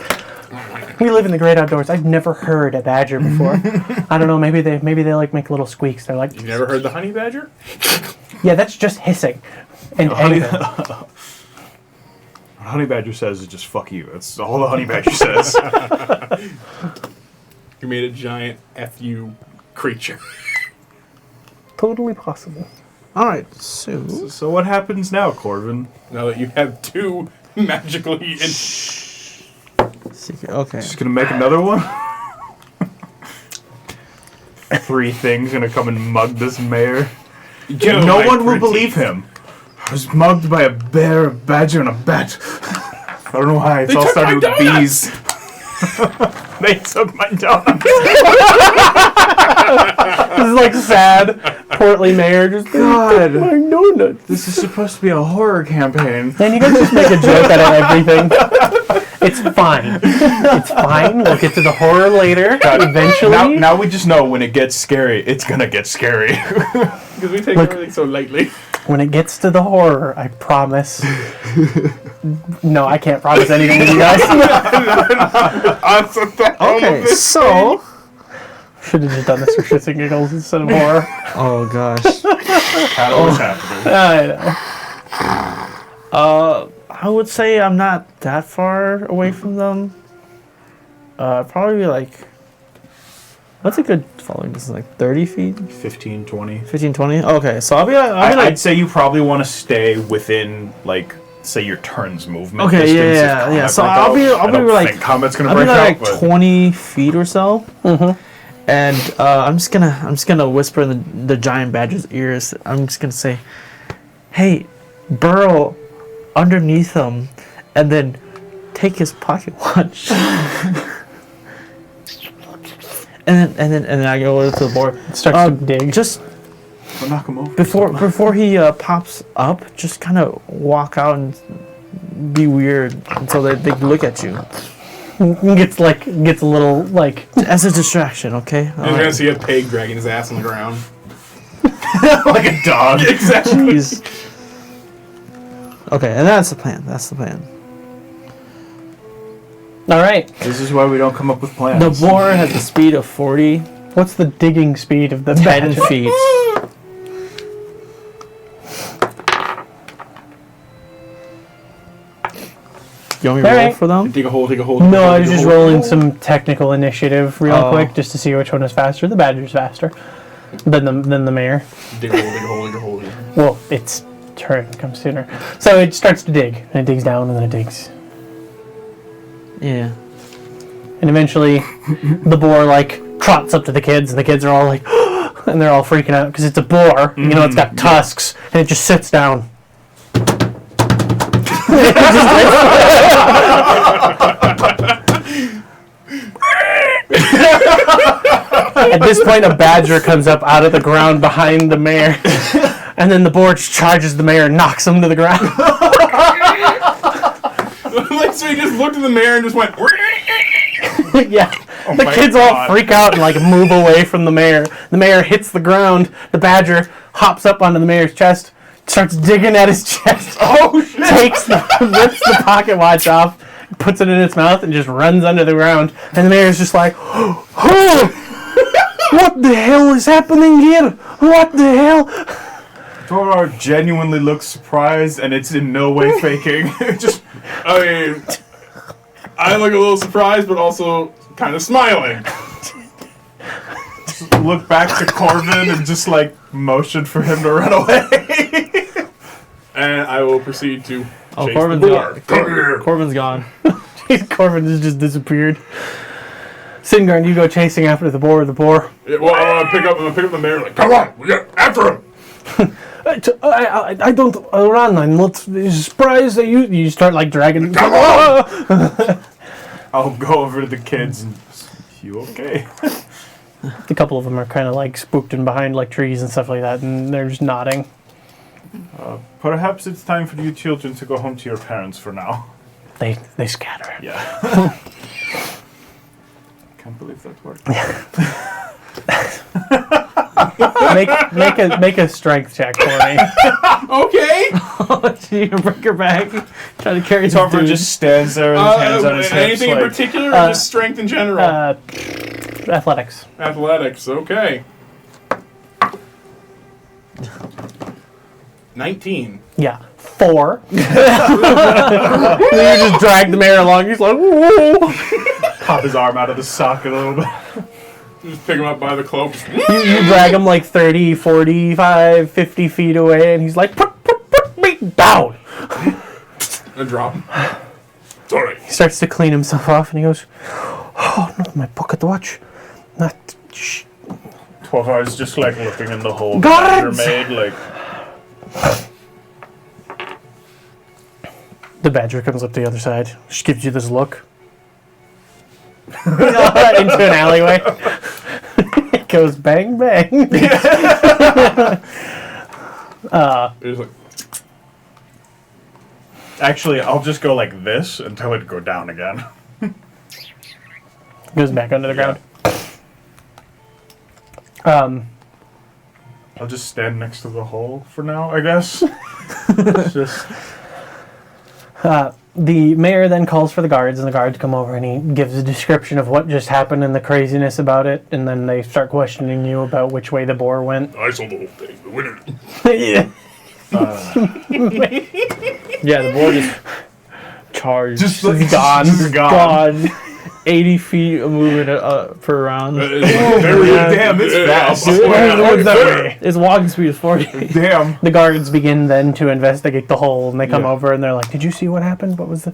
We live in the great outdoors. I've never heard a badger before. I don't know. Maybe they like make little squeaks. They're like, You never heard the honey badger? yeah, that's just hissing. And Honey, anger. what honey badger says is just fuck you. That's all the honey badger says. You made a giant FU creature. Totally possible. All right, so So what happens now, Corvin? Now that you have 2 magically in secret. Okay. Just gonna make another one? 3 things gonna come and mug this mayor. Yo, No my one will pretty- believe him. I was mugged by a bear, a badger, and a bat. I don't know why. It's They all took started my with donuts! bees. They took my donuts. This is like sad, portly mayor just God. my donut. This is supposed to be a horror campaign. Man, you guys just make a joke out of everything. It's fine. It's fine. We'll get to the horror later. Eventually. Now we just know when it gets scary, it's gonna get scary. Because we take Look. everything so lightly. When it gets to the horror, I promise. No, I can't promise anything to you guys. Okay, so. Should have just done this for shits and giggles instead of horror. Oh, gosh. Kind of what's happening. I know. I would say I'm not that far away from them. Probably like. What's a good following distance? Like 30 feet? 15, 20. 15, 20? Okay, so I'll be like. I'd say you probably want to stay within, like, say your turn's movement. Okay, distance yeah, if yeah, combat yeah. So break I'll be- out. I'll I be don't like- think combat's gonna I'll be break out, like but 20 feet or so. And I'm just gonna whisper in the giant badger's ears. I'm just gonna say, "Hey, burrow underneath him, and then take his pocket watch." and then I go over to the board. Starts to dig. Just We'll knock him over. Before he pops up, just kind of walk out and be weird until they look at you. Gets a little like As a distraction, okay? You're gonna see a pig dragging his ass on the ground. Like a dog. Exactly. Jeez. Okay, and that's the plan. That's the plan. all right. This is why we don't come up with plans. The boar has a speed of 40, What's the digging speed of the 10 badger? feet. You want me to roll Alright. for them? Dig a hole, dig a hole. No, I was dig a just hole. rolling some technical initiative real Oh. quick just to see which one is faster. The badger's faster than the mare. Dig a hole, dig a hole, dig a hole. Dig a hole. Well, its turn comes sooner. So it starts to dig, and it digs down, and then it digs. Yeah. And eventually, the boar, like, trots up to the kids, and the kids are all like, and they're all freaking out, because it's a boar, you know, it's got tusks, and it just sits down. At this point, a badger comes up out of the ground behind the mare, and then the boar just charges the mare and knocks him to the ground. Like, so he just looked at the mayor and just went. Yeah. The my kids all God. freak out and like move away from the mare. The mare hits the ground. The badger hops up onto the mare's chest, starts digging at his chest. Oh shit! Rips the pocket watch off, puts it in its mouth, and just runs under the ground. And the mare's just like, oh, what the hell is happening here? What the hell? Boar genuinely looks surprised, and it's in no way faking. Just I mean, I look a little surprised, but also kind of smiling. look back to Corbin and just like motion for him to run away. And I will proceed to Oh, chase Corbin's the boar. gone. Come here. Corbin's gone. Corbin has just disappeared. Singarn, you go chasing after the boar. The boar. Yeah, well, I'm gonna pick up the mare. Like, come on, we got after him. I don't run. I'm not surprised that you start like dragging. Come on. I'll go over to the kids and you okay? A couple of them are kind of like spooked in behind like trees and stuff like that, and they're just nodding. Perhaps it's time for you children to go home to your parents for now. They scatter. Yeah. Can't believe that worked. Make a strength check for me. Okay. You break her back. Try to carry Topper dude. just stands there with his hands on his hips. Anything in Like, particular, or just strength in general? Athletics. Athletics. Okay. 19. Yeah. 4. You just drag the mare along. He's like, whoa. pop his arm out of the socket a little bit. Just pick him up by the cloak. You drag him like 30, 45, 50 feet away, and he's like, put me down. And drop him. Sorry. He starts to clean himself off, and he goes, oh, not my pocket watch. Not... 12 hours just like looking in the hole Guards! the badger made, like... The badger comes up the other side. She gives you this look. Into an alleyway. It goes bang, bang. He's like, Actually, I'll just go like this until it go down again. Goes back under the ground. I'll just stand next to the hole for now, I guess. It's just... The mayor then calls for the guards, and the guards come over, and he gives a description of what just happened and the craziness about it, and then they start questioning you about which way the boar went. I saw the whole thing. The winner. Yeah. Yeah, the boar just charged. Just like, gone. just gone. 80 feet of movement per round. Damn, it's fast. Its walking speed is 40. Damn. The guards begin then to investigate the hole, and they come over, and they're like, did you see what happened? What was the...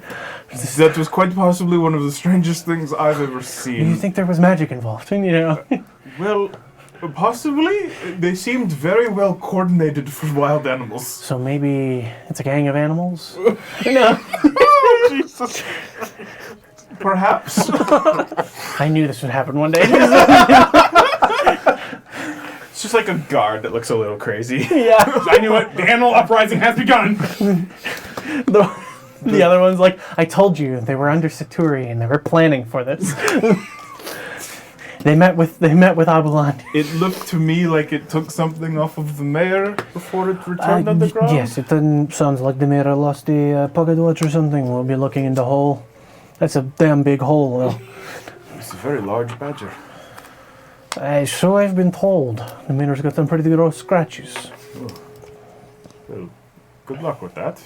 That was quite possibly one of the strangest things I've ever Do you seen. think there was magic involved? And, you know... Well, possibly. They seemed very well coordinated for wild animals. So maybe it's a gang of animals? No. Oh, Jesus. Perhaps. I knew this would happen one day. It's just like a guard that looks a little crazy. Yeah. I knew it. The animal uprising has begun. The other one's like, I told you they were under Saturi and they were planning for this. They met with Abulan. It looked to me like it took something off of the mayor before it returned underground. Yes, it sounds like the mayor lost the pocket watch or something. We'll be looking in the hole. That's a damn big hole, though. It's a very large badger. So I've been told. The mayor's got some pretty gross scratches. Well, good luck with that.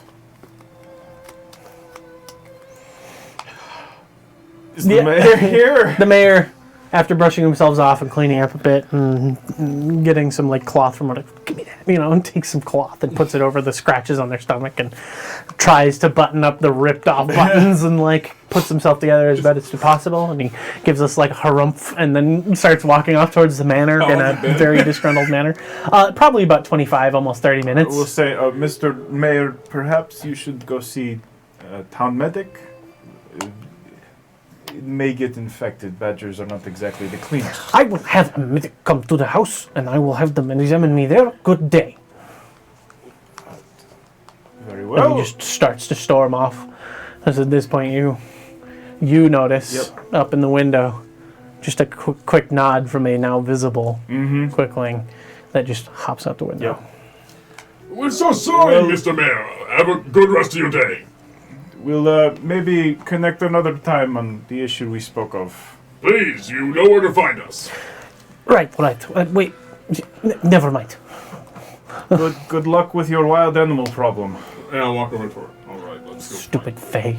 Is the mayor here? The mayor, after brushing themselves off and cleaning up a bit and getting some like cloth from what, give me that, and takes some cloth and puts it over the scratches on their stomach and tries to button up the ripped off buttons and like puts himself together as best as possible, and he gives us like a harumph and then starts walking off towards the manor in a very disgruntled manner. Probably about 25, almost 30 minutes. We'll say, Mr. Mayor, perhaps you should go see a town medic. It may get infected. Badgers are not exactly the cleanest. I will have a medic come to the house, and I will have them examine me there. Good day. Very And well. he just starts to storm off. As at this point, you notice up in the window just a quick nod from a now visible quickling that just hops out the window. Yep. We're so sorry, Well- Mr. Mayor. Have a good rest of your day. We'll maybe connect another time on the issue we spoke of. Please, you know where to find us. Right. Wait. Never mind. Good luck with your wild animal problem. And I'll walk over to her. All right, let's go. Stupid Faye.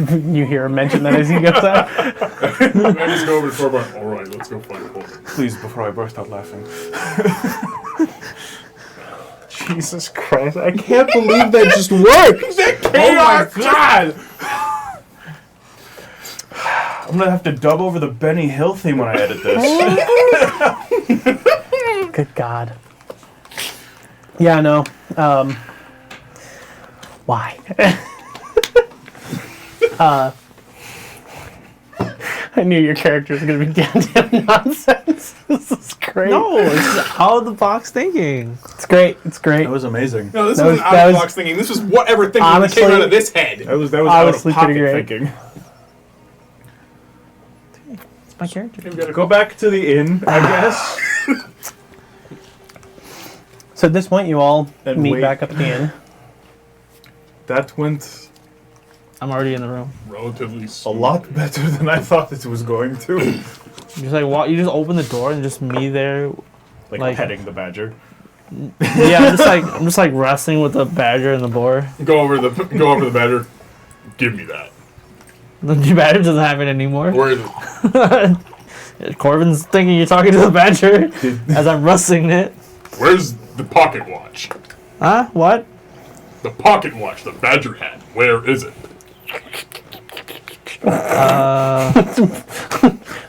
You hear him mention that as he goes out. I just go over to Torbar. All right, let's go find a book. Please, before I burst out laughing. Jesus Christ, I can't believe that just worked! Oh my god! I'm gonna have to dub over the Benny Hill theme when I edit this. Good God. Yeah, no. Why? I knew your character was going to be goddamn nonsense. This is great. No, it's out of the box thinking. It's great. It's great. That was amazing. No, this That wasn't was- out that of the was- box thinking. This was whatever thinking Honestly- came out of this head. That was Honestly, out of pretty pocket great. thinking. It's my character. Go back to the inn, I guess. So at this point, you all And meet wait. back up at the inn. That went I'm already in the room. Relatively a smooth. lot better than I thought it was going to. Just like you just open the door and just me there. Like petting the badger. Yeah, I'm just like wrestling with the badger and the boar. Go over the badger. Give me that. The badger doesn't have it anymore. Where is it? Corbin's thinking you're talking to the badger as I'm wrestling it. Where's the pocket watch? Huh? What? The pocket watch the badger had. Where is it?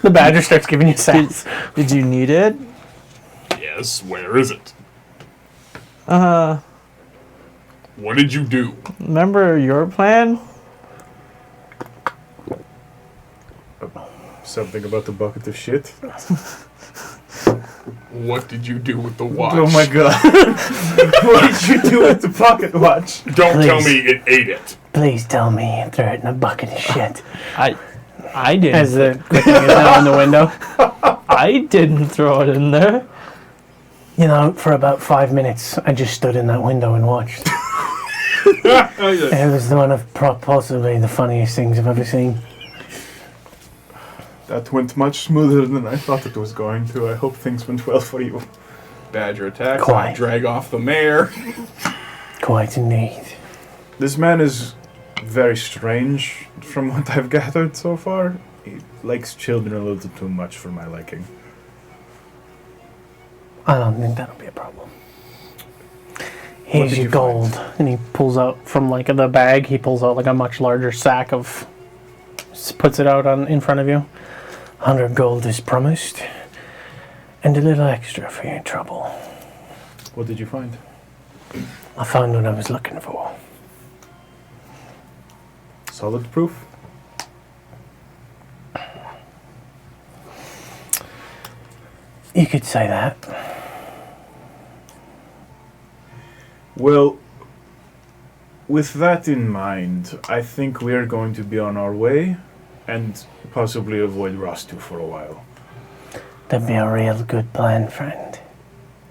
The badger starts giving you sass. Did you need it? Yes, where is it? What did you do? Remember your plan? Something about the bucket of shit. What did you do with the watch? Oh my god. What did you do with the pocket watch? Don't tell Please. me it ate it. Please tell me you threw it in a bucket of shit. I didn't. As the quickling is now in the window. I didn't throw it in there. You know, for about 5 minutes, I just stood in that window and watched. It was one of possibly the funniest things I've ever seen. That went much smoother than I thought it was going to. I hope things went well for you. Badger attacks. Quiet. I drag off the mayor. Quite indeed. This man is very strange from what I've gathered so far. He likes children a little too much for my liking. I don't think that'll be a problem. What Here's did your you gold. And he pulls out from like the bag, he pulls out like a much larger sack of, puts it out in front of you. 100 gold is promised. And a little extra for your trouble. What did you find? I found what I was looking for. Solid proof? You could say that. Well, with that in mind, I think we are going to be on our way and possibly avoid Rastu for a while. That'd be a real good plan, friend.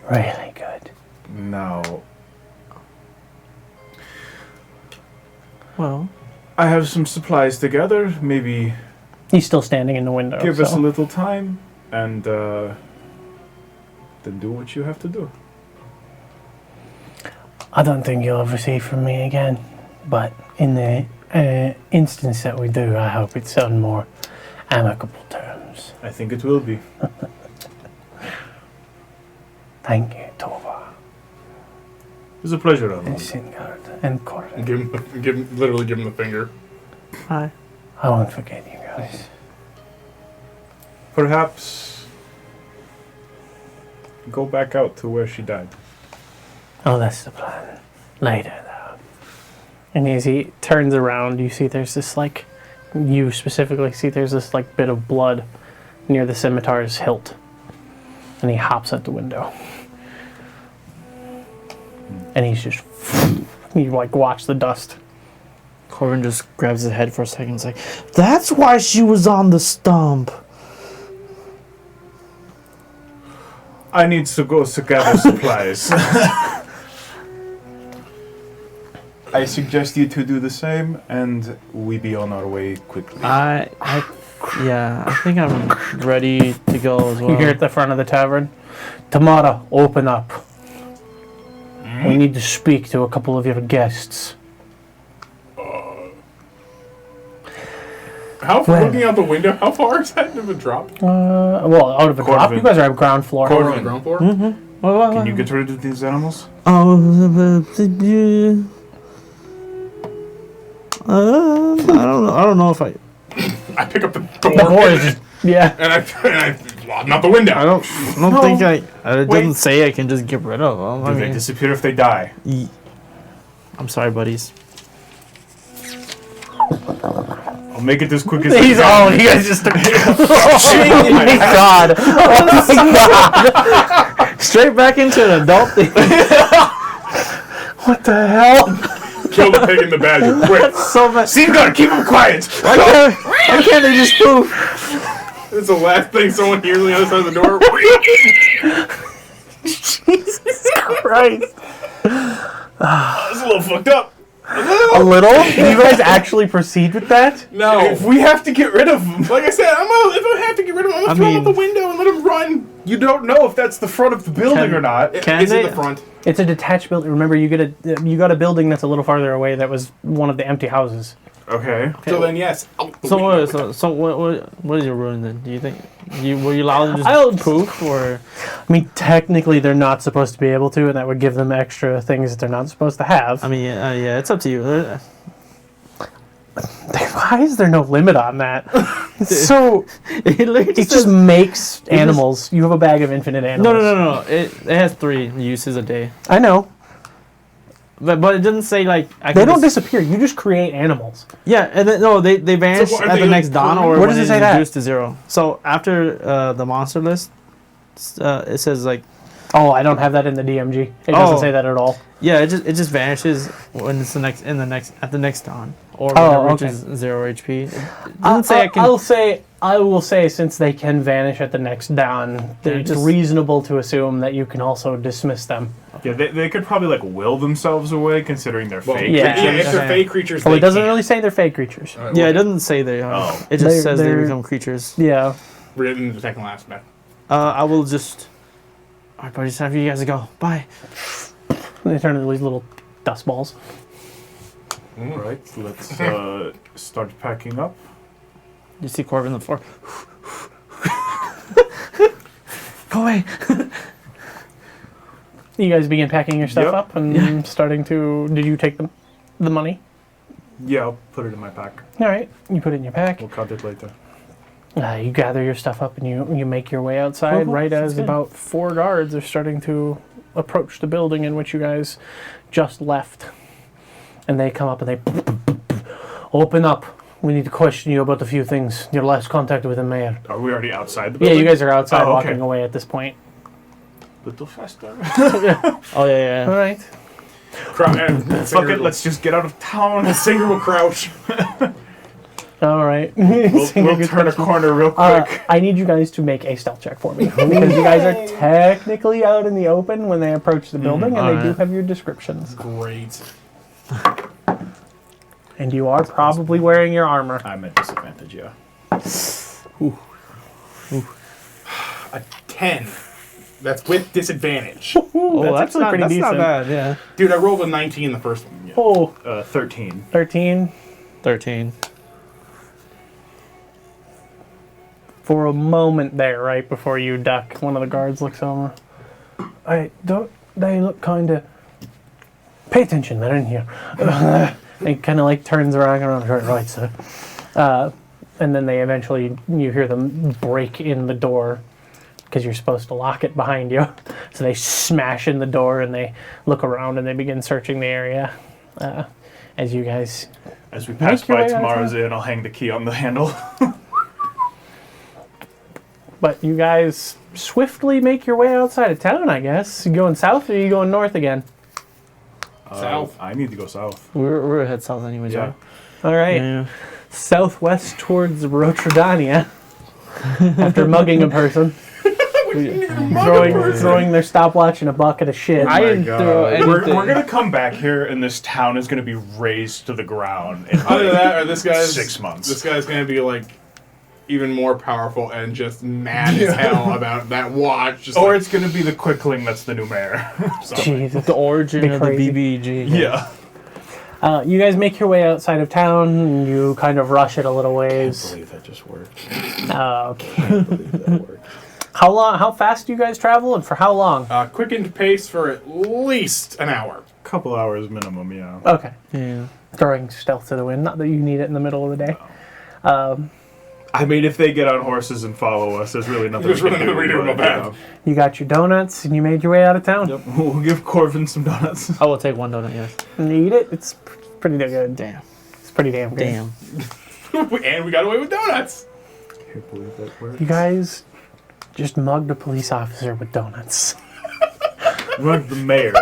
Really good. Now, Well, I have some supplies together. Maybe He's still standing in the window. give us so- a little time and then do what you have to do. I don't think you'll ever see from me again. But in the instance that we do, I hope it's on more amicable terms. I think it will be. Thank you, Tova, It was a pleasure, and Alan. Singard, and Corbin. Literally give him the finger. hi. I won't forget you guys. Perhaps go back out to where she died. Oh, that's the plan. Later, though. And as he turns around, you see there's this like, you specifically see there's this like bit of blood near the scimitar's hilt. And he hops out the window. And he's just, you like watch the dust. Corbin just grabs his head for a second. It's like, that's why she was on the stump. I need to go gather supplies. I suggest you to do the same, and we be on our way quickly. Yeah, I think I'm ready to go as well. You hear at the front of the tavern, Tamara, open up. We need to speak to a couple of your guests. How far, looking out the window, how far is that of a drop? Well, out of a drop. Corvin. You guys are at ground floor. On the ground floor? Can you get rid of these animals? I don't know if I. I pick up the The door boar is just, yeah. and I lob out the window. I don't think I. It doesn't say I can just get rid of them. Do they disappear if they die? I'm sorry, buddies. I'll make it as quick as He's I can. all, you guys just took Oh my god. Oh my god. Straight back into an adult thing. What the hell? Kill the pig and the badger, quick. So much. Seaguard, keep him quiet! Why can't they just move? It's the last thing someone hears on the other side of the door. Christ. It's a little fucked up. A little? You guys actually proceed with that? No. If we have to get rid of them, Like I said, if I have to get rid of him, I'm gonna throw him out the window and let him run. you don't know if that's the front of the building or not. Can It's in they- the front. It's a detached building. Remember, you got a building that's a little farther away that was one of the empty houses. Okay. So then, yes. Out the So window. what is your ruling then? Do you think were you allowed to just I'll- poof or? I mean, technically, they're not supposed to be able to, and that would give them extra things that they're not supposed to have. I mean, yeah, it's up to you. Why is there no limit on that? So It literally it just says- makes animals. You have a bag of infinite animals. no. It has 3 uses a day, I know. but it doesn't say like I They can don't just- disappear. You just create animals. Yeah, and then, no, they vanish So what, are at they the next dawn or Where when does it it's say that? reduced to 0. So after the monster list, it says like Oh, I don't have that in the DMG. It doesn't Oh. say that at all. yeah, it just vanishes when it's at the next dawn or Oh, when it okay. reaches 0 HP. It doesn't say I can. I will say since they can vanish at the next dawn, They're it's just- reasonable to assume that you can also dismiss them. Yeah, they could probably like will themselves away considering they're Well, fake. yeah. if they're Okay. fake creatures, Oh, they it doesn't can't. really say they're fake creatures. All right, Yeah, well, it doesn't say they are. Oh. It just They're- says they they're- become creatures. Yeah. Read it in the second last bit. I will just. Alright, buddy, it's time for you guys to go. Bye. They turn into these little dust balls. All right, let's start packing up. You see Corbin on the floor. Go away. You guys begin packing your stuff Yep. up and starting to. Did you take the money? Yeah, I'll put it in my pack. All right. You put it in your pack. We'll count it later. You gather your stuff up and you make your way outside Cool, right sounds as good. about 4 guards are starting to approach the building in which you guys just left. And they come up and they open up. We need to question you about a few things. Your last contact with the mayor. Are we already outside the Yeah, building? you guys are outside Oh, okay. walking away at this point. Little faster. Oh, yeah. All right. Fuck it, let's just get out of town. Singer will crouch. All right. We'll turn a corner real quick. I need you guys to make a stealth check for me because you guys are technically out in the open when they approach the building, and they do have your descriptions. Great. And you are probably wearing your armor. I'm at disadvantage, yeah. A 10. That's with disadvantage. Oh, that's actually pretty not decent. bad. Yeah. Dude, I rolled a 19 the first one. Yeah. Oh, 13. 13. 13. For a moment there, right before you duck, one of the guards looks over. Hey, don't they look kind of... Pay attention, they're in here. He kind of like turns around, right, sir. And then they eventually, you hear them break in the door because you're supposed to lock it behind you. So they smash in the door and they look around and they begin searching the area. As you guys... As we pass Make your by way tomorrow's outside. inn, I'll hang the key on the handle. But you guys swiftly make your way outside of town, I guess. You going south or are you going north again? South. I need to go south. We're head south anyways, Yeah. right? All right. Yeah. Southwest towards Rotradania. After mugging a person. Throwing their stopwatch in a bucket of shit. I didn't throw anything. We're gonna come back here, and this town is gonna be razed to the ground in Either like that or this guy's 6 months. This guy's gonna be like even more powerful and just mad as hell about that watch. Just Or like, it's gonna be the Quickling that's the new mayor. So, Jesus. The origin Be of the crazy. BBG. yeah. You guys make your way outside of town, and you kind of rush it a little I ways. believe that just worked. Okay. I believe that worked. How fast do you guys travel, and for how long? quickened pace for at least an hour. Couple hours minimum, yeah. Okay. Yeah. Throwing stealth to the wind. Not that you need it in the middle of the day. I mean, if they get on horses and follow us, there's really nothing There's we can really nothing we can do but, about that. You got your donuts, and you made your way out of town. Yep. We'll give Corvin some donuts. I will take one donut, yes. And you eat it. It's pretty good. Damn. It's pretty damn good. Damn. And we got away with donuts. I can't believe that worked. You guys just mugged a police officer with donuts. Run the mayor.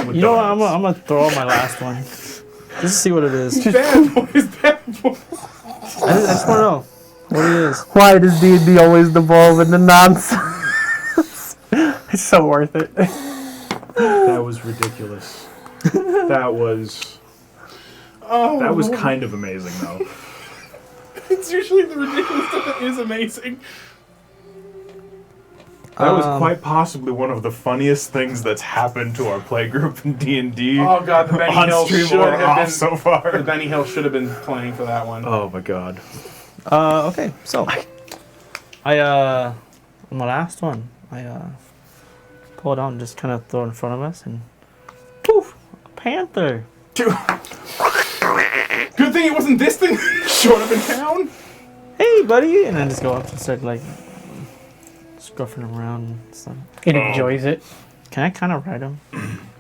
You know what? I'm gonna throw out my last one. Just to see what it is. Bad boys, bad boys. I just want to know what it is. Why does D&D always devolve into nonsense? It's so worth it. That was ridiculous. That was kind of amazing, though. It's usually the ridiculous stuff that is amazing. That was quite possibly one of the funniest things that's happened to our playgroup in D&D. Oh god, the Benny on Hill stream should or have off been. so The far. Benny Hill should have been playing for that one. Oh my god. Okay, so on my last one, I pull it out and just kind of throw it in front of us, and poof, a panther. Good thing it wasn't this thing that showed up in town. Hey, buddy, and then just go up and start like scruffing him around and stuff. It enjoys it. Can I kind of ride him?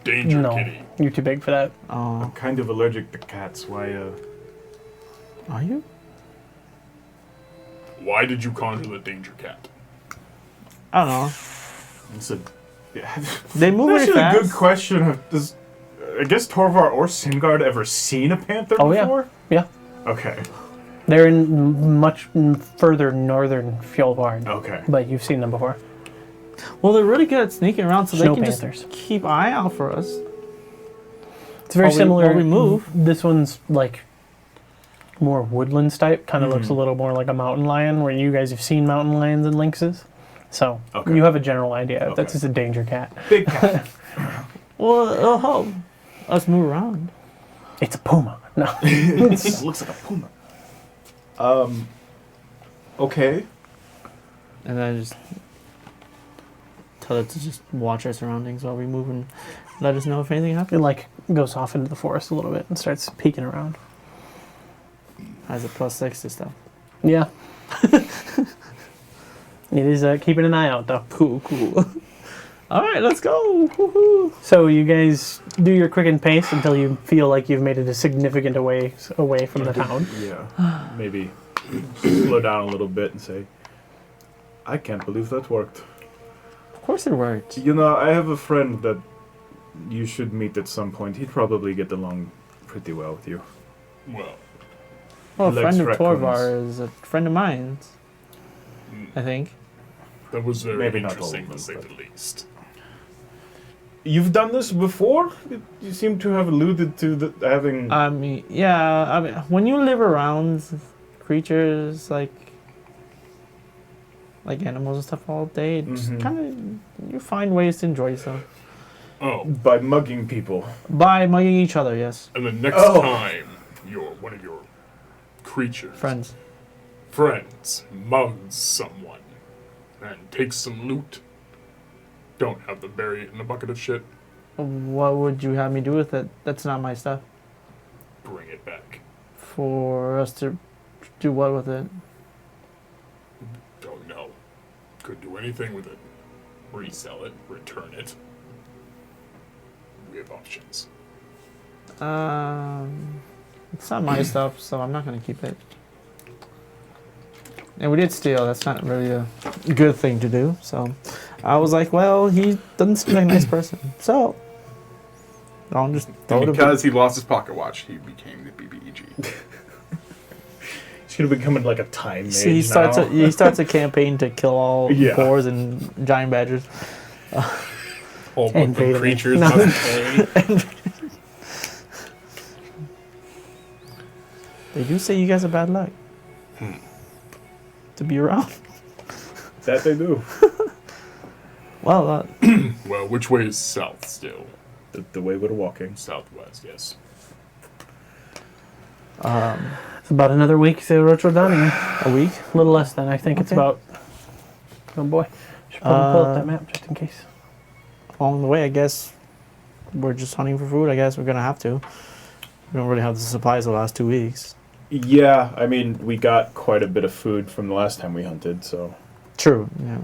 Danger, No, kitty. you're too big for that. Oh, I'm kind of allergic to cats. Why, are you? Why did you conjure the danger cat? I don't know. it's a... Yeah. They move really Actually, a fast. good question. Does, I guess Torvar or Singard ever seen a panther Oh, yeah. before? Yeah. Okay. They're in much further northern Fjordvard, Okay. but you've seen them before. Well, they're really good at sneaking around, so Snow they can panthers. just keep eye out for us. It's very While we- similar. while we move. This one's like more woodlands type. Kind of looks a little more like a mountain lion, where you guys have seen mountain lions and lynxes. So Okay. you have a general idea. Okay. That's just a danger cat. Big cat. Well, it'll help us move around. It's a puma. No. It looks like a puma. Okay. And then I just tell it to just watch our surroundings while we move and let us know if anything It happens. like goes off into the forest a little bit and starts peeking around. Has a +6 to stuff. Yeah. It is keeping an eye out though. Cool. All right, let's go. Woohoo. So you guys do your quickened pace until you feel like you've made it a significant away from the town. Yeah. Maybe slow down a little bit and say, I can't believe that worked. Of course it worked. You know, I have a friend that you should meet at some point. He'd probably get along pretty well with you. Well, Well, a He friend of likes Torvar is a friend of mine, I think. that was very Maybe not all of interesting them, to say but- the least. You've done this before? You seem to have alluded to having... I mean, yeah. I mean, when you live around creatures like animals and stuff all day, just Mhm. kind of you find ways to enjoy yourself Oh, by mugging people. by mugging each other. Yes, and the next Oh. time one of your creatures, friends. mugs someone and takes some loot, don't have them bury it in a bucket of shit. What would you have me do with it? That's not my stuff. Bring it back. For us to do what with it? Don't know. Could do anything with it. Resell it, return it. We have options. It's not my stuff, so I'm not gonna keep it. And we did steal. That's not really a good thing to do. So I was like, well, he doesn't seem like a nice person. So I'll just throw And it. because he lost his pocket watch, he became the BBEG. He's gonna become like a time mage So he starts. now. He starts a campaign to kill all Yeah. boars and giant badgers. All but Invade the me. creatures No. must pay. They do say you guys are bad luck to be around. That they do. Well, Well, which way is south still? The way we're walking. Southwest, yes. It's about another week to Rotrodania. a week. A little less than. I think it's Okay. about... Oh boy. Should probably pull up that map just in case. Along the way, I guess we're just hunting for food. I guess we're gonna have to. We don't really have the supplies the last 2 weeks. Yeah, I mean, we got quite a bit of food from the last time we hunted, so... True. Yeah.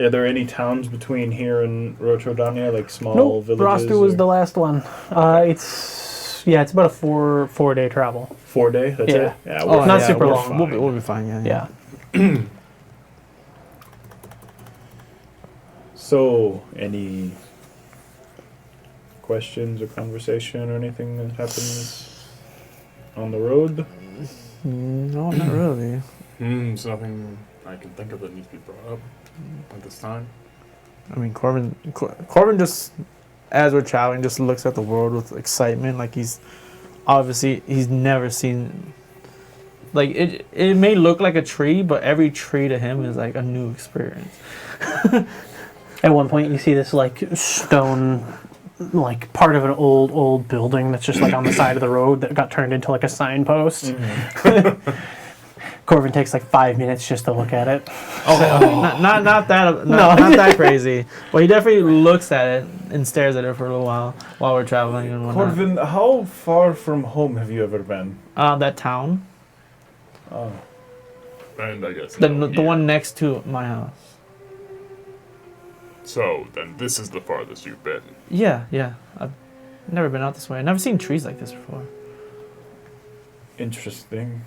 Are there any towns between here and Rotrodania, like small Nope, villages? Roster was or- the last one. It's about a four-day travel. 4 day? That's Yeah. it? Yeah, Oh, not yeah, super we're long. fine. We'll be fine. Yeah. Yeah. So, any questions or conversation or anything that happens on the road? No, not really. There's nothing I can think of that needs to be brought up at this time. I mean, Corbin just, as we're traveling, just looks at the world with excitement. Like he's never seen. Like it may look like a tree, but every tree to him is like a new experience. At one point, you see this like stone, like part of an old building that's just like on the side of the road that got turned into like a signpost. Corbin takes like 5 minutes just to look at it. Not that crazy. But he definitely looks at it and stares at it for a little while we're traveling and whatnot. Corvin, how far from home have you ever been? That town, Oh. And I guess the no the here. one next to my house. So then this is the farthest you've been. Yeah. I've never been out this way. I've never seen trees like this before. Interesting.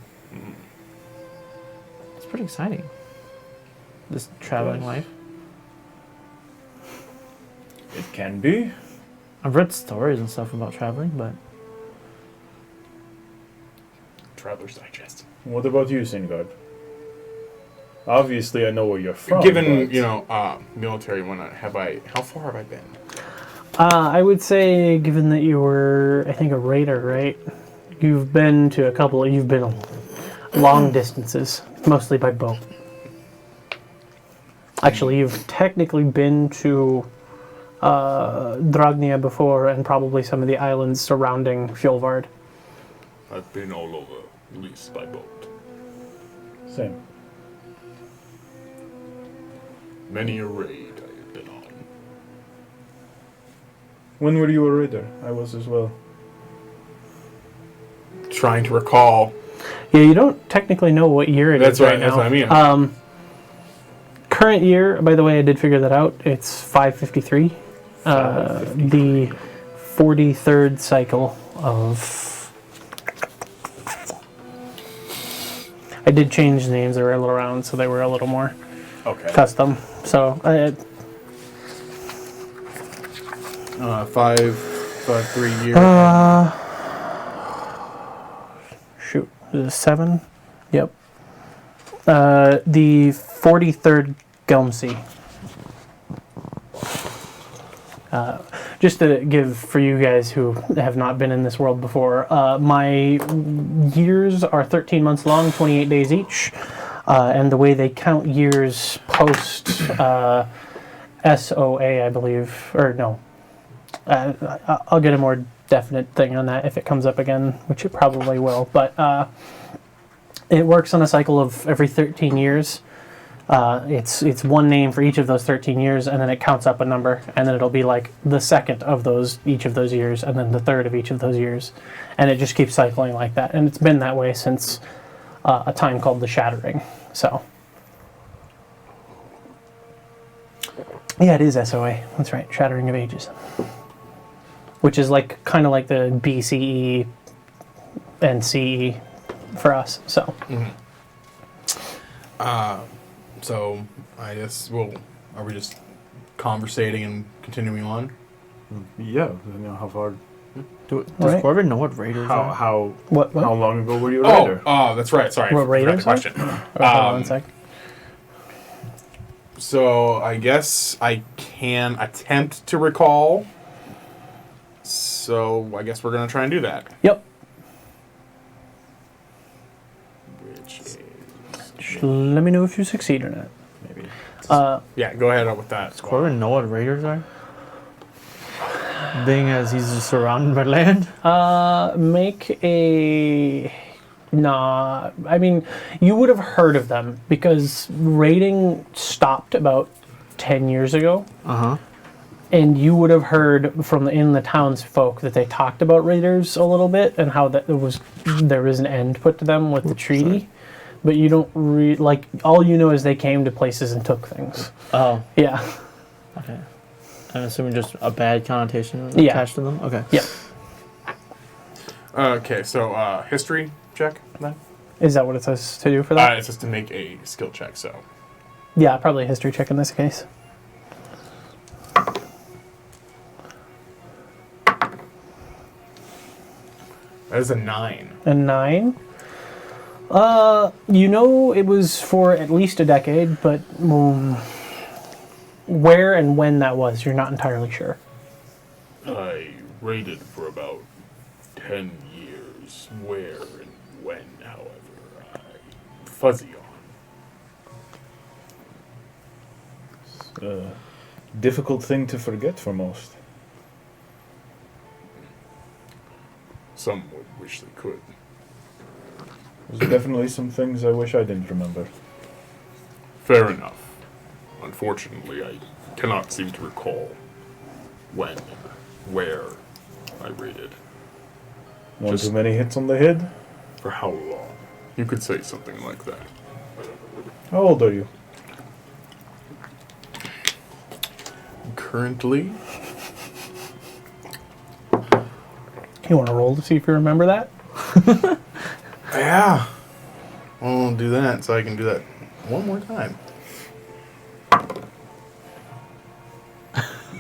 It's pretty exciting. This traveling Yes. life. It can be. I've read stories and stuff about traveling, but Traveler's Digest. What about you, Singard? Obviously, I know where you're from. Given, but- military and whatnot, how far have I been? I would say, given that you were, I think, a raider, right? You've been long distances, mostly by boat. Actually, you've technically been to Dragnia before, and probably some of the islands surrounding Fjolvard. I've been all over, at least by boat. Same. Many a raid I have been on. When were you a raider? I was as well. Trying to recall. Yeah, you don't technically know what year it is That's right. right That's now. what I mean. Current year, by the way, I did figure that out. It's 553. The 43rd cycle of... I did change names. They were a little around, so they were a little more Okay. custom. So, 5, 3 year. Shoot, is it 7? Yep. The 43rd Gelmsey. Just to give for you guys who have not been in this world before, my years are 13 months long, 28 days each, and the way they count years post SOA, I believe, or no, I'll get a more definite thing on that if it comes up again, which it probably will, but it works on a cycle of every 13 years. It's one name for each of those 13 years, and then it counts up a number, and then it'll be like the second of each of those years, and then the third of each of those years, and it just keeps cycling like that, and it's been that way since a time called the Shattering. So, yeah, it is SOA. That's right, Shattering of Ages, which is like kind of like the BCE and CE for us. So. So I guess are we just conversating and continuing on? Yeah, how far? Does Right. Corbin know what raiders are? How What? how long ago were you a raider? Oh, that's right. Sorry, What I forgot raiders the question. Hold on one sec. So I guess I can attempt to recall. So I guess we're gonna try and do that. Yep. Which is Let me know if you succeed or not. maybe. Uh, Yeah, go ahead with that. Does Corbin know what raiders are? Being as he's just surrounded by land? make a... Nah, I mean, you would have heard of them because raiding stopped about 10 years ago. Uh-huh. And you would have heard from in the townsfolk that they talked about raiders a little bit and how there was an end put to them with the treaty. Sorry. But you don't like, all you know is they came to places and took things. Oh, Yeah. okay. I'm assuming just a bad connotation Yeah. attached to them? Okay. Yeah. Okay, so history check then. Is that what it says to do for that? It's just to make a skill check. So Yeah, probably a history check in this case. that is a 9. A 9. You know it was for at least a decade, but where and when that was, you're not entirely sure. I raided for about 10 years. Where and when, however, I'm fuzzy on. Difficult thing to forget for most. Some would wish they could. There's definitely some things I wish I didn't remember. Fair enough. Unfortunately, I cannot seem to recall when and where I raided. One Just- too many hits on the head? For how long? You could say something like that. How old are you? Currently, You want to roll to see if you remember that? yeah. I'll do that so I can do that one more time.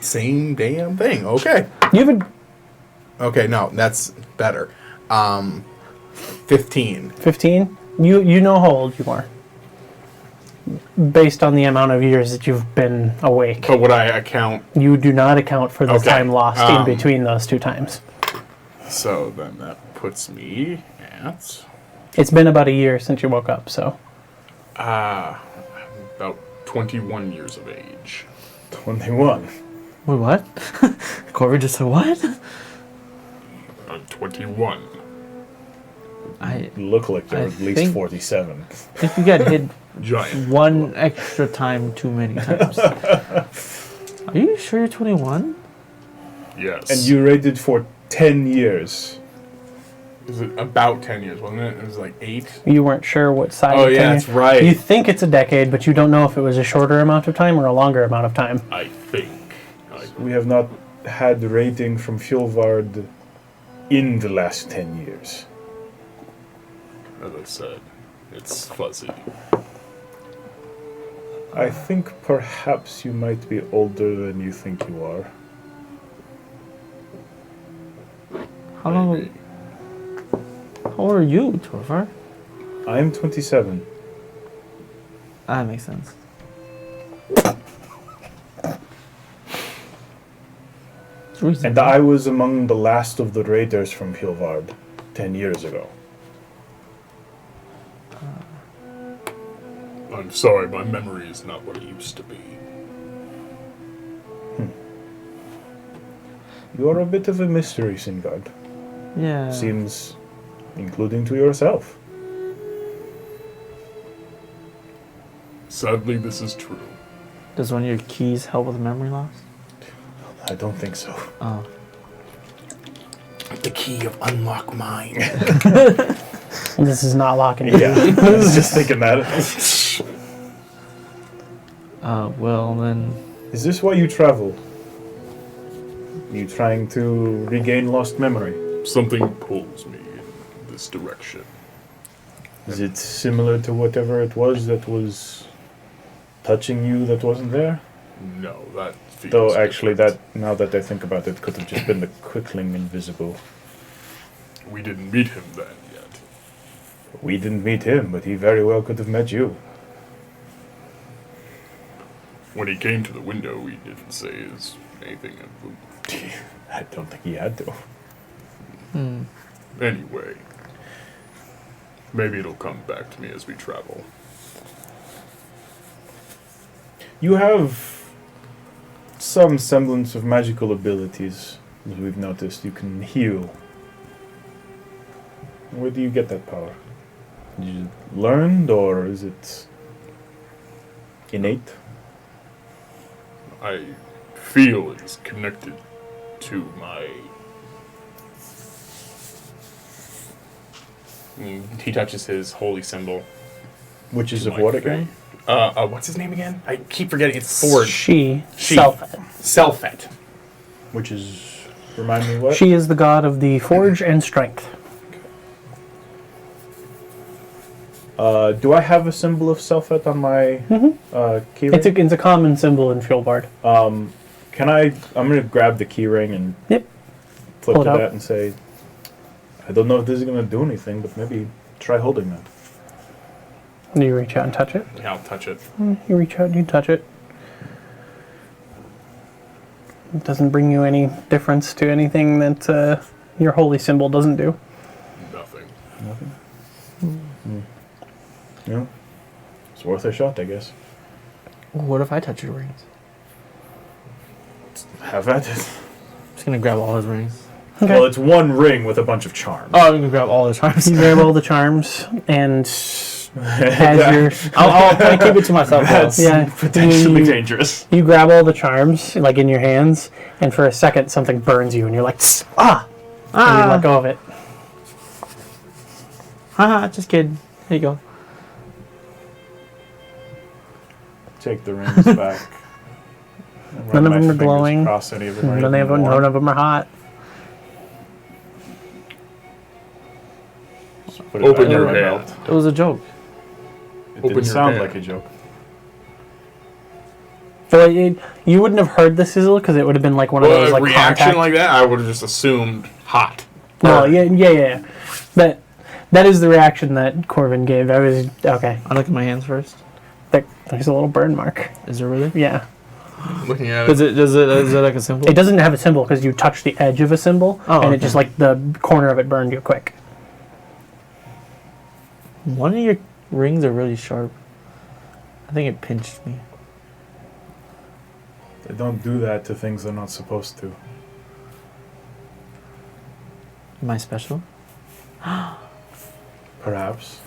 Same damn thing. Okay. You have a Okay, no, that's better. 15. 15. You know how old you are, based on the amount of years that you've been awake. But would I account? You do not account for the Okay, time lost in between those two times. So then that puts me at It's been about a year since you woke up, so About 21 years of age. 21. Wait, what? Corbin just said what? I'm 21. I Look like they're I at least think- 47. think you got hit Giant. one extra time too many times. Are you sure you're 21? Yes. And you raided for 10 years. Is it about 10 years, wasn't it? It was like 8. you weren't sure what side. Oh of yeah, tenure- that's right. You think it's a decade, but you don't know if it was a shorter amount of time or a longer amount of time. I think. We have not had rating from Fjolvard in the last 10 years. As I said, it's fuzzy. I think perhaps you might be older than you think you are. How long? How old are you, Torvar? I am 27. That makes sense. It's reasonable. And I was among the last of the raiders from Pilvard 10 years ago. I'm sorry, my memory is not what it used to be. You are a bit of a mystery, Singard. Yeah. Seems including to yourself. Sadly, this is true. Does one of your keys help with memory loss? I don't think so. Oh. The key of unlock mind. This is not locking you. Yeah, I was just thinking that. Well then. Is this why you travel? You trying to regain lost memory? Something pulls me in this direction. Is it similar to whatever it was that was touching you that wasn't there? No, that feels Though actually different. that, now that I think about it, could have just been the quickling invisible. We didn't meet him then yet. We didn't meet him, but he very well could have met you. When he came to the window, he didn't say anything of I don't think he had to. Hmm. Anyway, maybe it'll come back to me as we travel. You have some semblance of magical abilities, as we've noticed. You can heal. Where do you get that power? Did you learned, or is it innate? I feel it's connected to my... He touches his holy symbol. Which is to of my what faith. again? What's his name again? I keep forgetting. It's Forge. She, She. Selfet. Selfet. Which is, remind me what? She is the god of the forge and strength. Do I have a symbol of Selfet on my key ring? It's a common symbol in Fjolbard. Can I? I'm gonna grab the key ring and Yep. flip Pull to it out. that and say, I don't know if this is gonna do anything, but maybe try holding that. Do you reach out and touch it? Yeah, I'll touch it. You reach out and you touch it. It doesn't bring you any difference to anything that your holy symbol doesn't do. Nothing. Nothing. Yeah, it's worth a shot, I guess. What if I touch your rings? Have at it. I'm just gonna grab all his rings. Okay. Well, it's one ring with a bunch of charms. Oh, I'm gonna grab all his charms. You grab all the charms and as you're I'll kind of keep it to myself. though. That's Yeah. potentially You- dangerous. you grab all the charms like in your hands, and for a second something burns you, and you're like, "Tss, ah!" And you let go of it. Haha, just kidding. Here you go. Take the rings back. and run None of my them are fingers glowing. across any of them or None of anything them, warm. none of them are hot. Just put it Open back your in my hand. belt. It was a joke. It Open didn't your sound hand. like a joke. So you wouldn't have heard the sizzle because it would have been like one of Well, those a like reaction contact. like that, I would have just assumed hot. No, yeah. That is the reaction that Corbin gave. I was okay. I look at my hands first. There's a little burn mark. Is there really? Yeah, Looking at Is it like a symbol? it doesn't have a symbol because you touched the edge of a symbol, Oh, and it okay. just like the corner of it burned you quick. One of your rings are really sharp. I think it pinched me. They don't do that to things they're not supposed to. Am I special? Perhaps.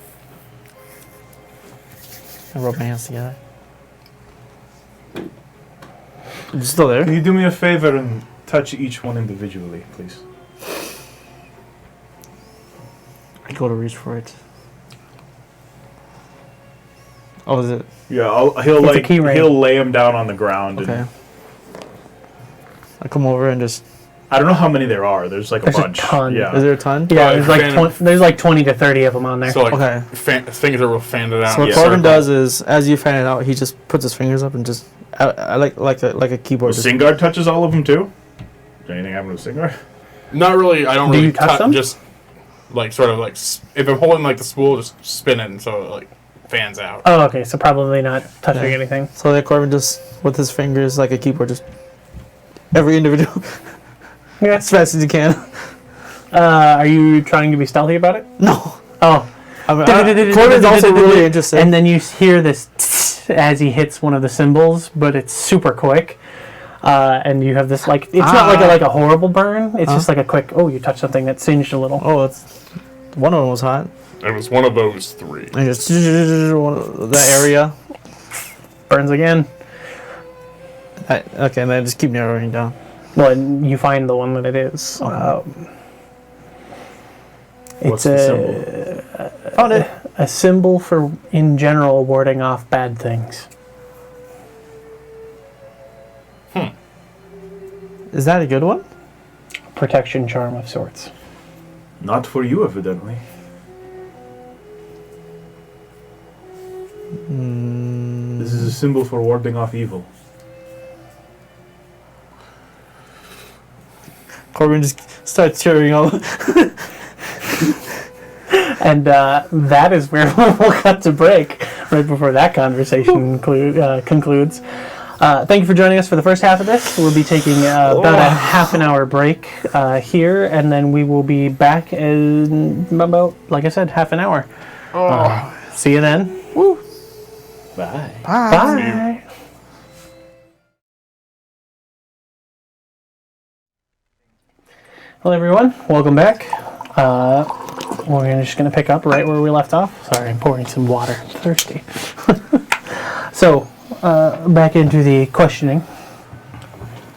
I rub my hands together. Is it still there? Can you do me a favor and touch each one individually, please? I go to reach for it. Oh, is it? Yeah, he'll It's a key ring. he'll lay him down on the ground. Okay. And I come over and just... I don't know how many there are. There's like There's a a bunch. ton. Yeah. Is there a ton? Yeah, Oh, there's like fan- there's like 20 to 30 of them on there. So like Okay. fingers are real fanned it out. So what Yeah. Corbin does is, as you fan it out, he just puts his fingers up and just... I like a keyboard. Well, Singard touches all of them too. Did anything happen to Singard? Not really. I don't Do really you touch them? Just like sort of like if I'm holding like the spool, just spin it and so it like fans out. Oh, okay. So probably not touching Yeah. anything. So that Corbin just with his fingers like a keyboard, just every individual Yeah. as fast as you can. Are you trying to be stealthy about it? No. Oh. Corbin's also really interested. And then you hear this as he hits one of the cymbals, but it's super quick. And you have this it's not like a horrible burn. It's just like a quick. Oh, you touched something that singed a little. Oh, it's one of them was hot. It was one of those three. And just that area. Burns again. Okay, and then just keep narrowing down. Well, and you find the one that it is. What's It's the symbol? Found it. a symbol for, in general, warding off bad things. Is that a good one? Protection charm of sorts. Not for you, evidently. This is a symbol for warding off evil. Corbin just starts cheering all. And that is where we'll cut to break, right before that conversation concludes. Thank you for joining us for the first half of this. We'll be taking about a half an hour break here, and then we will be back in about, like I said, half an hour. See you then. Woo. Bye. Bye. Hello, everyone. Welcome back. We're just going to pick up right where we left off. Sorry, I'm pouring some water. I'm thirsty. So, back into the questioning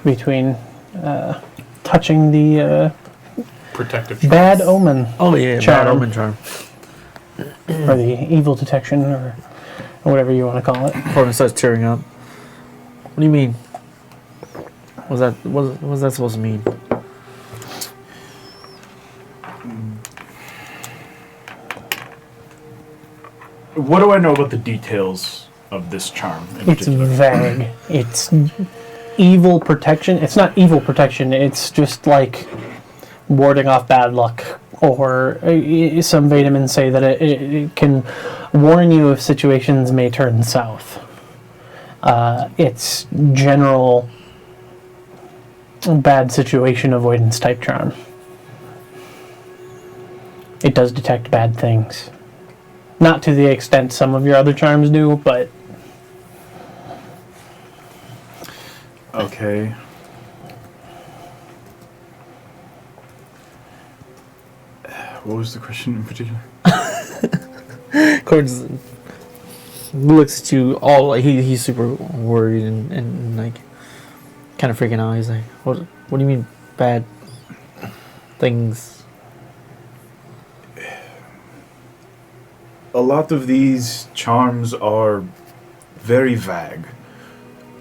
between touching the Protective. bad omen Oh yeah, Charm. bad omen charm. or the evil detection or whatever you want to call it. Corbin starts tearing up. What do you mean? What's that supposed to mean? What do I know about the details of this charm in It's particular? vague. It's evil protection. It's not evil protection. It's just like warding off bad luck. Or some vitamins say that it can warn you if situations may turn south. It's general bad situation avoidance type charm. It does detect bad things. Not to the extent some of your other charms do, but Okay. What was the question in particular? Corbin just looks at you all like he's super worried and like kind of freaking out. He's like, what do you mean bad things? A lot of these charms are very vague,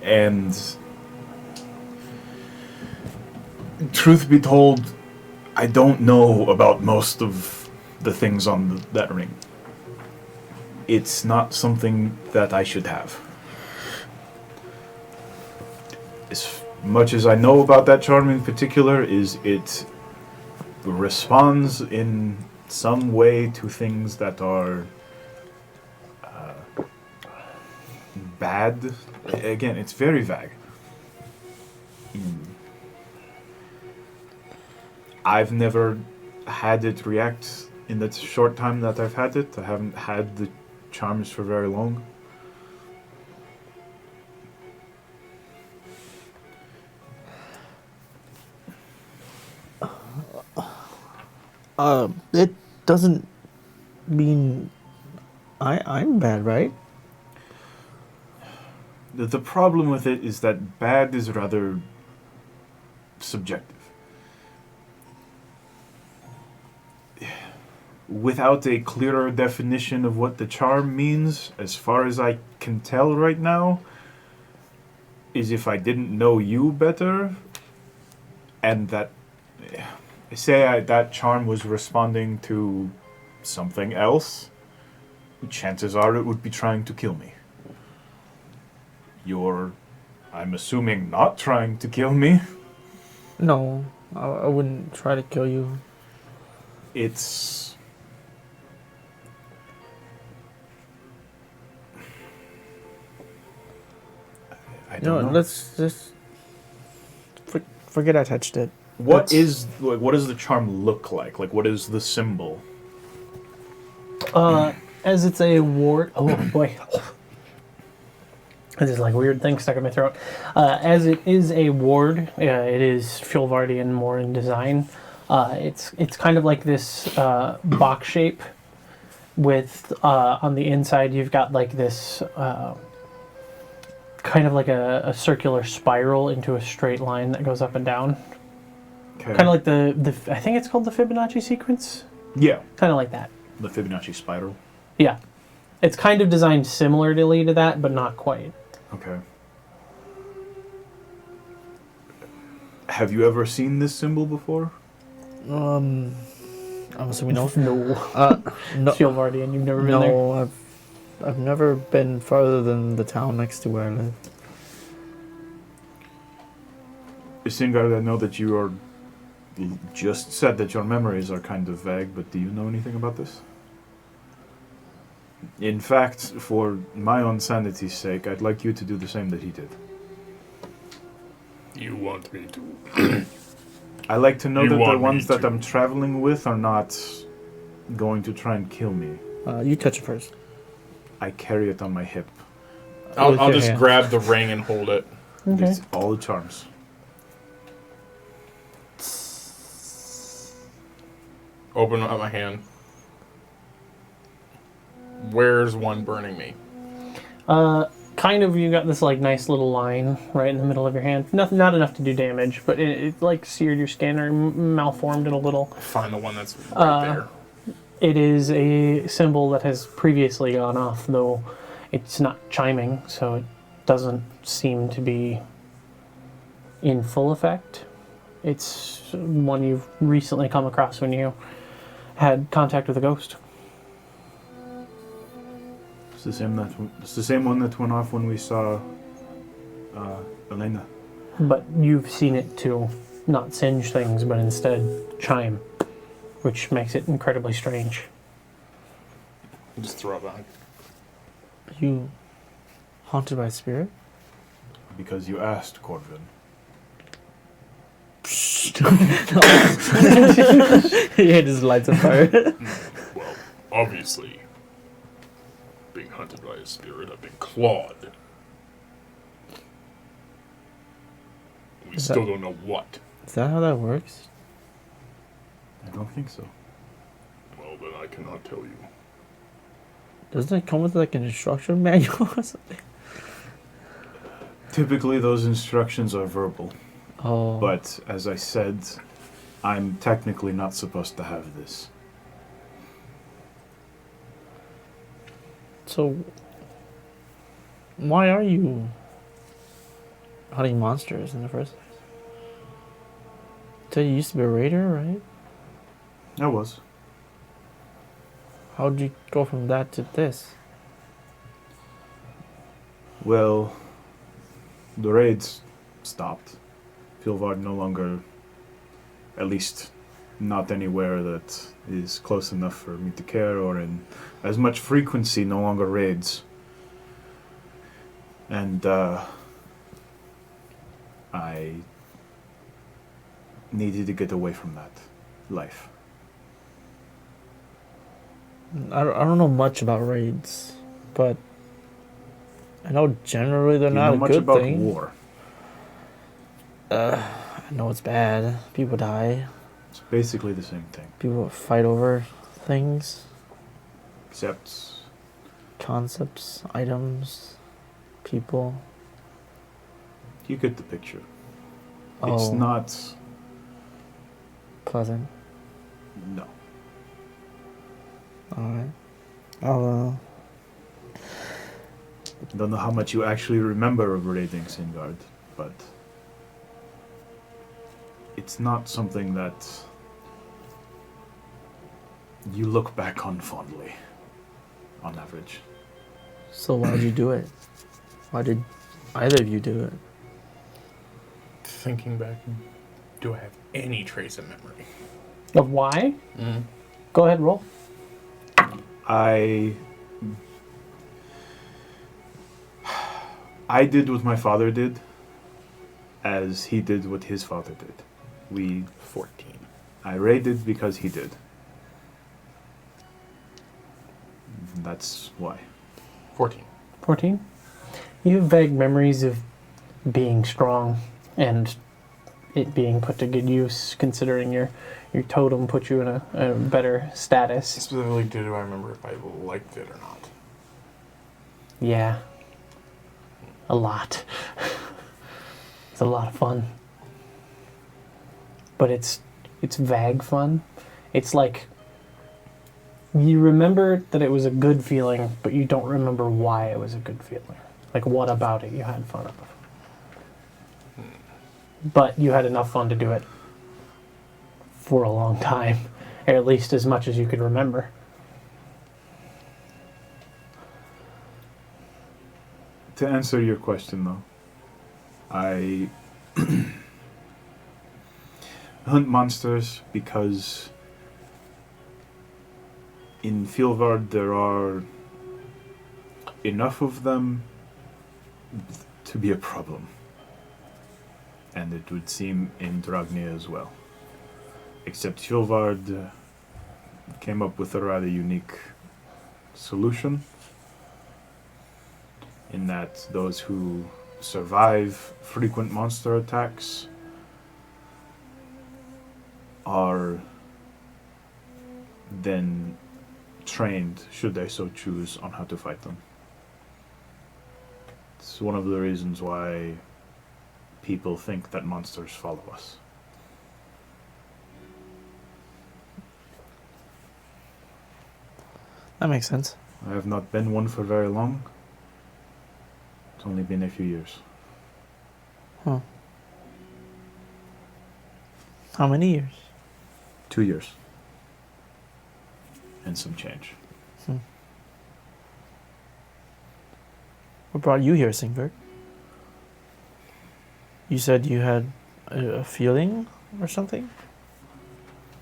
and truth be told, I don't know about most of the things on that ring. It's not something that I should have. As much as I know about that charm in particular is it responds in some way to things that are bad. Again, it's very vague. I've never had it react in the short time that I've had it. I haven't had the charms for very long. It doesn't mean I'm bad, right? The problem with it is that bad is rather subjective. Without a clearer definition of what the charm means, as far as I can tell right now, is if I didn't know you better, and that, say that charm was responding to something else, chances are it would be trying to kill me. You're, I'm assuming, not trying to kill me. No, I wouldn't try to kill you. It's... I don't know. Let's just forget I touched it. What does the charm look like? Like, what is the symbol? As it's a ward. Oh boy. This is like a weird thing stuck in my throat. As it is a ward, it is Fjolvardian more in design. It's kind of like this box shape with on the inside you've got like this kind of like a circular spiral into a straight line that goes up and down. Okay. Kind of like the I think it's called the Fibonacci sequence. Yeah. Kind of like that. The Fibonacci spiral. Yeah. It's kind of designed similarly to that, but not quite. Okay. Have you ever seen this symbol before? I'm assuming no. No. No. Fjolvardian, you've never been there? No, I've never been farther than the town next to where I live. Singard, I know that you just said that your memories are kind of vague, but do you know anything about this? In fact, for my own sanity's sake, I'd like you to do the same that he did. You want me to? I like to know You that the want me ones that to. I'm traveling with are not going to try and kill me. You touch it first. I carry it on my hip. With I'll your just hand. grab the ring and hold it. Okay. It's all the charms. Open up my hand. Where's one burning me? Kind of, you got this like nice little line right in the middle of your hand. Not enough to do damage, but it like seared your skin or malformed it a little. Find the one that's right there. It is a symbol that has previously gone off, though it's not chiming, so it doesn't seem to be in full effect. It's one you've recently come across when you had contact with a ghost. It's the same one that went off when we saw Elena. But you've seen it to not singe things, but instead chime, which makes it incredibly strange. Just throw it back. Are you haunted by a spirit? Because you asked, Corvin. Yeah, just lights on fire. Well, obviously, being hunted by a spirit, I've been clawed. We Is still that- don't know what. Is that how that works? I don't think so. Well, then I cannot tell you. Doesn't it come with like an instruction manual or something? Typically, those instructions are verbal. Oh. But, as I said, I'm technically not supposed to have this. So, why are you hunting monsters in the first place? So you used to be a raider, right? I was. How'd you go from that to this? Well, the raids stopped. Filvard no longer, at least not anywhere that is close enough for me to care or in as much frequency, no longer raids. And I needed to get away from that life. I don't know much about raids, but I know generally they're Do you not know a much good about thing. war? I know it's bad. People die. It's basically the same thing, People fight over things, except concepts, items, people. you get the picture. Oh, It's not. pleasant. No. Alright. I'll, Don't know how much you actually remember of raiding Singard, but it's not something that you look back on fondly, on average. so why'd you do it? Why did either of you do it? Thinking back. Do I have any trace of memory? Of why? Mm. Go ahead, roll. I did what my father did, as he did what his father did. 14. I raided because he did. That's why. 14. 14. You have vague memories of being strong and it being put to good use, considering your totem put you in a better status. Specifically, do I remember if I liked it or not? Yeah. A lot. It's a lot of fun. But it's vague fun. It's like you remember that it was a good feeling, but you don't remember why it was a good feeling. Like what about it you had fun of. But you had enough fun to do it for a long time, or at least as much as you could remember. To answer your question, though, I hunt monsters because in Filvard there are enough of them to be a problem. And it would seem in Dragnia as well. Except Filvard came up with a rather unique solution, in that those who survive frequent monster attacks are then trained, should they so choose, on how to fight them. It's one of the reasons why people think that monsters follow us. That makes sense. I have not been one for very long. It's only been a few years. Huh. How many years? 2 years. And some change. What brought you here, Singberg? You said you had a feeling or something?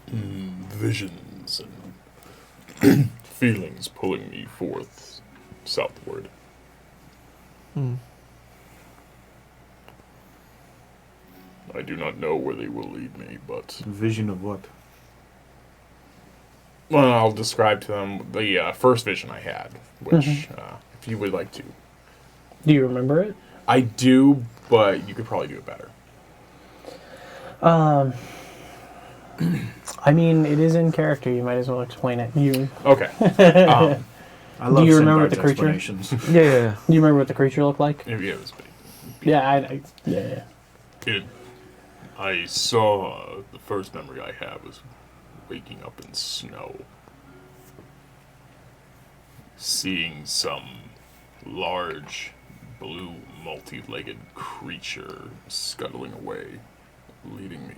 Visions and feelings pulling me forth southward. I do not know where they will lead me, but... Vision of what? Well, I'll describe to them the first vision I had, which, if you would like to. Do you remember it? I do, but you could probably do it better. I mean, it is in character. You might as well explain it. Okay. I love Do you remember Sindard's the creature? explanations. Yeah. Do you remember what the creature looked like? Maybe it was big. Yeah. I saw, the first memory I have was waking up in snow. Seeing some large, blue, multi-legged creature scuttling away, leading me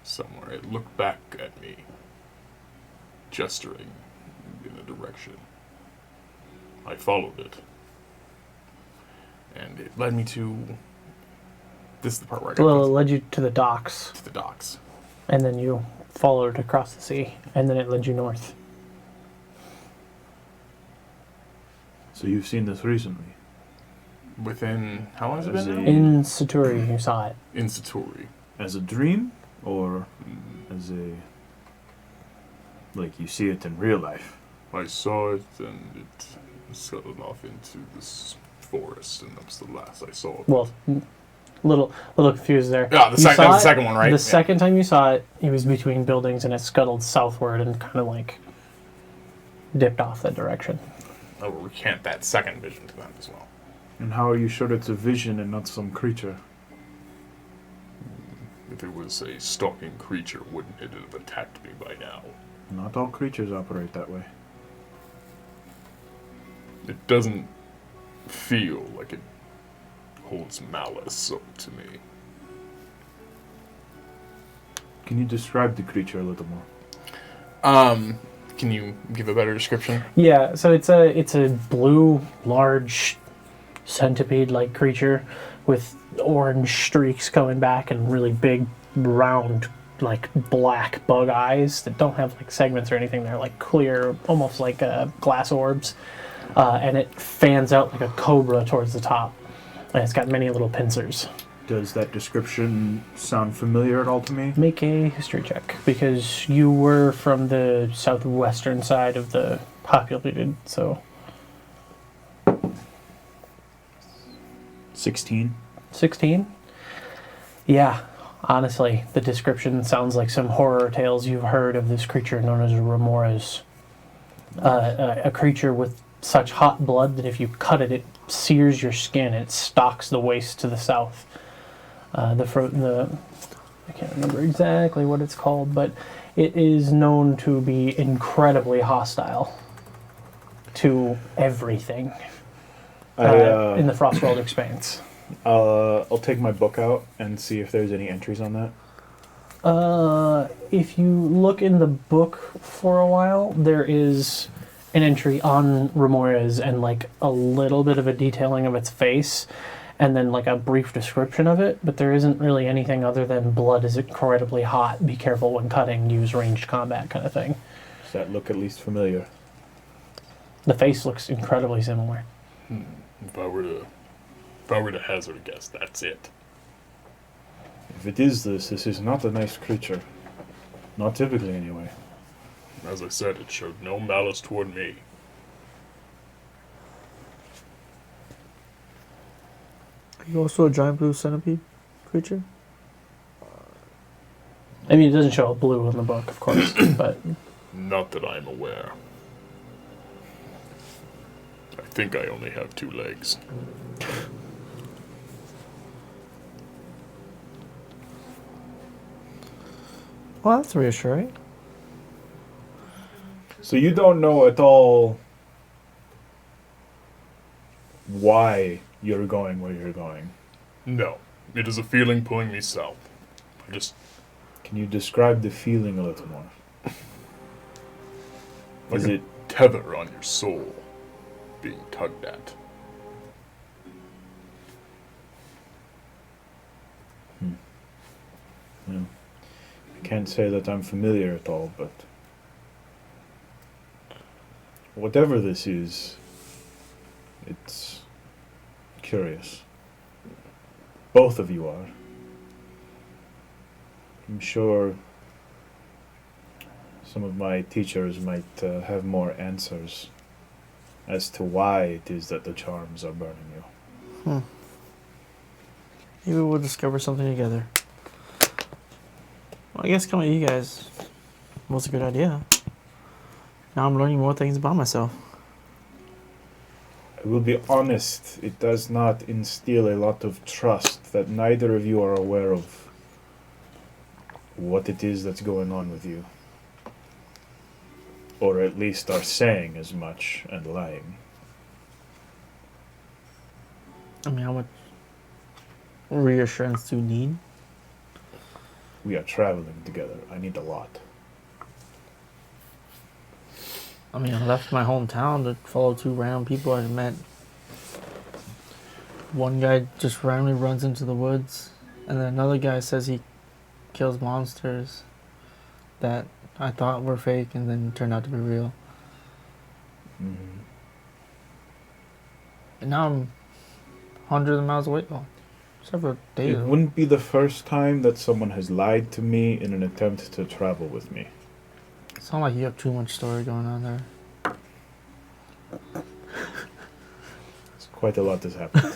somewhere. It looked back at me, gesturing in a direction. I followed it. And it led me to... This is the part where I got Well, it led you to the docks, to the docks. and then you followed across the sea, and then it led you north. So you've seen this recently? Within... How long has it As been a- now? In Saturi, you saw it. In Satori. As a dream? Or as a... like you see it in real life? I saw it and it scuttled off into this forest, and that was the last I saw of it. Well, little confused there. Yeah, You that saw was the it, second one, right? The Yeah. second time you saw it, it was between buildings, and it scuttled southward and kind of like dipped off that direction. I will recant that second vision to them as well. And how are you sure it's a vision and not some creature? If it was a stalking creature, wouldn't it have attacked me by now? Not all creatures operate that way. It doesn't feel like it holds malice to me. Can you describe the creature a little more? Can you give a better description? Yeah, so it's a blue, large centipede-like creature with orange streaks coming back and really big, round, like black bug eyes that don't have like segments or anything. They're like clear, almost like glass orbs. And it fans out like a cobra towards the top. And it's got many little pincers. Does that description sound familiar at all to me? Make a history check, because you were from the southwestern side of the populated, so... 16. 16? Yeah, honestly, the description sounds like some horror tales you've heard of this creature known as Remoras. A creature with such hot blood that if you cut it, it sears your skin. It stalks the waste to the south. I can't remember exactly what it's called, but it is known to be incredibly hostile to everything in the Frostworld expanse. I'll take my book out and see if there's any entries on that. If you look in the book for a while, there is an entry on Remoras and like a little bit of a detailing of its face, and then like a brief description of it, but there isn't really anything other than blood is incredibly hot, be careful when cutting, use ranged combat kind of thing. Does that look at least familiar? The face looks incredibly similar. If I were to hazard a guess, that's it. If it is this is not a nice creature. Not typically, anyway. As I said, it showed no malice toward me. Are you also a giant blue centipede creature? I mean, it doesn't show up blue in the book, of course, but... Not that I'm aware. I think I only have 2 legs. Well, that's reassuring. So you don't know at all why you're going where you're going? No, it is a feeling pulling me south. Can you describe the feeling a little more? Like Is a it... tether on your soul being tugged at. Yeah. I can't say that I'm familiar at all, but... whatever this is, it's curious. Both of you are. I'm sure some of my teachers might have more answers as to why it is that the charms are burning you. Maybe we'll discover something together. Well, I guess coming to you guys was a good idea. Now I'm learning more things about myself. I will be honest, it does not instill a lot of trust that neither of you are aware of what it is that's going on with you. Or at least are saying as much and lying. I mean, how much reassurance do you need? We are traveling together. I need a lot. I mean, I left my hometown to follow 2 random people I met. One guy just randomly runs into the woods, and then another guy says he kills monsters that I thought were fake and then turned out to be real. Mm-hmm. And now I'm hundreds of miles away. Well, several days It away. wouldn't be the first time that someone has lied to me in an attempt to travel with me. It's not like you have too much story going on there. It's quite a lot has happened.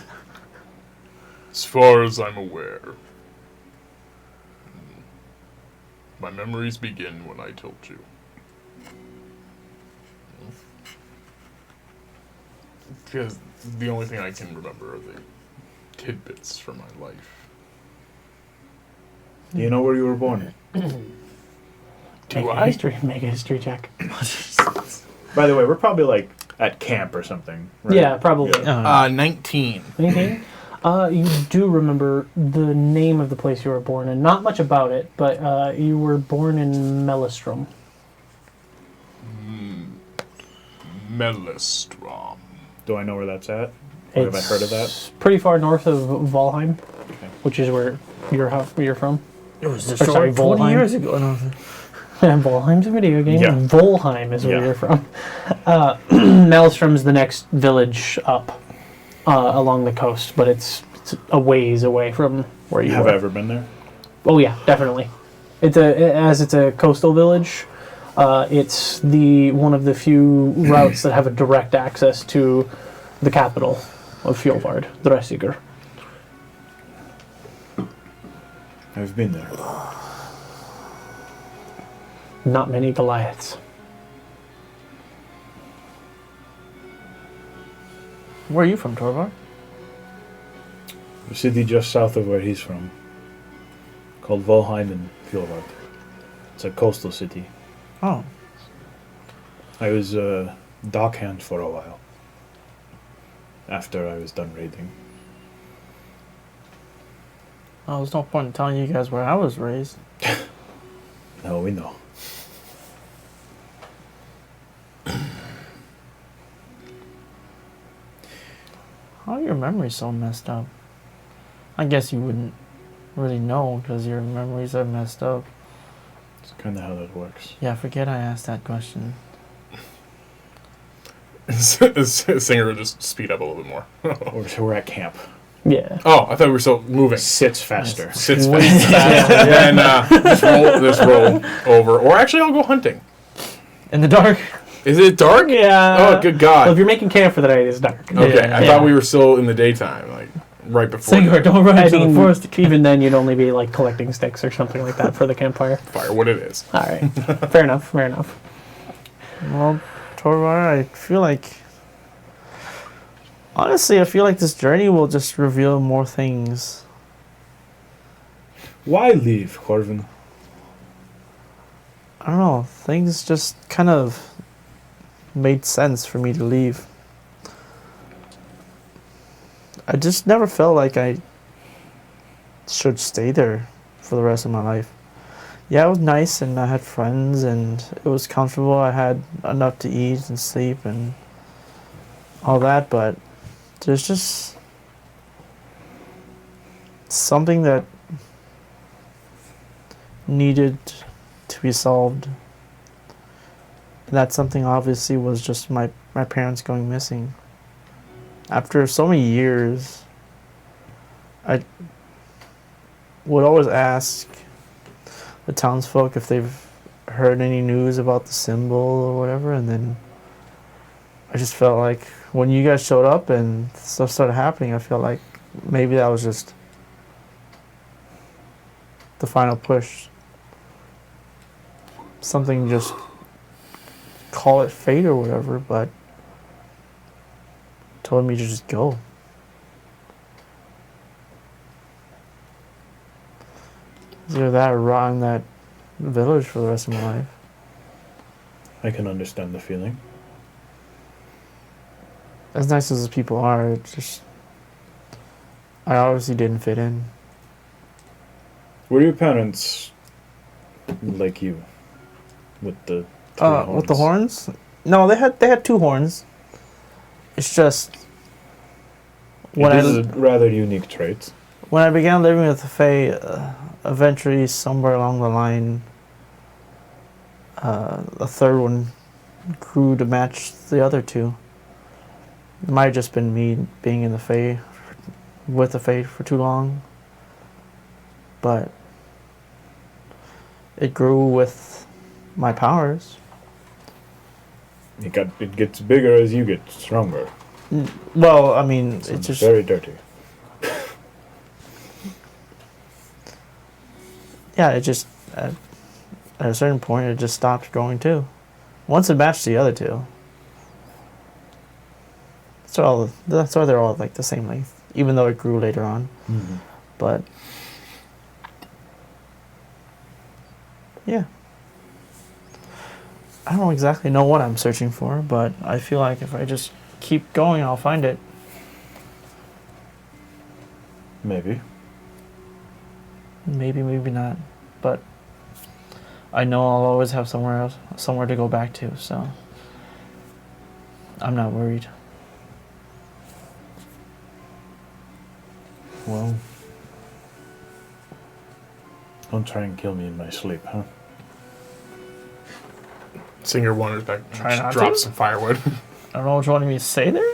As far as I'm aware, my memories begin when I told you. Because the only thing I can remember are the tidbits from my life. Do you know where you were born? Do I? Make a history check. By the way, we're probably like at camp or something. Right? Yeah, probably. Yeah. 19. Anything? You do remember the name of the place you were born in. Not much about it, but you were born in Melistrom. Melistrom. Do I know where that's at? Where have I heard of that? It's pretty far north of Valheim, Okay. which is where you're from. It was Or sorry, destroyed 20 Volheim. years ago. No. Volheim's a video game. Yeah. Volheim is where Yeah. you're from. Maelstrom's the next village up along the coast, but it's a ways away from where you Have were. I ever been there? Oh yeah, definitely. It's a coastal village. It's one of the few routes that have a direct access to the capital of Fjolvard, Dressiger. I've been there. Not many Goliaths. Where are you from, Torvar? The city just south of where he's from, called Valheim in Fjolvard. It's a coastal city. Oh. I was a dockhand for a while. After I was done raiding. Oh, there's no point in telling you guys where I was raised. No, we know. How are your memories so messed up? I guess you wouldn't really know because your memories are messed up. It's kind of how that works. Yeah, forget I asked that question. Singer would just speed up a little bit more. We're at camp. Yeah. Oh, I thought we were still moving. Sits faster. Sits fast. And just roll over. Or actually, I'll go hunting. In the dark? Is it dark? Yeah. Oh, good Well, if God. you're making camp for the night, it's dark. Okay, Yeah. I thought we were still in the daytime, like right before Singer, don't run I into the mean, forest to keep even then, you'd only be like collecting sticks or something like that for the campfire. fire. What it is. All right. Fair enough. Fair enough. Well, Torvar, I feel like... Honestly, I feel like this journey will just reveal more things. Why leave, Corvin? I don't know. Things just kind of made sense for me to leave. I just never felt like I should stay there for the rest of my life. Yeah, it was nice and I had friends and it was comfortable. I had enough to eat and sleep and all that, but there's just something that needed to be solved. And that something obviously was just my parents going missing. After so many years, I would always ask the townsfolk if they've heard any news about the symbol or whatever, and then I just felt like when you guys showed up and stuff started happening, I felt like maybe that was just the final push. Something just call it fate or whatever, but told me to just go. It's either that or rot in that village for the rest of my life. I can understand the feeling. As nice as the people are, it just... I obviously didn't fit in. Were your parents like you? With the three horns? With the horns? No, they had two horns. It's just... It is a rather unique trait. When I began living with the Fae, eventually somewhere along the line, a third one grew to match the other two. It might have just been me being in the Fae, with the Fae for too long, but it grew with my powers. It gets bigger as you get stronger. Well, I mean, It's it's just... very dirty. Yeah, it just... At a certain point, it just stopped growing too. Once it matched the other two. That's why they're all like the same length, even though it grew later on. Mm-hmm. But yeah, I don't exactly know what I'm searching for, but I feel like if I just keep going, I'll find it. Maybe. Maybe, maybe not, but I know I'll always have somewhere to go back to, so I'm not worried. Well, don't try and kill me in my sleep, huh? Singer wanders back. Try not Drops to. some firewood. I don't know what you wanted me to say there.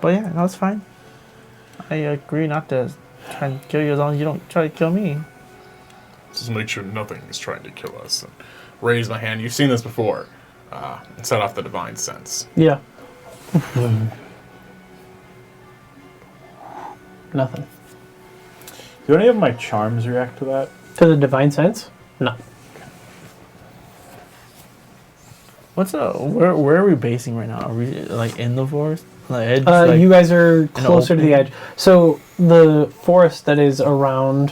But yeah, no, it's fine. I agree not to try and kill you as long as you don't try to kill me. Just make sure nothing is trying to kill us. And Raise my hand. You've seen this before. And set off the divine sense. Yeah. Nothing. Do any of my charms react to that? To the divine sense? No. Where are we basing right now? Are we like in the forest? On the edge? Like, You guys are closer to the edge. So the forest that is around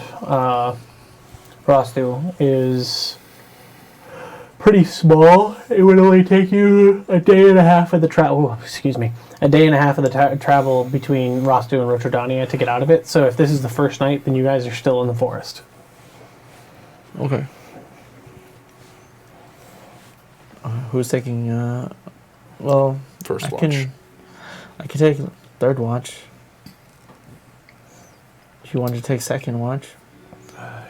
Rostu is pretty small. It would only take you a day and a half of the travel. Excuse me, a day and a half of the travel between Rostu and Rotrodania to get out of it. So if this is the first night, then you guys are still in the forest. okay. Who's taking? Well, first I watch. I can take third watch. If you wanted to take second watch.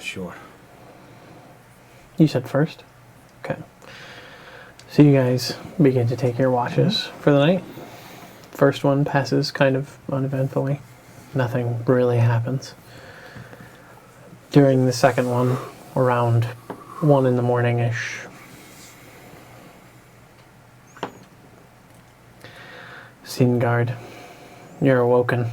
Sure. You said first? Okay. So you guys begin to take your watches for the night. First one passes kind of uneventfully. Nothing really happens. During the second one, around 1 in the morning-ish, Singard, you're awoken.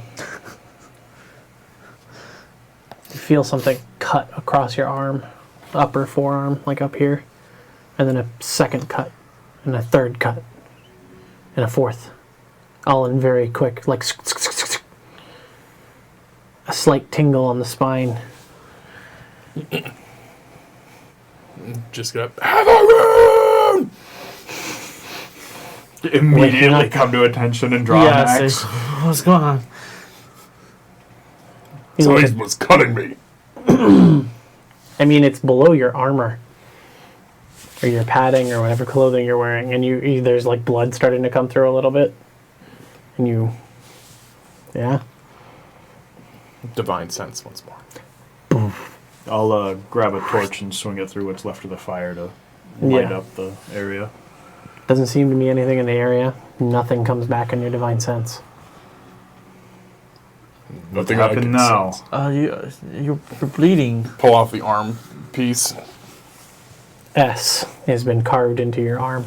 You feel something cut across your arm, upper forearm, like up here, and then a second cut, and a third cut, and a fourth, all in very quick, like a slight tingle on the spine. Just got Havarun! Immediately come to attention and draw an axe. say, what's going on? You look Somebody was cutting me. I mean, it's below your armor, or your padding, or whatever clothing you're wearing, and there's like blood starting to come through a little bit, and yeah. Divine sense once more. I'll grab a torch and swing it through what's left of the fire to light Yeah. up the area. Doesn't seem to be anything in the area. Nothing comes back in your divine sense. Nothing What I can happened now? sense. You're bleeding. Pull off the arm piece. S has been carved into your arm.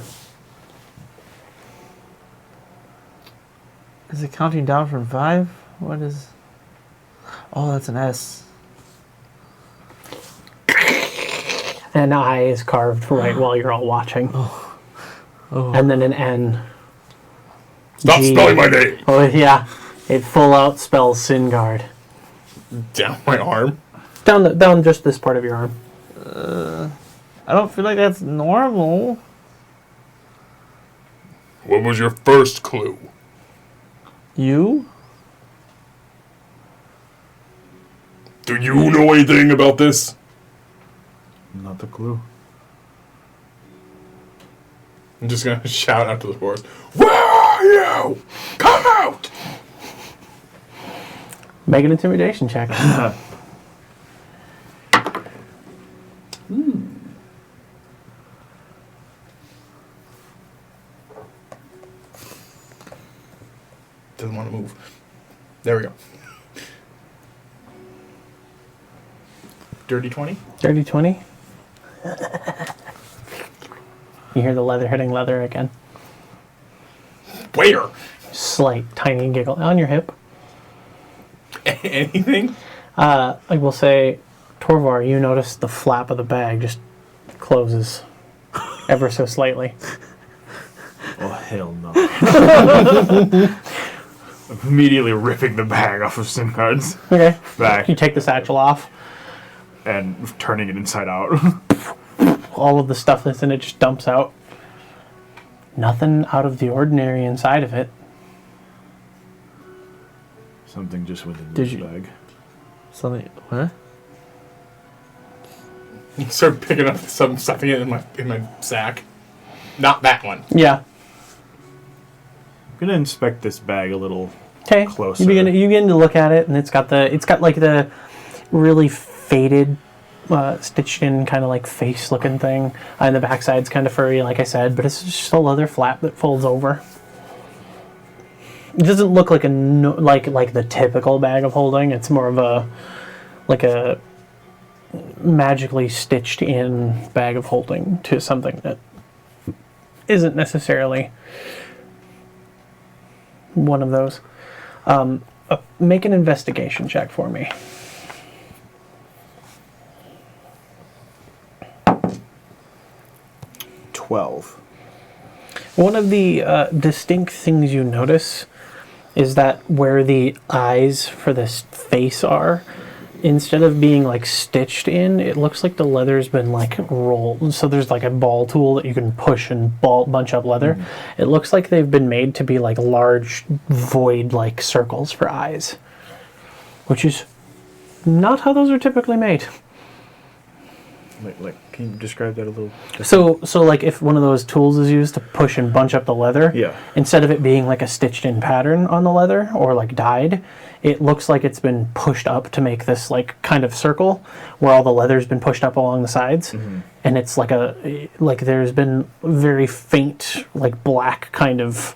Is it counting down from 5? What is? Oh, that's an S. An I is carved right while you're all watching. Oh. And then an N. Stop G. spelling my name! Oh, yeah. It full out spells Singard. Down my arm. Down just this part of your arm. I don't feel like that's normal. What was your first clue? You? Do you know anything about this? Not a clue. I'm just gonna shout out to the forest. Where are you? Come out! Make an intimidation check. Doesn't want to move. There we go. Dirty 20? Dirty 20. You hear the leather hitting leather again. Where? Slight, tiny giggle on your hip. Anything? I will say, Torvar, you notice the flap of the bag just closes ever so slightly. Oh, hell no. Immediately ripping the bag off of Simcard's Okay. back You take the satchel off. and turning it inside out. All of the stuff that's in it just dumps out. Nothing out of the ordinary inside of it. Something just within Did this you- bag. Something? What? Start picking up some stuffing it in my sack. Not that one. Yeah. I'm gonna inspect this bag a little Okay. closer. You begin to look at it, and it's got like the really faded, stitched in kind of like face looking thing. And the backside's kind of furry, like I said, but it's just a leather flap that folds over. It doesn't look like like the typical bag of holding. It's more of a magically stitched in bag of holding to something that isn't necessarily one of those. Make an investigation check for me. 12. One of the distinct things you notice is that where the eyes for this face are, instead of being like stitched in, it looks like the leather's been like rolled. So there's like a ball tool that you can push and bunch up leather. It looks like they've been made to be like large void like circles for eyes, which is not how those are typically made. Like, can you describe that a little? So like if one of those tools is used to push and bunch up the leather, Yeah. instead of it being like a stitched in pattern on the leather or like dyed, it looks like it's been pushed up to make this like kind of circle where all the leather's been pushed up along the sides. And it's like there's been very faint like black kind of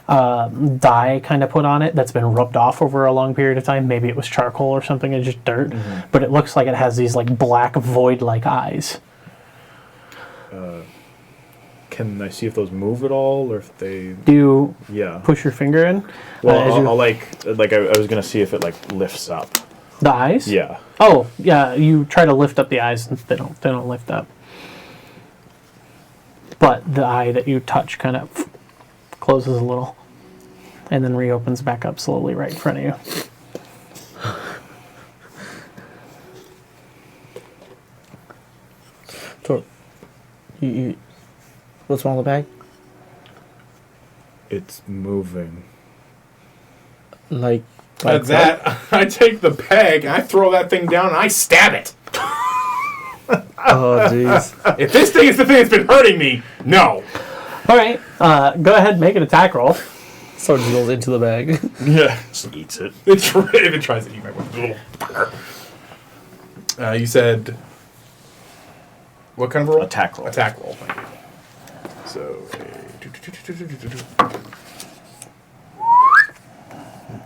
dye kind of put on it that's been rubbed off over a long period of time. Maybe it was charcoal or something, it's just dirt, but it looks like it has these like black void like eyes. Can I see if those move at all, or if they? Do you Yeah. push your finger in? Well, as you- I'll I was gonna see if it like lifts up. The eyes? Yeah. Oh, yeah. You try to lift up the eyes, and they don't lift up. But the eye that you touch kind of closes a little, and then reopens back up slowly right in front of you. So, you what's wrong with the bag? It's moving. Like At that, I take the bag, I throw that thing down, and I stab it. oh jeez. If this thing is the thing that's been hurting me, no. All right. Go ahead and make an attack roll. So it goes into the bag. Yeah. Just eats it. If it tries to eat my little fucker. You said... What kind of roll? Attack roll. Attack roll. Thank you. So...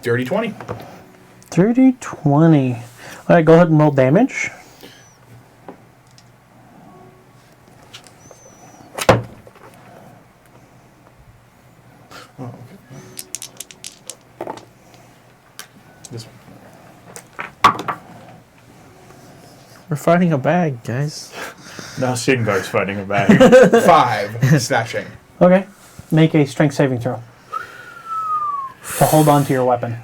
Dirty 20. 30-20. All right, go ahead and roll damage. This one. We're fighting a bag, guys. Now Shingar's fighting a bag. 5. Snatching. Okay. Make a strength saving throw to hold on to your weapon.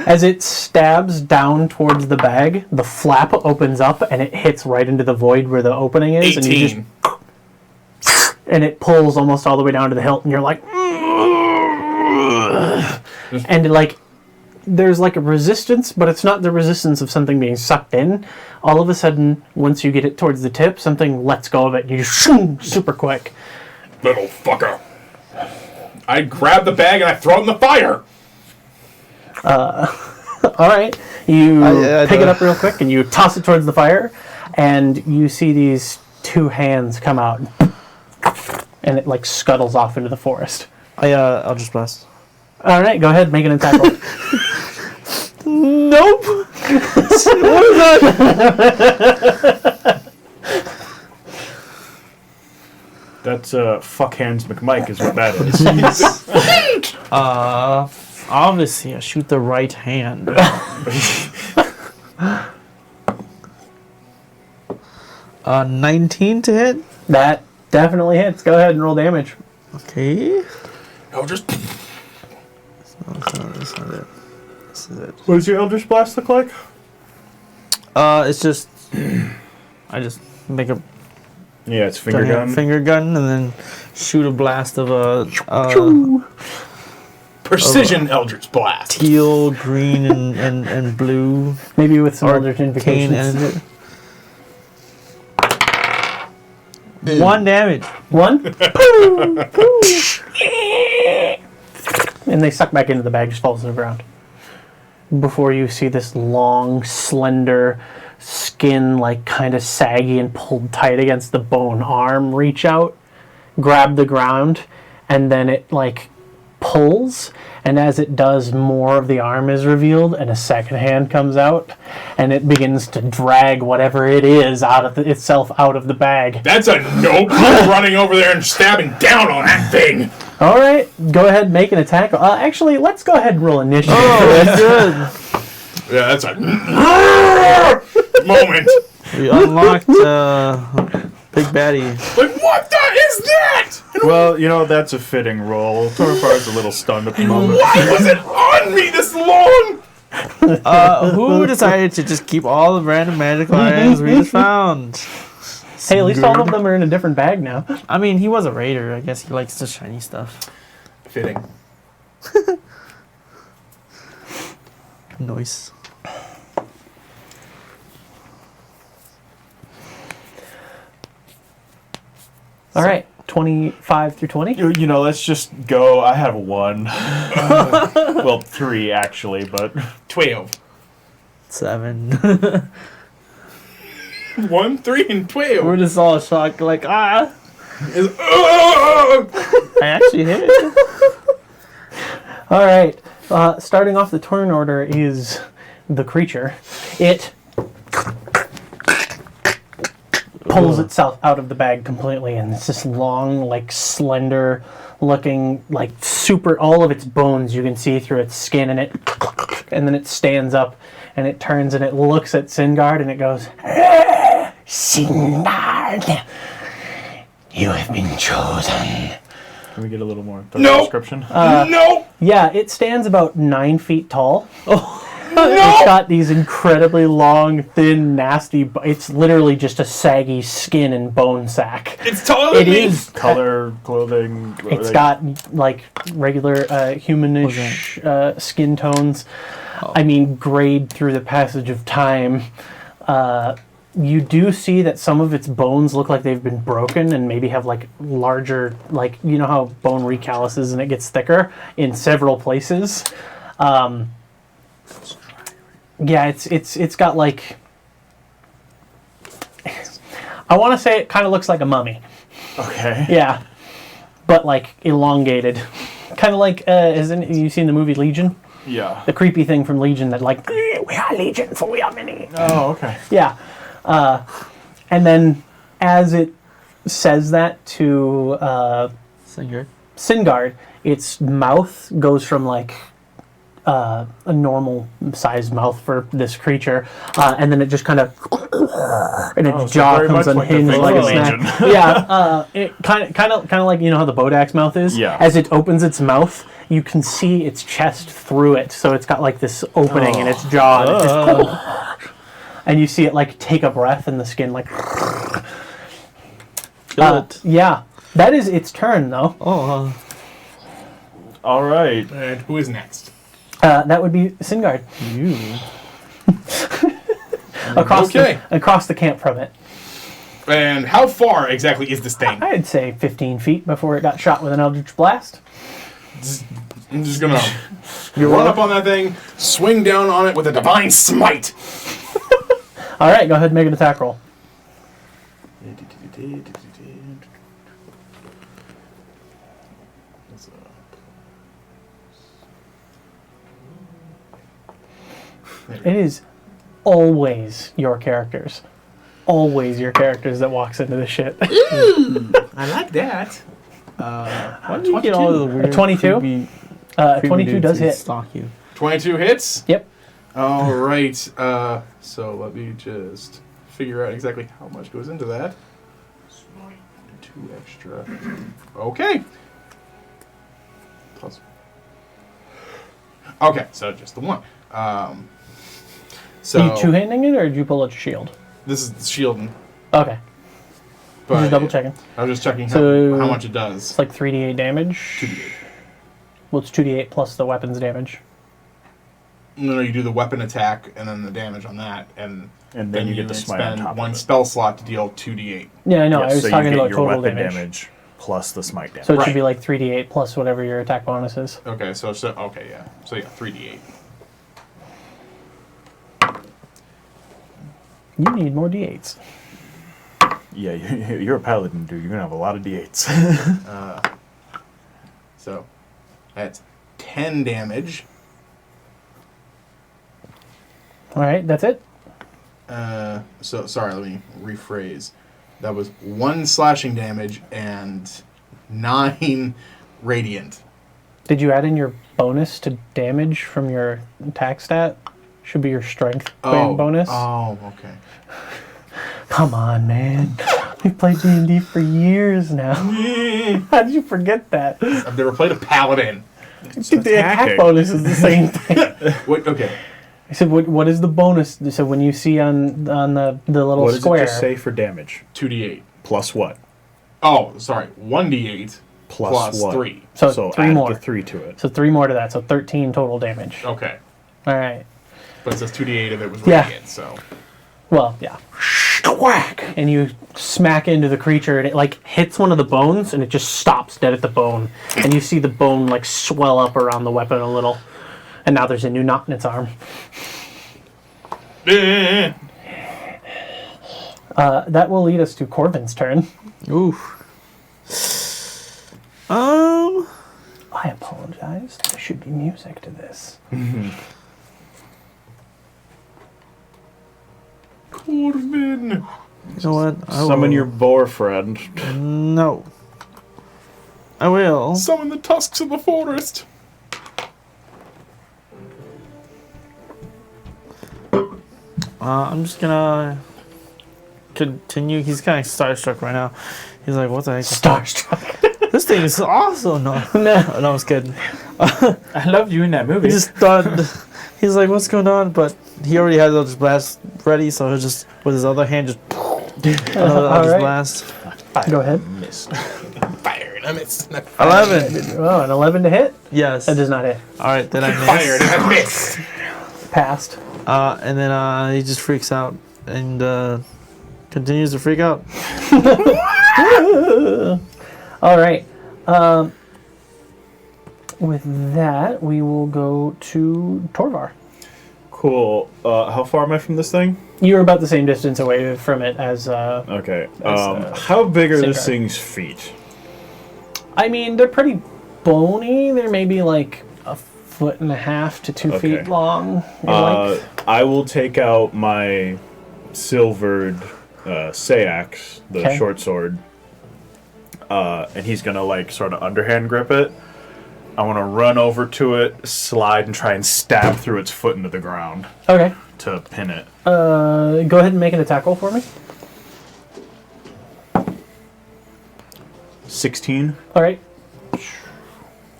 As it stabs down towards the bag, the flap opens up and it hits right into the void where the opening is. 18. And you and it pulls almost all the way down to the hilt, and you're like, and like, there's like a resistance, but it's not the resistance of something being sucked in. All of a sudden, once you get it towards the tip, something lets go of it, and you just super quick. Little fucker. I grab the bag and I throw it in the fire. All right, you pick it up real quick, and you toss it towards the fire, and you see these two hands come out, and it like scuttles off into the forest. I'll just blast. All right, go ahead, make an attack roll. Nope. What is that? That's fuck hands McMike is what that is. Obviously, I shoot the right hand. 19 to hit. That definitely hits. Go ahead and roll damage. Okay. No, just... That's not it. This is it. What does your Eldritch Blast look like? It's just I just make a Yeah, it's finger gun. finger gun, and then shoot a blast of a Precision Eldritch Blast. teal, green, and blue Maybe with some other arcane invocations. energy. 1 damage. 1. Poo, poo. And they suck back into the bag, just falls to the ground. Before you see this long, slender skin, like kind of saggy and pulled tight against the bone arm, reach out, grab the ground, and then it like pulls, and as it does, more of the arm is revealed, and a second hand comes out, and it begins to drag whatever it is out of itself out of the bag. That's a nope. I'm running over there and stabbing down on that thing. All right, go ahead and make an attack. Actually, let's go ahead and roll initiative. Oh, that's good. Yeah, that's a moment. We unlocked Big Baddie. Like, what the is that? Well, you know, that's a fitting roll. Torfar's a little stunned at the moment. Why was it on me this long? Who decided to just keep all the random magical items we just found? Hey, at least all of them are in a different bag now. I mean, he was a raider. I guess he likes the shiny stuff. Fitting. Nice. All right, 25 through 20. You know, let's just go. I have 1. Well, 3 actually, but 12. 7. 1, 3, and 12. We're just all shocked, like, I Is- actually hit it. All right, starting off the turn order is the creature. It pulls itself out of the bag completely, and it's this long, like slender looking, like super, all of its bones you can see through its skin, and then it stands up and it turns and it looks at Singard and it goes, Singard, you have been chosen. can we get a little more No. description? no! yeah, it stands about 9 feet tall. It's got these incredibly long, thin, nasty, it's literally just a saggy skin and bone sack. It's taller than It me. is. Color, clothing. It's got like regular humanish skin tones. I mean, grayed through the passage of time. You do see that some of its bones look like they've been broken and maybe have like larger, like, you know how bone recalluses and it gets thicker in several places. Yeah, it's got like, I want to say it kind of looks like a mummy. Okay. Yeah, but like elongated, kind of like isn't you seen the movie Legion? Yeah. The creepy thing from Legion that like we are Legion for we are many. Oh, okay. Yeah, and then as it says that to Singer. Singard, its mouth goes from like a normal sized mouth for this creature, and then it just kind of and its so jaw very comes much like the unhinged thing like a from snack. Legion. Yeah, it kind of like you know how the Bodak's mouth is. Yeah. As it opens its mouth, you can see its chest through it, so it's got like this opening in its jaw, and, it just, and you see it like take a breath, and the skin like. Yeah, that is its turn though. Oh, All right. And who is next? That would be Singard. you. Across the camp from it. And how far exactly is this thing? I'd say 15 feet before it got shot with an Eldritch Blast. I'm just gonna run up on that thing, swing down on it with a divine smite. All right, go ahead and make an attack roll. It is always your characters. Always your characters that walks into this shit. I like that. Why do you get all the weird 22? creepy 22 dudes does who hit. stalk you? 22 hits? Yep. All right. So let me just figure out exactly how much goes into that. 2 extra. Okay. Plus. Okay, so just the one. So Are you two-handing it, or did you pull out your shield? this is shielding. Okay. But Just double checking. I was just checking So- how much it does. It's like 3d8 damage. 2d8. Well, it's 2d8 plus the weapons damage. No, you do the weapon attack and then the damage on that, and then you get the smite on spend top one of it. spell slot to deal 2d8. Yeah, I know. Yes, I was so talking you get about your total weapon damage. plus the smite damage. So it Right. should be like 3d8 plus whatever your attack bonus is. Okay, so 3d8. You need more d8s. Yeah, you're a paladin, dude. You're gonna have a lot of d8s. So that's 10 damage. All right, that's it. So sorry, let me rephrase. That was 1 slashing damage and 9 radiant. Did you add in your bonus to damage from your attack stat? Should be your strength bonus. Oh, okay. Come on, man. We've played D&D for years now. How did you forget that? I've never played a paladin. The attack attacking. bonus is the same thing. Wait, okay. I said, what is the bonus? So when you see on the little What does square. it just say for damage? 2d8. Plus what? Oh, sorry. 1d8 Plus what? 3. So 3 add more. the 3 to it. So 3 more to that. So 13 total damage. Okay. All right. But it says 2d8 and it was Yeah. radiant, so. Well, yeah. Whack! And you smack into the creature, and it like hits one of the bones, and it just stops dead at the bone. And you see the bone like swell up around the weapon a little, and now there's a new knot in its arm. That will lead us to Corbin's turn. Ooh. I apologize. There should be music to this. Corbin! You know what? I Summon will- your boar friend. No. I will. Summon the tusks of the forest! I'm just gonna continue. He's kind of starstruck right now. He's like, "What the heck? Starstruck. This thing is awesome!" No, no, I was kidding. I loved you in that He movie. just thought. He's like, "What's going on?" But he already has his blast ready, so he'll just with his other hand just out his right. blast. Go ahead. Missed. Fire and I missed. 11. Oh, an 11 to hit? Yes. That does not hit. All right, then I Fire and miss. I missed! Passed. And then he just freaks out and continues to freak out. All right. With that, we will go to Torvar. Cool. How far am I from this thing? You're about the same distance away from it as. Okay. That's, how big are same this guard. thing's feet? I mean, they're pretty bony. They're maybe like 1.5 to 2 Okay. feet long. in length. I will take out my silvered Sayax, the Okay. short sword, and he's gonna like sort of underhand grip it. I want to run over to it, slide, and try and stab through its foot into the ground Okay. to pin it. Go ahead and make an attack roll for me. 16. All right.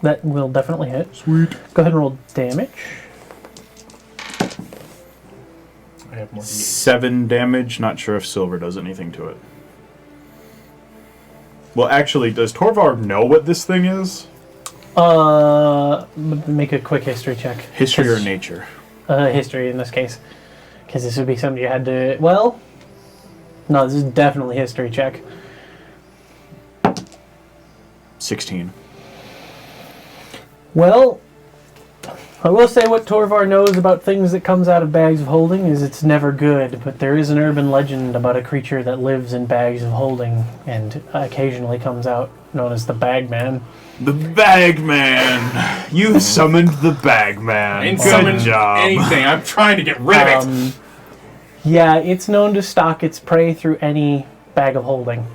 That will definitely hit. Sweet. Go ahead and roll damage. I have more d8. 7 damage. Not sure if silver does anything to it. Well, actually, does Torvar know what this thing is? Make a quick history check. History or nature? History in this case, because this would be something you had to. Well, no, this is definitely history check. 16. Well, I will say what Torvar knows about things that comes out of bags of holding is it's never good, but there is an urban legend about a creature that lives in bags of holding and occasionally comes out, known as the Bagman. The Bagman! You summoned the Bagman. And Good summon job. anything. I'm trying to get rid of it. Yeah, it's known to stalk its prey through any bag of holding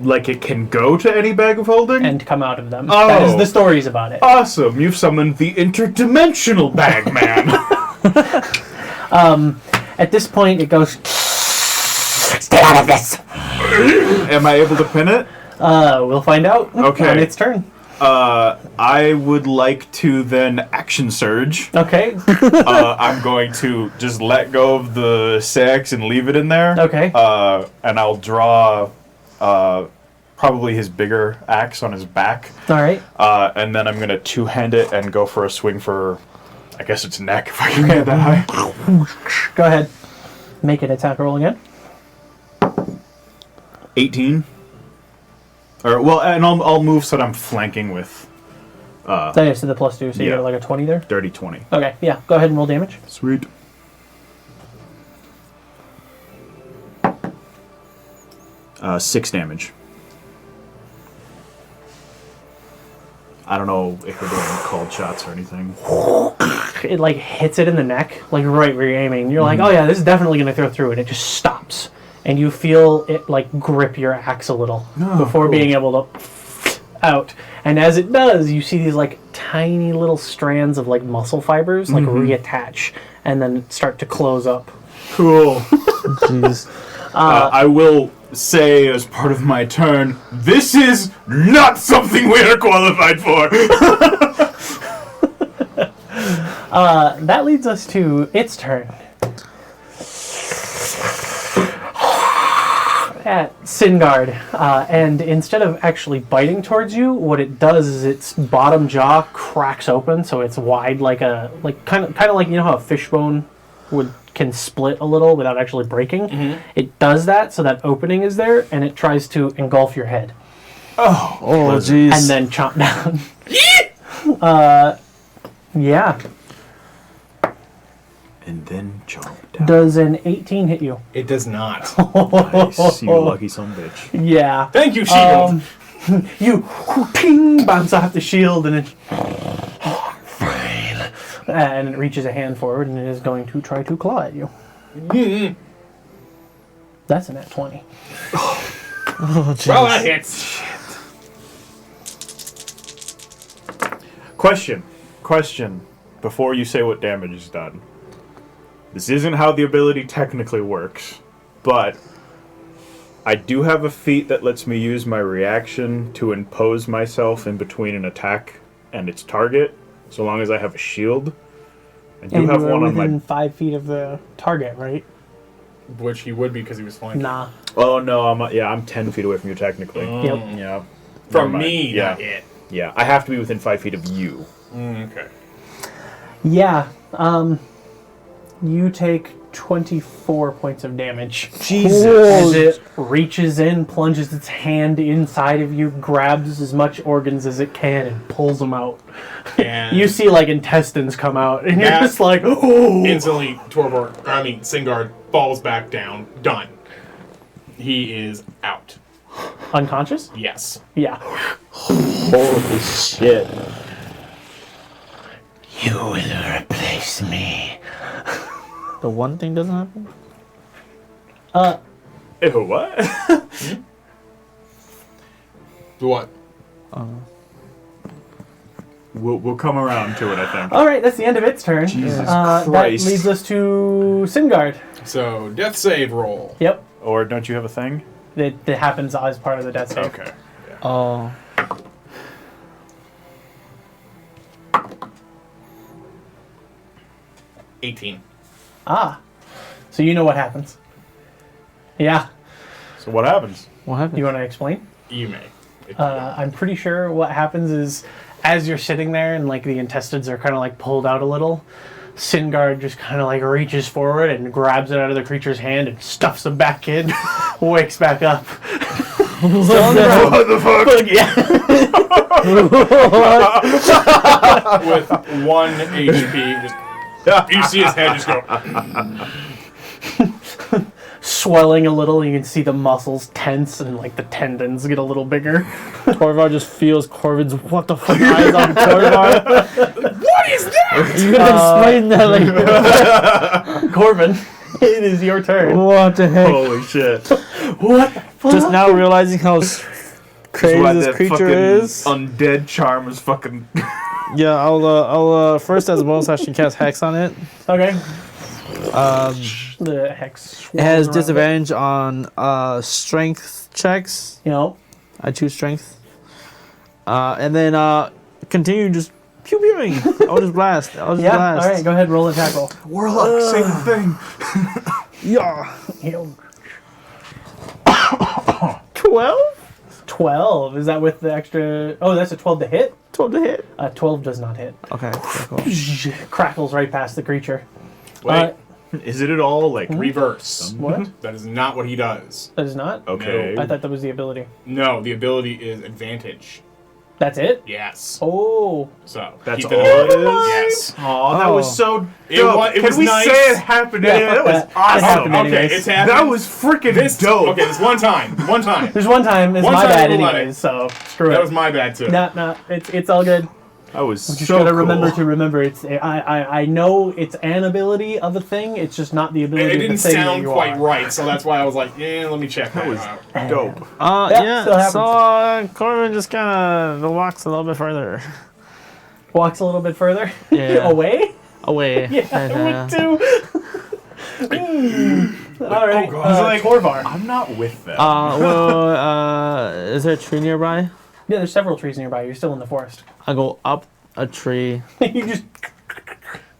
Like it can go to any bag of holding? and come out of them. Oh. That is the stories about it. Awesome! You've summoned the interdimensional Bagman. At this point, it goes, "Stay out of this." Am I able to pin it? We'll find out Okay. on its turn. I would like to then action surge. Okay. I'm going to just let go of the sex and leave it in there. Okay. And I'll draw probably his bigger axe on his back. All right. And then I'm going to two-hand it and go for a swing for I guess it's neck if I can get that high. Go ahead. Make an attack roll again. 18. Or well, and I'll move so that I'm flanking with That is to the +2, so you Yeah. got like a 20 there? dirty 20. Okay, yeah. Go ahead and roll damage. Sweet. Uh, 6 damage. I don't know if we're doing called shots or anything. It like hits it in the neck, like right where you're aiming. You're like, oh yeah, this is definitely going to throw through it. It just stops. And you feel it like grip your axe a little before being able to out. And as it does, you see these like tiny little strands of like muscle fibers like reattach and then start to close up. Cool. Jeez. I will say as part of my turn, this is not something we are qualified for. That leads us to its turn. At Singard, and instead of actually biting towards you, what it does is its bottom jaw cracks open, so it's wide like kind of like, you know how a fishbone can split a little without actually breaking. It does that, so that opening is there, and it tries to engulf your head Oh, jeez. and then chomp down. Yeah. And then jump down. Does an 18 hit you? It does not. Nice, you lucky son of a bitch. Yeah. Thank you, shield. You ping bounce off the shield and it and it reaches a hand forward and it is going to try to claw at you. That's a nat 20. Oh, jeez. Well, that hits. Question. Before you say what damage is done. This isn't how the ability technically works, but I do have a feat that lets me use my reaction to impose myself in between an attack and its target, so long as I have a shield. I do And have you were one on within my... 5 feet of the target, right? Which he would be because he was flanking. Nah. Oh, no, I'm 10 feet away from you, technically. Yep. Yeah. Never From mind. me, Yeah. not it. Yeah, I have to be within 5 feet of you. Okay. Yeah. You take 24 points of damage. Jesus. As it reaches in, plunges its hand inside of you, grabs as much organs as it can, and pulls them out. And You see like intestines come out, and you're That- just like, oh! instantly, Singard falls back down. Done. He is out. Unconscious? Yes. Yeah. Holy shit. You will replace me. The one thing doesn't happen? Ew, what? What? We'll come around to it, I think. All right, that's the end of its turn. Jesus That Christ. leads us to Singard. So, death save roll. Yep. Or don't you have a thing? It happens as part of the death save. Okay. Oh. $18. Ah. So you know what happens. Yeah. So what happens? What happened? You want to explain? You may. I'm pretty sure what happens is as you're sitting there and like the intestines are kind of like pulled out a little, Singard just kind of like reaches forward and grabs it out of the creature's hand and stuffs them back in, wakes back up. What the fuck? Yeah. With 1 HP, just you see his head just go. Swelling a little, you can see the muscles tense and like the tendons get a little bigger. Torvar just feels Corvin's what the fuck eyes on Torvar. What is that? You gotta explain that like Corbin, it is your turn. what the heck? Holy shit. What the fuck? Just now realizing how crazy Why this that creature fucking is. Undead charm is fucking... Yeah, I'll first as a bonus action cast Hex on it. Okay. Um, The hex. it has swirls around disadvantage on strength checks. it. You know, I choose strength. And then continue just pew pewing. I'll just blast. I'll just yeah. blast. All right, go ahead, roll an attack roll. Warlock, same thing. Yeah. 12? 12. Is that with the extra? Oh, that's a 12 to hit. 12 to hit. 12 does not hit. Okay, cool. Crackles right past the creature. Wait, Is it at all like reverse. What? That is not what he does. That is not? Okay. I thought that was the ability. No, the ability is advantage. That's it? Yes. Oh. So That's keep all that in it mind. is? Yes. Oh, that was so It dope. wa- it Can was we nice. say it happened? Yeah, that fuck was that. It awesome. happened Okay, anyways. it's happened. That was freaking dope. Okay, this one time. One time. There's one time, it's One my time bad we'll let anyways, so screw That it. was my bad too. No, it's all good. That was Just so gotta cool. remember it's I know it's an ability of a thing, it's just not the ability It of didn't the thing that sound you quite are. right, so that's why I was like, yeah, let me check that was out. dope. Yeah, still happens. So Corbin just kind of walks a little bit further Walks a little bit further Yeah. away. away. Yeah, I would too. All right, God. I was like- Torvar. I'm not with them. Is there a tree nearby? Yeah, there's several trees nearby. You're still in the forest. I go up a tree. You just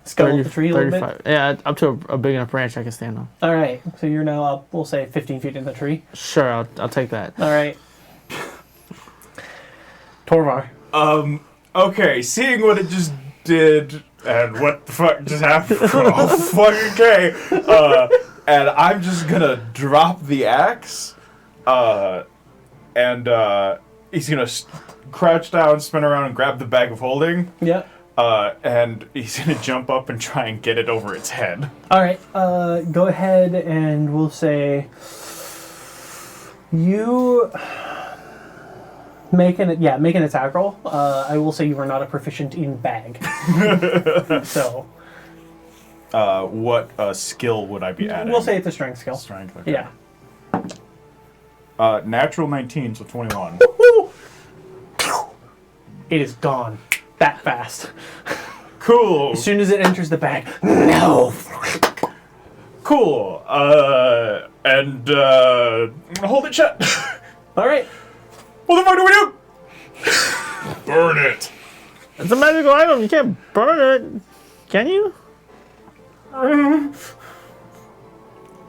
scuttle the tree a little bit. 35. Yeah, up to a big enough branch I can stand on. All right, so you're now up, we'll say 15 feet in the tree. Sure, I'll take that. All right. Torvar. Okay, seeing what it just did and what the fuck just happened. Oh, fucking okay. And I'm just gonna drop the axe. And he's gonna crouch down, spin around, and grab the bag of holding. Yeah. And he's gonna jump up and try and get it over its head. All right. Go ahead and we'll say you make an attack roll. I will say you are not a proficient in bag. So What skill would I be adding? we'll say it's a strength skill. Strength. Okay. Yeah. Natural 19, so 21. It is gone that fast. Cool. As soon as it enters the bag, no. Cool. I'm gonna hold it shut. All right. What the fuck do we do? Burn it. It's a magical item. You can't burn it. Can you?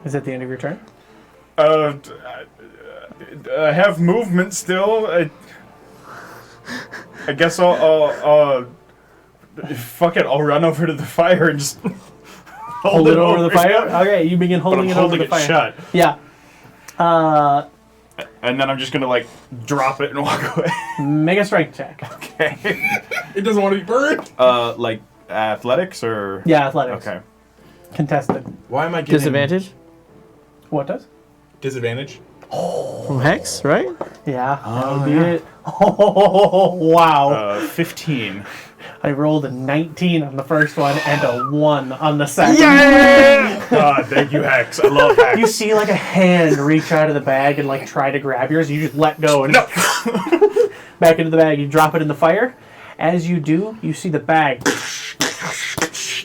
Is that the end of your turn? I have movement still. I guess I'll fuck it. I'll run over to the fire and just Hold it over the fire. yeah. Okay, you begin But I'm holding it over holding the it fire. shut, Yeah. and then I'm just gonna like drop it and walk away. Make a strength check. Okay. It doesn't want to be burned. Like athletics or Yeah, athletics. Okay. Contested. Why am I getting Disadvantage What does? Disadvantage. from Hex, right? Yeah, that would be yeah. it. Oh, wow. 15. I rolled a 19 on the first one and a 1 on the second. God, thank you, Hex. I love Hex. You see like a hand reach out of the bag and like try to grab yours. You just let go and back into the bag. You drop it in the fire. As you do, you see the bag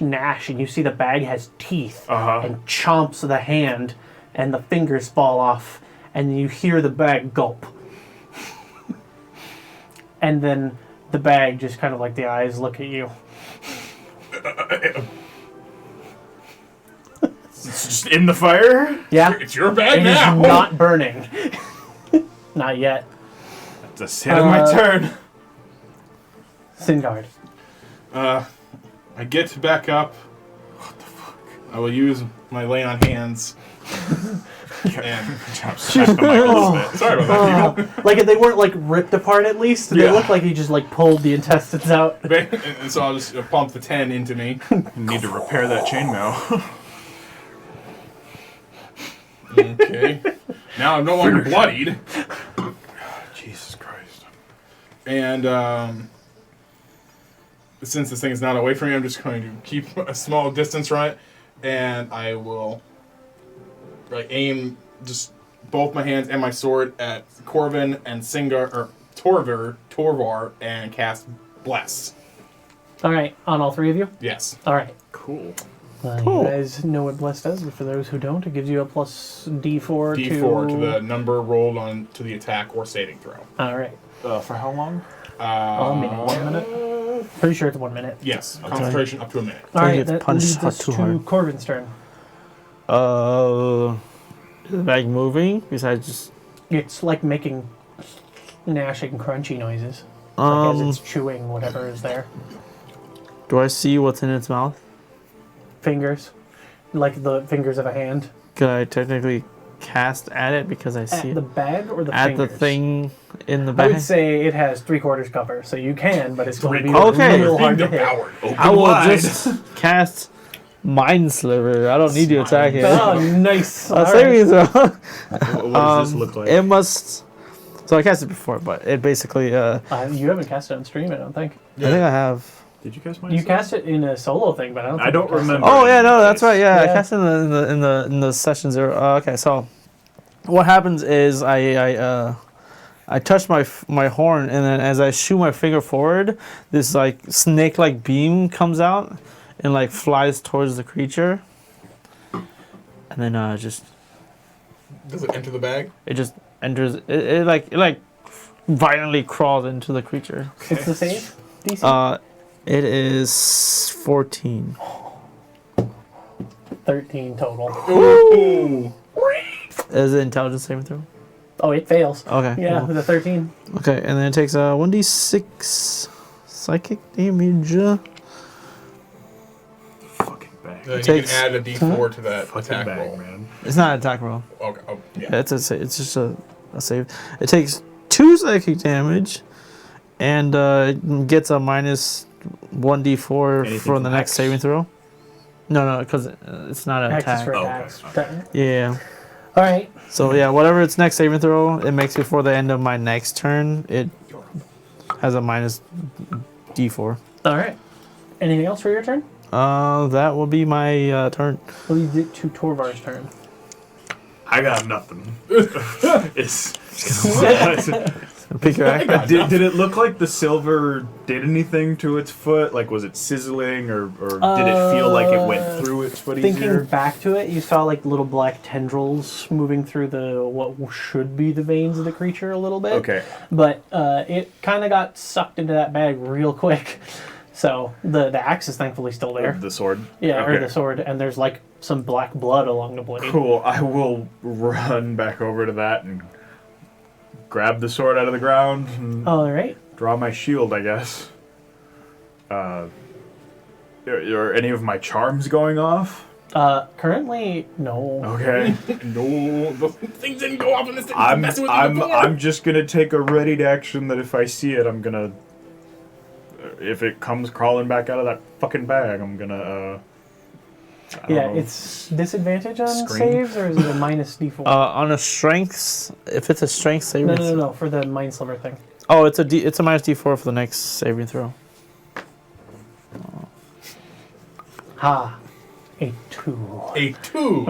gnash, and you see the bag has teeth and chomps the hand, and the fingers fall off, and you hear the bag gulp. And then the bag just kind of like the eyes look at you. It's just in the fire. Yeah, It's your bag it is now. not burning. Not yet. That's the end of my turn. Singard. I get back up. What the fuck? I will use my lay on hands. And Smack him like a little bit. sorry about that, people. Like if they weren't like ripped apart at least. They Yeah. look like he just like pulled the intestines out. And so I'll just pump the 10 into me. You need to repair that chainmail. Okay. Now I'm no longer bloodied. Jesus Christ. And since this thing is not away from me, I'm just going to keep a small distance from it. And I will like aim just both my hands and my sword at Corvin and Singar, or Torvar, and cast Bless. All right, on all three of you. Yes. All right. Cool. You guys know what bless does, but for those who don't, it gives you a plus D4 D4 to the number rolled on to the attack or saving throw. All right. For how long? A minute. 1 minute? Pretty sure it's 1 minute. Yes. Concentration up to a minute. All right, gets that punched leads hot us too to hard. Corvin's turn. Is the bag moving? Besides just... It's like making gnashing, crunchy noises. Like as it's chewing whatever is there. Do I see what's in its mouth? Fingers, like the fingers of a hand. Could I technically cast at it because I see At the bag or the at fingers? the thing in the I bag? would say it has 3/4 cover, so you can, but it's going to be Okay. a little hard to hit. Devoured. I will just cast Mind Sliver. I don't need to attack it. Oh, nice. I'll All save right. you throw. What does this look like? It must. So I cast it before, but it basically. You haven't cast it on stream, I don't think. I think I have. Did you cast mine? You cast it in a solo thing, but I don't. Think I don't you cast it- remember. Oh yeah, no, that's right. Yeah, I Yeah. cast it in the session 0. Okay, so what happens is I touch my horn, and then as I shoot my finger forward, this like snake-like beam comes out and like flies towards the creature, and then just Does it enter the bag? it just enters. It like violently crawls into the creature. What's the save? DC? It is 14. 13 total. Ooh. Is it intelligence saving throw? Oh, it fails. Okay. Yeah, cool. with a 13. Okay, and then it takes 1d6 psychic damage. Fucking bag. Then you takes- can add a D4 to that Fucking attack bag, roll. man. It's not an attack roll. Okay. Oh, yeah. Yeah, it's just a save. It takes 2 psychic damage, and gets a minus 1d4 Anything for the from next X? saving throw. No, because it's not an Axis attack. for Oh, attacks. okay. Yeah. All right. So yeah, whatever its next saving throw it makes before the end of my next turn, it has a minus d4. All right. Anything else for your turn? That will be my turn. Well, you did to Torvar's turn. I got nothing. It's. Pick your act. Did it look like the silver did anything to its foot? Like, was it sizzling, or did it feel like it went through its foot Thinking easier? back to it, you saw like little black tendrils moving through the what should be the veins of the creature a little bit. Okay. But it kind of got sucked into that bag real quick. So the axe is thankfully still there. The sword? Yeah, or Okay. the sword, and there's like some black blood along the blade. Cool. I will run back over to that and grab the sword out of the ground and All right. draw my shield, I guess. Are any of my charms going off? Currently, no. Okay. No, the things didn't go off in this thing. I'm Messing with me I'm before. I'm just gonna take a ready to action that if I see it, I'm gonna. If it comes crawling back out of that fucking bag, I'm gonna. I don't Yeah, know. it's disadvantage on Scream? saves, or is it a minus d4? On a strength, if it's a strength saving, no, for the mind sliver thing. Oh, it's a minus d4 for the next saving throw. Ha. A 2. A 2.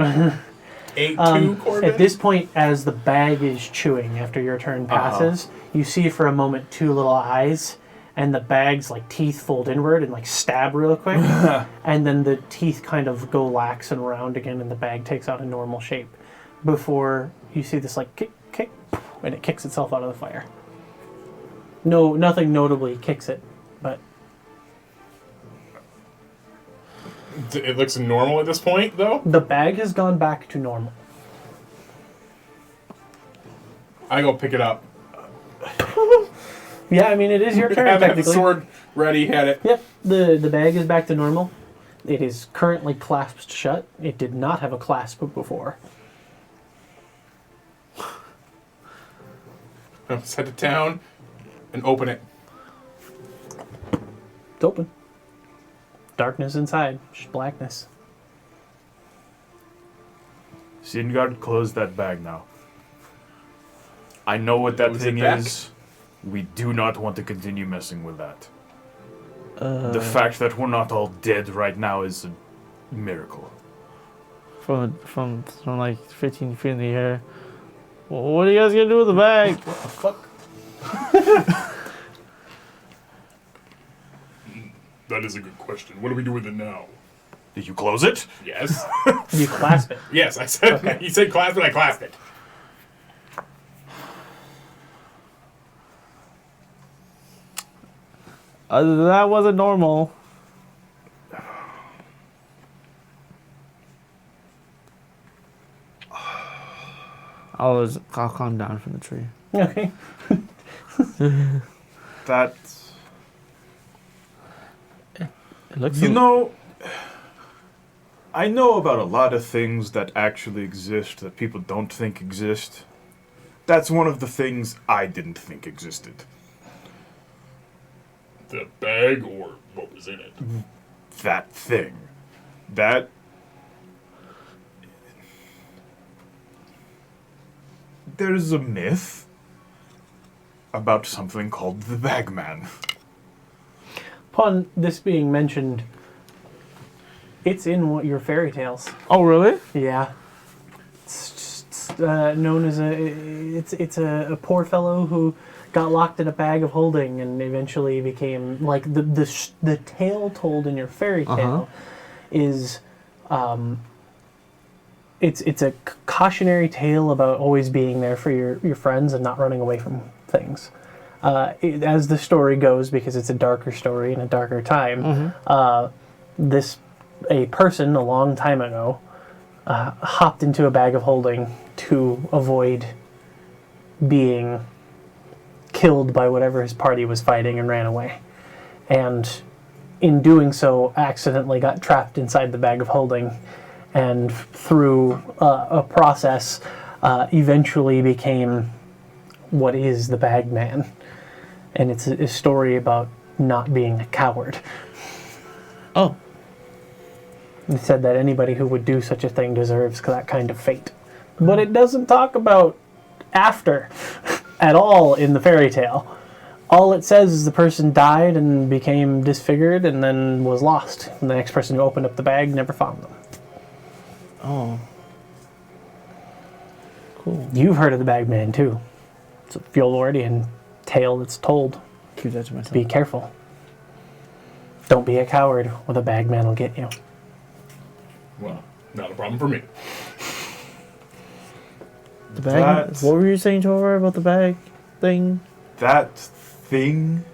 A 2, Corbin? At this point, as the bag is chewing after your turn passes, you see for a moment 2 little eyes, and the bag's like teeth fold inward and like stab real quick, and then the teeth kind of go lax and round again, and the bag takes out a normal shape. Before you see this like kick, and it kicks itself out of the fire. No, nothing notably kicks it, but It looks normal at this point, though. the bag has gone back to normal. I go pick it up. Yeah, I mean it is your turn Have the technically. sword ready, had it. Yep, the bag is back to normal. It is currently clasped shut. It did not have a clasp before. I'll set it down and open it. It's open. Darkness inside, just blackness. Singard, close that bag now. I know what that Was it thing back? is. We do not want to continue messing with that. The fact that we're not all dead right now is a miracle. From like 15 feet in the air. Well, what are you guys gonna do with the bag? What the fuck? That is a good question. What do we do with it now? Did you close it? Yes. You clasp it. Yes, I said. Okay. He said clasp it, I clasped it. That wasn't normal. I'll calm down from the tree. Okay. That It looks. you know, I know about a lot of things that actually exist that people don't think exist. That's one of the things I didn't think existed. The bag or what was in it? That thing. That. There's a myth about something called the Bagman. Upon this being mentioned, it's in one of your fairy tales. Oh, really? Yeah. It's just, known as it's a poor fellow who got locked in a bag of holding and eventually became like the tale told in your fairy tale is it's a cautionary tale about always being there for your friends and not running away from things. As the story goes, because it's a darker story in a darker time, a person a long time ago hopped into a bag of holding to avoid being killed by whatever his party was fighting and ran away. And in doing so, accidentally got trapped inside the bag of holding, and through a process, eventually became what is the Bagman. And it's a story about not being a coward. Oh. It said that anybody who would do such a thing deserves that kind of fate. But it doesn't talk about after at all in the fairy tale. All it says is the person died and became disfigured and then was lost. And the next person who opened up the bag never found them. Oh. Cool. You've heard of the Bagman too. It's a Fjolordian tale that's told. Keep that to myself. Be careful. Don't be a coward, or the Bagman will get you. Well, not a problem for me. The bag? What were you saying, Tor, about the bag thing? That thing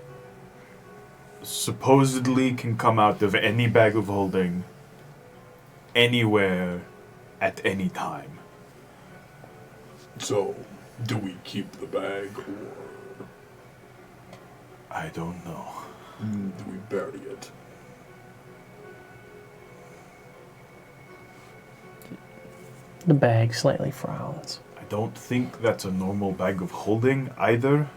supposedly can come out of any bag of holding, anywhere, at any time. So, do we keep the bag or I don't know. do we bury it? The bag slightly frowns. I don't think that's a normal bag of holding either.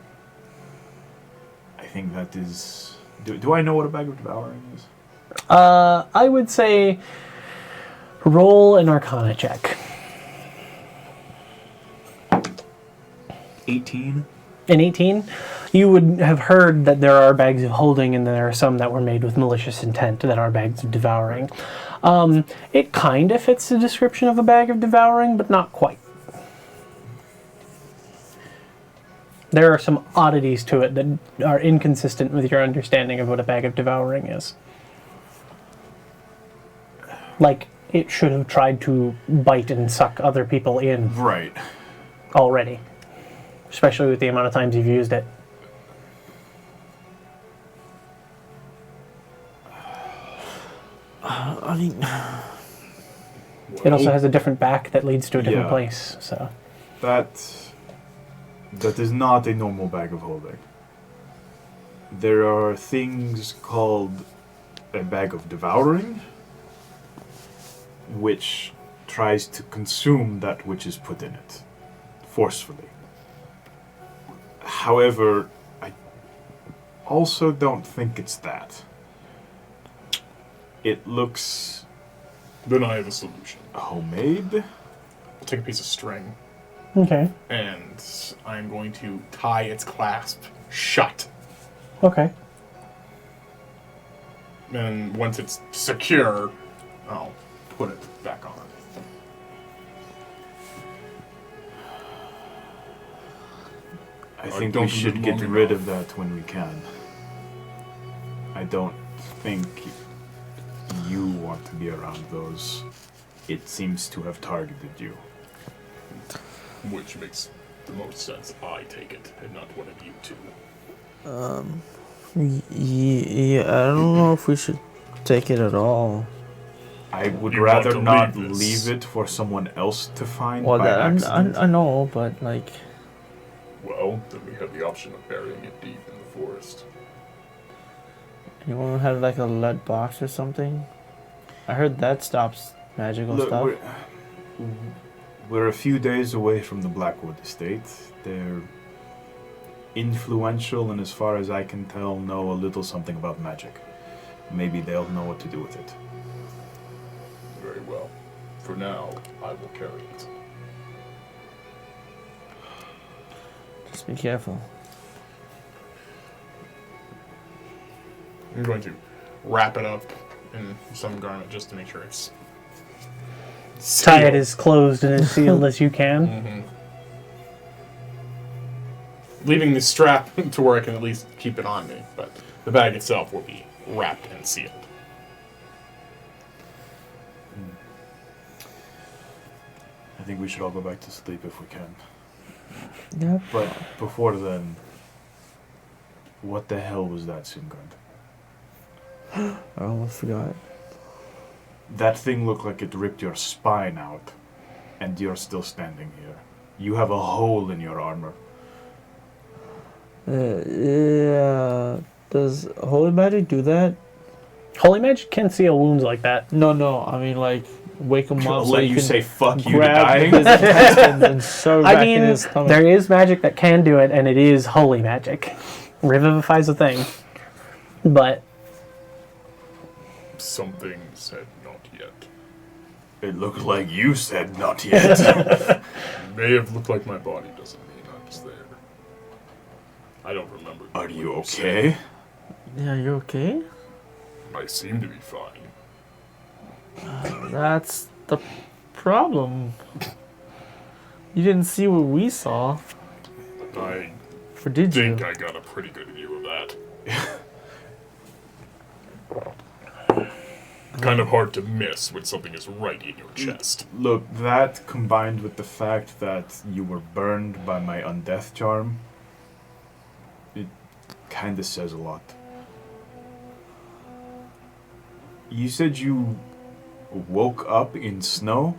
I think that is... Do I know what a bag of devouring is? I would say roll an Arcana check. 18. In 18, you would have heard that there are bags of holding and there are some that were made with malicious intent that are bags of devouring. It kind of fits the description of a bag of devouring, but not quite. There are some oddities to it that are inconsistent with your understanding of what a bag of devouring is. Like, it should have tried to bite and suck other people in Right. already. Especially with the amount of times you've used it. I mean... It also has a different back that leads to a different Yeah. place, so... That is not a normal bag of holding. There are things called a bag of devouring, which tries to consume that which is put in it, forcefully. However, I also don't think it's that. It looks Then I have a solution. homemade. I'll take a piece of string Okay. and I'm going to tie its clasp shut. Okay. And once it's secure, I'll put it back on. I think don't we should live get long rid enough. of that when we can. I don't think you want to be around those. It seems to have targeted you. Which makes the most sense. I take it, and not one of you two. Yeah, I don't know if we should take it at all. I would You want rather to not leave this. leave it for someone else to find Well, by accident. I know, but like... Well, then we have the option of burying it deep in the forest. Anyone had like a lead box or something? I heard that stops magical Look, stuff. we're a few days away from the Blackwood estate. They're influential, and as far as I can tell, know a little something about magic. Maybe they'll know what to do with it. Very well. For now, I will carry it. Just be careful. I'm going to wrap it up in some garment just to make sure it's Tie it as closed and as sealed as you can. Mm-hmm. Leaving the strap to where I can at least keep it on me, but the bag itself will be wrapped and sealed. I think we should all go back to sleep if we can. Yep. But before then, what the hell was that, Singard? I almost forgot. That thing looked like it ripped your spine out, and you're still standing here. You have a hole in your armor. Yeah. Does holy magic do that? Holy magic can seal wounds like that. No. I mean, like, wake him I'll up. so let you you can say fuck you to grab dying. his intestines and shove it I back in mean, his stomach. there is magic that can do it, and it is holy magic. Revivify's a thing. But Something said not yet. It looked like you said not yet. It may have looked like my body doesn't mean I was there. I don't remember. Are what you said. okay? Yeah, you okay? I seem to be fine. That's the problem. You didn't see what we saw. I Or did you? think I got a pretty good view of that. Kind of hard to miss when something is right in your chest. Look, that combined with the fact that you were burned by my undeath charm, it kind of says a lot. You said you woke up in snow?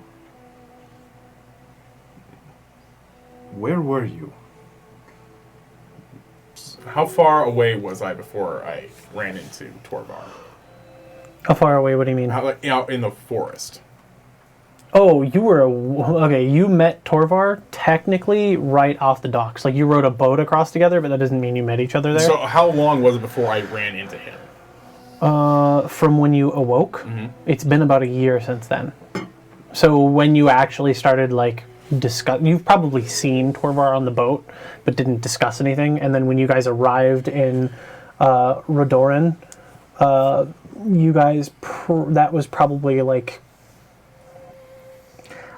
Where were you? How far away was I before I ran into Torvar? how far away? What do you mean? Like, out in the forest. Oh, you were okay. You met Torvar technically right off the docks. Like you rode a boat across together, but that doesn't mean you met each other there. So how long was it before I ran into him? From when you awoke, it's been about a year since then. So when you actually started like you've probably seen Torvar on the boat, but didn't discuss anything. And then when you guys arrived in Rodoran, you guys that was probably like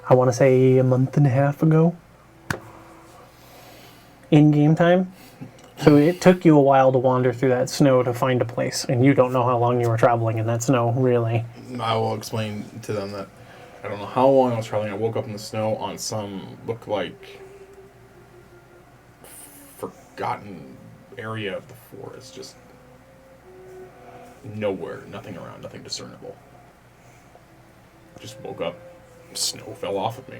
I want to say a month and a half ago in game time. So it took you a while to wander through that snow to find a place, and you don't know how long you were traveling in that snow, really. I will explain to them that I don't know how long I was traveling. I woke up in the snow on some looked like forgotten area of the forest, just nowhere, nothing around, nothing discernible. Just woke up, snow fell off of me,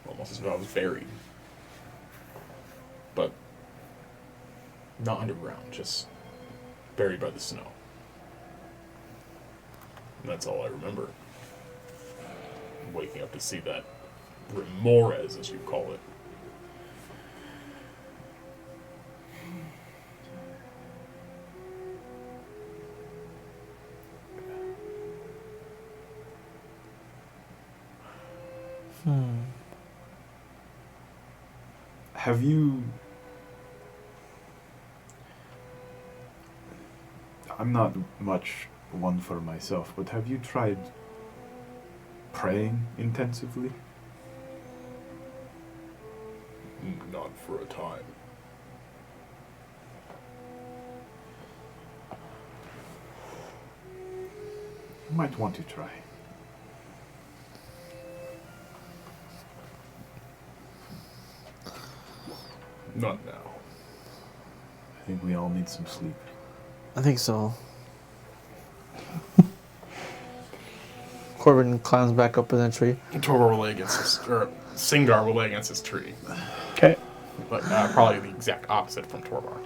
almost as if I was buried, but not underground, just buried by the snow. And that's all I remember. Waking up to see that remores, as you call it. Have you... I'm not much one for myself, but have you tried praying intensively? Not for a time. You might want to try. Not now. I think we all need some sleep. I think so. Corbin climbs back up in that tree. Torvar will lay against his, or Singar will lay against his tree. Okay. But probably the exact opposite from Torvar.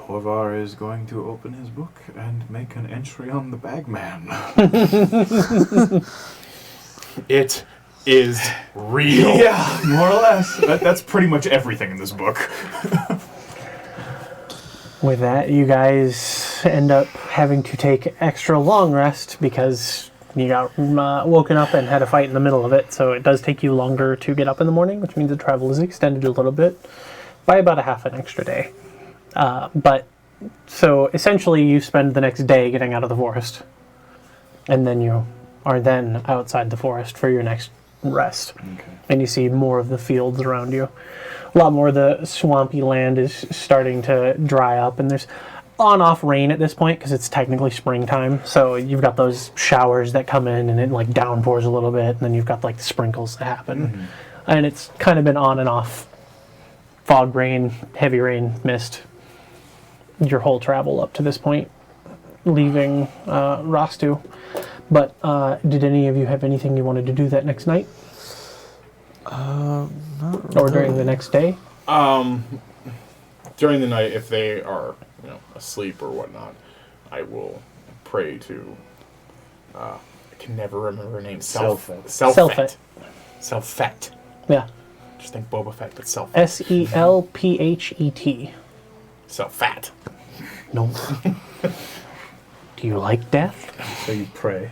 Torvar is going to open his book and make an entry on the bagman. It is real. Yeah, more or less. That's pretty much everything in this book. With that, you guys end up having to take extra long rest because you got woken up and had a fight in the middle of it, so it does take you longer to get up in the morning, which means the travel is extended a little bit by about a half an extra day. But so essentially you spend the next day getting out of the forest, and then you are then outside the forest for your next rest. Okay. And you see more of the fields around you. A lot more of the swampy land is starting to dry up, and there's on-off rain at this point because it's technically springtime. So you've got those showers that come in and it like downpours a little bit, and then you've got like the sprinkles that happen. And it's kind of been on and off. Fog, rain, heavy rain, mist. Your whole travel up to this point, leaving Rostu. But did any of you have anything you wanted to do that next night? Not Or during the next day? During the night, if they are, asleep or whatnot, I will pray to. I can never remember her name. Selfet. Selfet. Yeah. Just think Boba Fett, but Selfet. Selphet. Selfat. No. Do you like death? So you pray.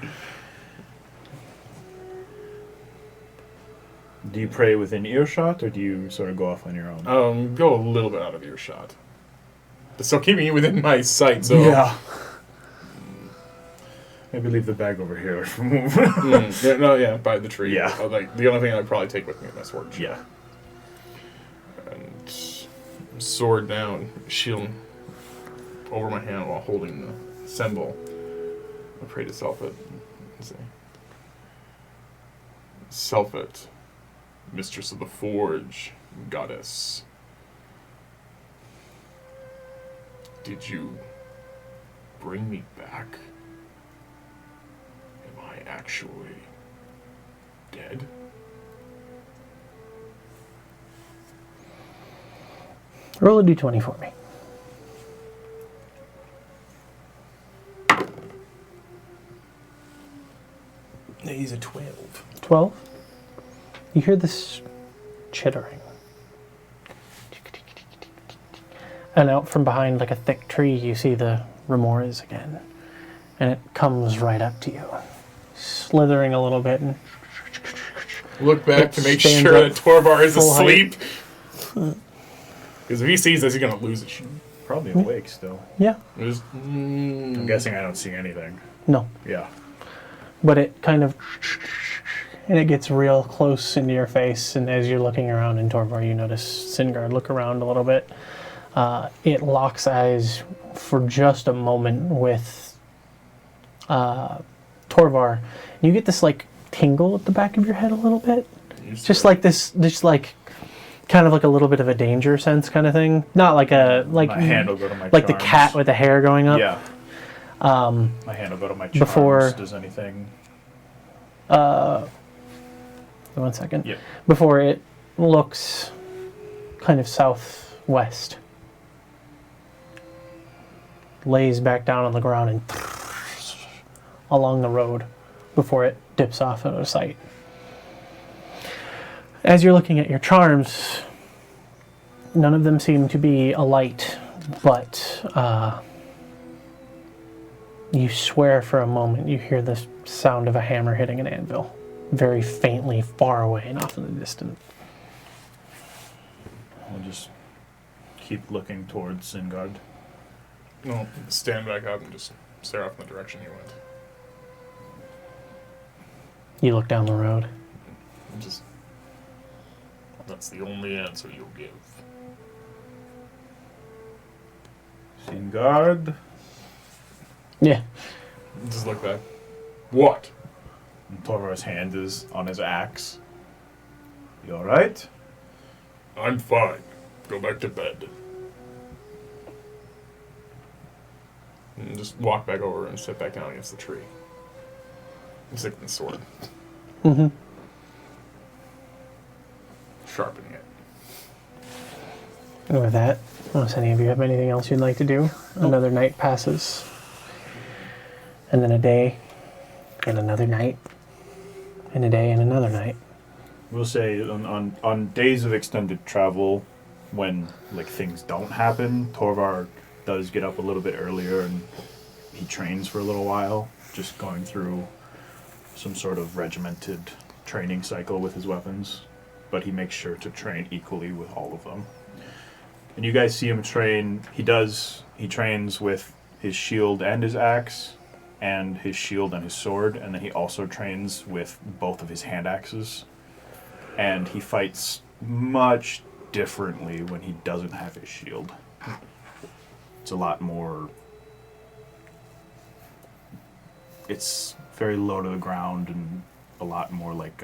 Do you pray within earshot, or do you sort of go off on your own? Go a little bit out of earshot. But still keeping it within my sight, so... Yeah. Maybe leave the bag over here. By the tree. Yeah. The only thing I'd probably take with me is my sword. Yeah. And sword down, shield over my hand while holding the symbol. I pray to Selfit. Let's see. Selfit, mistress of the forge, goddess. Did you bring me back? Am I actually dead? Roll a d20 for me. He's a 12. 12. You hear this chittering. And out from behind like a thick tree, you see the remores again. And it comes right up to you, slithering a little bit. And Look back to make stands sure up that Torvar is full height. asleep. Because if he sees this, he's going to lose it. Probably awake still. yeah, I'm guessing I don't see anything. no. Yeah. But it kind of, and it gets real close into your face. And as you're looking around in Torvar, you notice Singard look around a little bit. It locks eyes for just a moment with Torvar. You get this like tingle at the back of your head a little bit. Just like this, just like kind of like a little bit of a danger sense kind of thing. Not like a like My hand will go to my like the charms. cat with the hair going up. Yeah. My hand will go to my charms. Before- Does anything... 1 second. Yep. Before it looks kind of southwest. Lays back down on the ground and along the road before it dips off out of sight. As you're looking at your charms, none of them seem to be alight, but you swear for a moment you hear the sound of a hammer hitting an anvil, very faintly, far away and off in the distance. I'll just keep looking towards Singard. No, stand back up and just stare off in the direction he went. You look down the road. That's the only answer you'll give. Singard. Yeah. Just look back. What? And Torvar's hand is on his axe. You alright? I'm fine. Go back to bed. And just walk back over and sit back down against the tree. And stick the sword. Mm-hmm. Sharpening it. And with that, unless any of you have anything else you'd like to do, another night passes. And then a day, and another night, and a day, and another night. We'll say on days of extended travel, when like things don't happen, Torvar does get up a little bit earlier and he trains for a little while, just going through some sort of regimented training cycle with his weapons. But he makes sure to train equally with all of them. And you guys see him train. He trains with his shield and his axe, and his shield and his sword, and then he also trains with both of his hand axes. And he fights much differently when he doesn't have his shield. It's a lot more... It's very low to the ground and a lot more like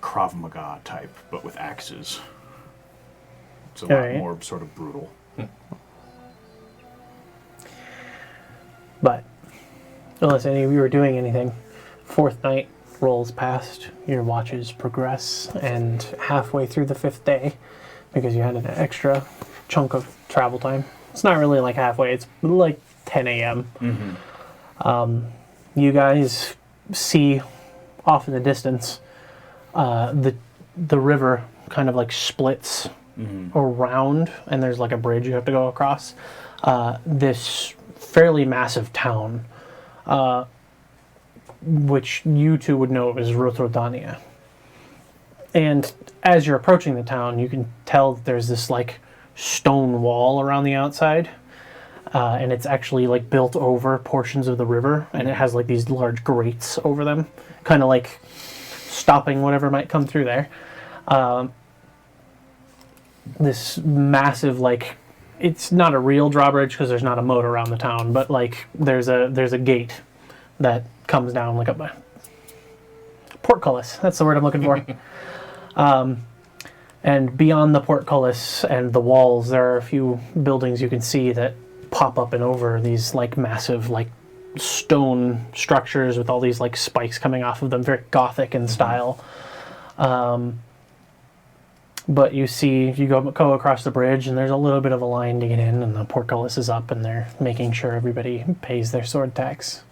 Krav Maga type, but with axes. It's a lot more sort of brutal. But, unless any of you are doing anything, fourth night rolls past, your watches progress, and halfway through the fifth day, because you had an extra chunk of travel time, it's not really like halfway, it's like 10 a.m. Mm-hmm. You guys see off in the distance, the river kind of like splits around, and there's like a bridge you have to go across. This fairly massive town, which you two would know is Rotrodania. And as you're approaching the town, you can tell that there's this like stone wall around the outside, and it's actually like built over portions of the river, and it has like these large grates over them, kind of like stopping whatever might come through there. This massive, like, it's not a real drawbridge because there's not a moat around the town, but like there's a gate that comes down like a portcullis. That's the word I'm looking for. And beyond the portcullis and the walls, there are a few buildings you can see that pop up and over these like massive like stone structures with all these like spikes coming off of them, very Gothic in style. But you see, you go across the bridge, and there's a little bit of a line to get in, and the portcullis is up, and they're making sure everybody pays their sword tax.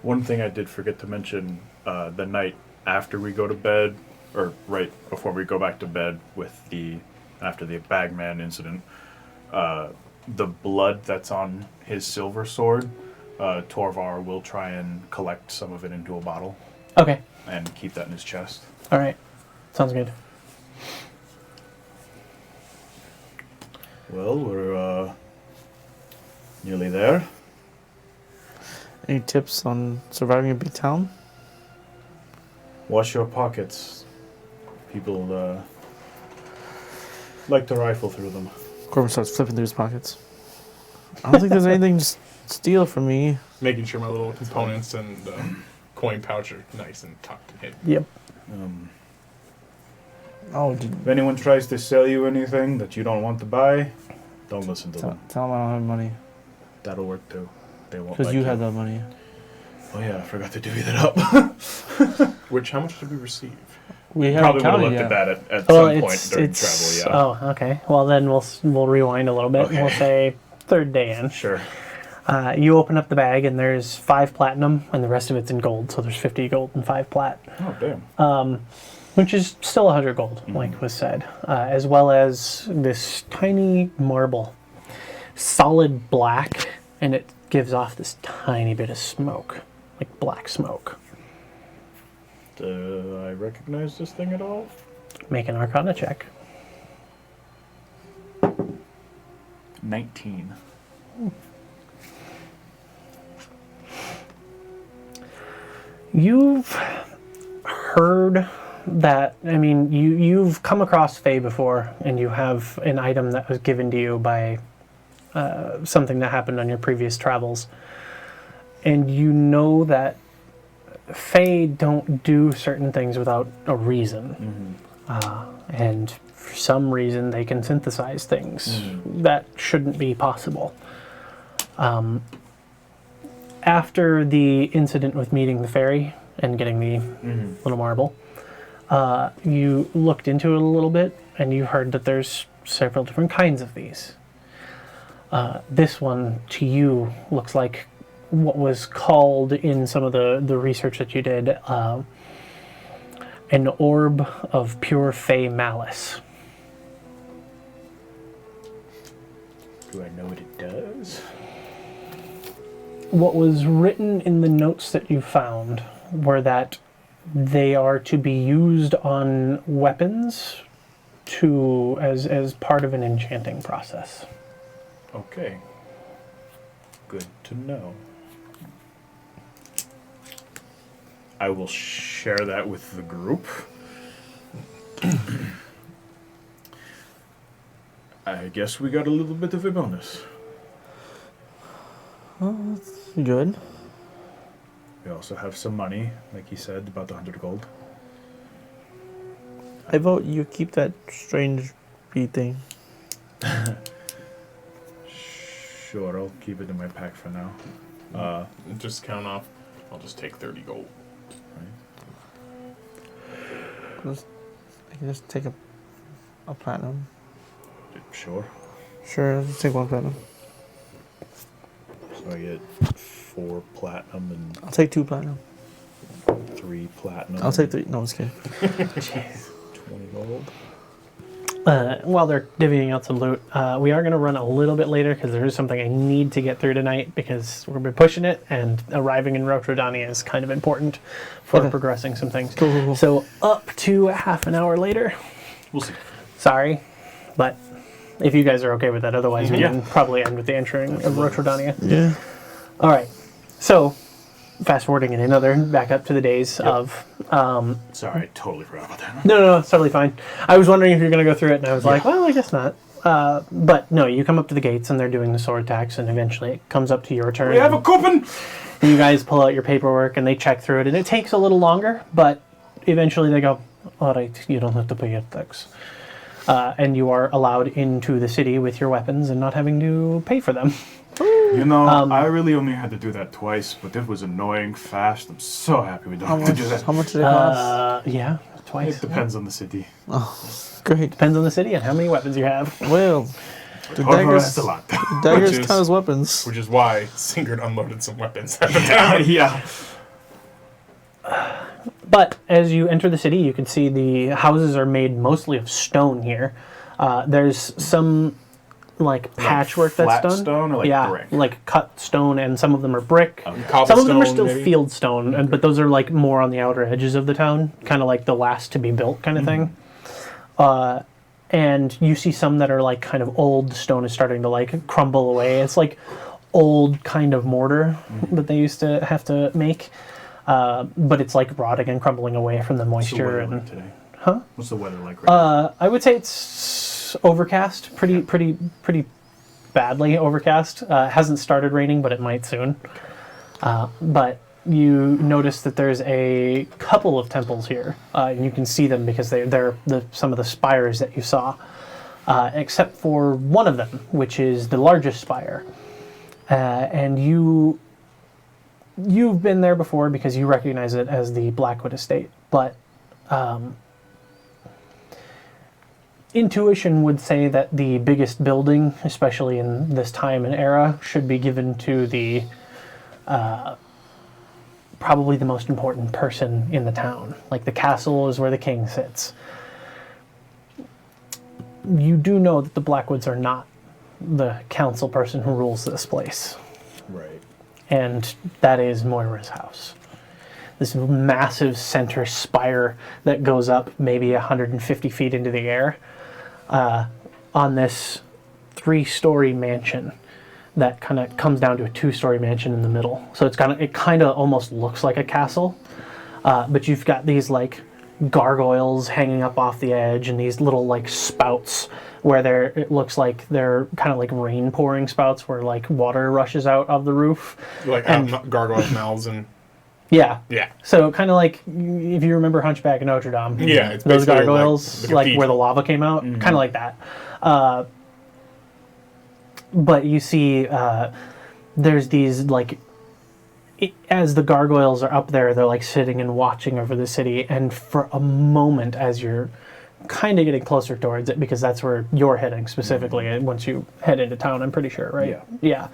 One thing I did forget to mention, the night after we go to bed, or right before we go back to bed after the bagman incident, the blood that's on his silver sword, Torvar will try and collect some of it into a bottle. Okay. And keep that in his chest. All right. Sounds good. Well, we're nearly there. Any tips on surviving a big town? Wash your pockets. People like to rifle through them. Corbin starts flipping through his pockets. I don't think there's anything to steal from me. Making sure my little components and coin pouch are nice and tucked and hidden. Yep. If anyone tries to sell you anything that you don't want to buy, don't listen to them. Tell them I don't have money. That'll work too. They won't. Because you had that money. Oh yeah, I forgot to divvy that up. How much did we receive? We Probably would have looked at that at some point during travel. Yeah. Oh, okay. Well, then we'll rewind a little bit. Okay. We'll say third day in. Sure. You open up the bag, and there's 5 platinum, and the rest of it's in gold. So there's 50 gold and 5 plat. Oh damn. Which is still 100 gold, like was said, as well as this tiny marble, solid black, and it gives off this tiny bit of smoke, like black smoke. Do I recognize this thing at all? Make an Arcana check. 19. You've heard that, I mean, you've come across Fae before, and you have an item that was given to you by something that happened on your previous travels. And you know that Fae don't do certain things without a reason. And for some reason, they can synthesize things that shouldn't be possible. After the incident with meeting the fairy and getting the little marble, you looked into it a little bit, and you heard that there's several different kinds of these. This one, to you, looks like what was called in some of the research that you did, an orb of pure fey malice. Do I know what it does? What was written in the notes that you found were that they are to be used on weapons as part of an enchanting process. Okay. Good to know. I will share that with the group. I guess we got a little bit of a bonus. Good. We also have some money, like he said, about the 100 gold. I vote you keep that strange bee thing. Sure, I'll keep it in my pack for now. Just count off. I'll just take 30 gold. I can just take a platinum. Sure. Sure, I'll just take 1 platinum. So I get 4 platinum and I'll take 2 platinum. 3 platinum. I'll take 3. No, I'm just kidding. 20 gold. While they're divvying out some loot, we are going to run a little bit later because there is something I need to get through tonight because we've been pushing it, and arriving in Rotrodania is kind of important for progressing some things. Cool. So up to half an hour later. We'll see. Sorry, but if you guys are okay with that, otherwise we can probably end with the entering of Rotrodania. Yeah. All right. So fast forwarding in another, back up to the days of... Sorry, I totally forgot about that. No, it's totally fine. I was wondering if you're going to go through it, and I was like, well, I guess not. But no, you come up to the gates, and they're doing the sword tax, and eventually it comes up to your turn. We have a coupon! And you guys pull out your paperwork, and they check through it, and it takes a little longer, but eventually they go, all right, you don't have to pay your tax. And you are allowed into the city with your weapons and not having to pay for them. You know, I really only had to do that twice, but it was annoying fast. I'm so happy we don't have to do that. How much did it cost? Yeah, twice. It depends on the city. Great. Depends on the city and how many weapons you have. Well, the However, that's daggers, a lot. daggers Which is- count as weapons. Which is why Singard unloaded some weapons at the town. Yeah. But as you enter the city, you can see the houses are made mostly of stone here. There's some like patchwork flat that's done. stone or like yeah, brick? like cut stone, and some of them are brick. Some of them are Cobblestone, still maybe? field stone, but those are like more on the outer edges of the town, kind of like the last to be built kind of thing. And you see some that are like kind of old. The stone is starting to like crumble away. It's like old kind of mortar that they used to have to make. But it's like rotting and crumbling away from the What's the moisture. weather like And today? Huh? What's the weather like right now? I would say it's overcast, pretty badly overcast. Hasn't started raining, but it might soon. But you notice that there's a couple of temples here, and you can see them because they're some of the spires that you saw, except for one of them, which is the largest spire, and you've been there before because you recognize it as the Blackwood Estate, but intuition would say that the biggest building, especially in this time and era, should be given to the probably the most important person in the town. Like the castle is where the king sits. You do know that the Blackwoods are not the council person who rules this place. Right. And that is Moira's house. This massive center spire that goes up maybe 150 feet into the air on this 3-story mansion that kind of comes down to a 2-story mansion in the middle. So it kind of almost looks like a castle, but you've got these like gargoyles hanging up off the edge and these little like spouts where it looks like they're kind of like rain pouring spouts where like water rushes out of the roof. Like gargoyle mouths and... Yeah. Yeah. So kind of like if you remember Hunchback of Notre Dame. Yeah, it's those basically gargoyles, like the where the lava came out, kind of like that. But you see, there's these like, as the gargoyles are up there, they're like sitting and watching over the city. And for a moment, as you're kind of getting closer towards it because that's where you're heading specifically once you head into town, I'm pretty sure, right? Yeah.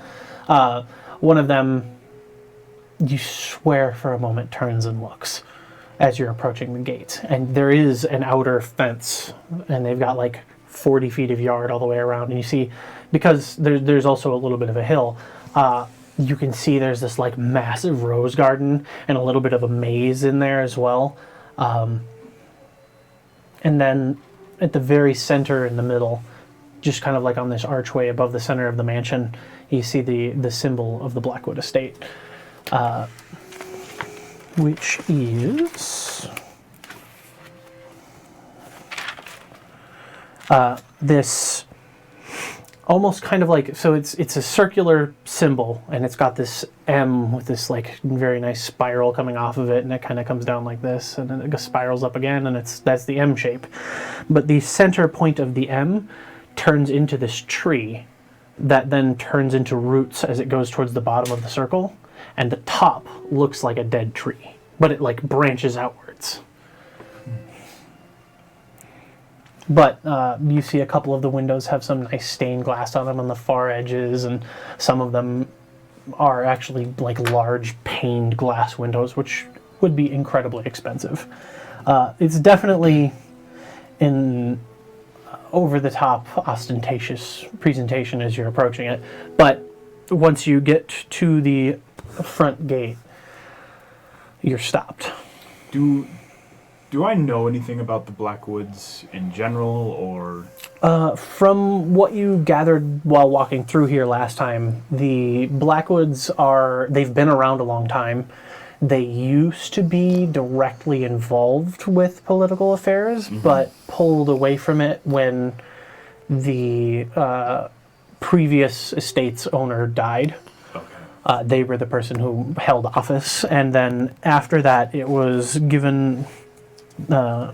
One of them, you swear for a moment, turns and looks as you're approaching the gate. And there is an outer fence, and they've got like 40 feet of yard all the way around. And you see, because there's also a little bit of a hill, you can see there's this like massive rose garden and a little bit of a maze in there as well. And then at the very center in the middle, just kind of like on this archway above the center of the mansion, you see the symbol of the Blackwood estate, which is this almost kind of like, so it's a circular symbol, and it's got this M with this like very nice spiral coming off of it, and it kind of comes down like this, and then it spirals up again, and that's the M shape. But the center point of the M turns into this tree that then turns into roots as it goes towards the bottom of the circle, and the top looks like a dead tree, but it like branches outwards. But you see a couple of the windows have some nice stained glass on them on the far edges, and some of them are actually like large paned glass windows, which would be incredibly expensive. It's definitely an over-the-top, ostentatious presentation as you're approaching it. But once you get to the front gate, you're stopped. Do I know anything about the Blackwoods in general, or? From what you gathered while walking through here last time, the Blackwoods they've been around a long time. They used to be directly involved with political affairs, but pulled away from it when the previous estate's owner died. Okay. They were the person who held office, and then after that it was given to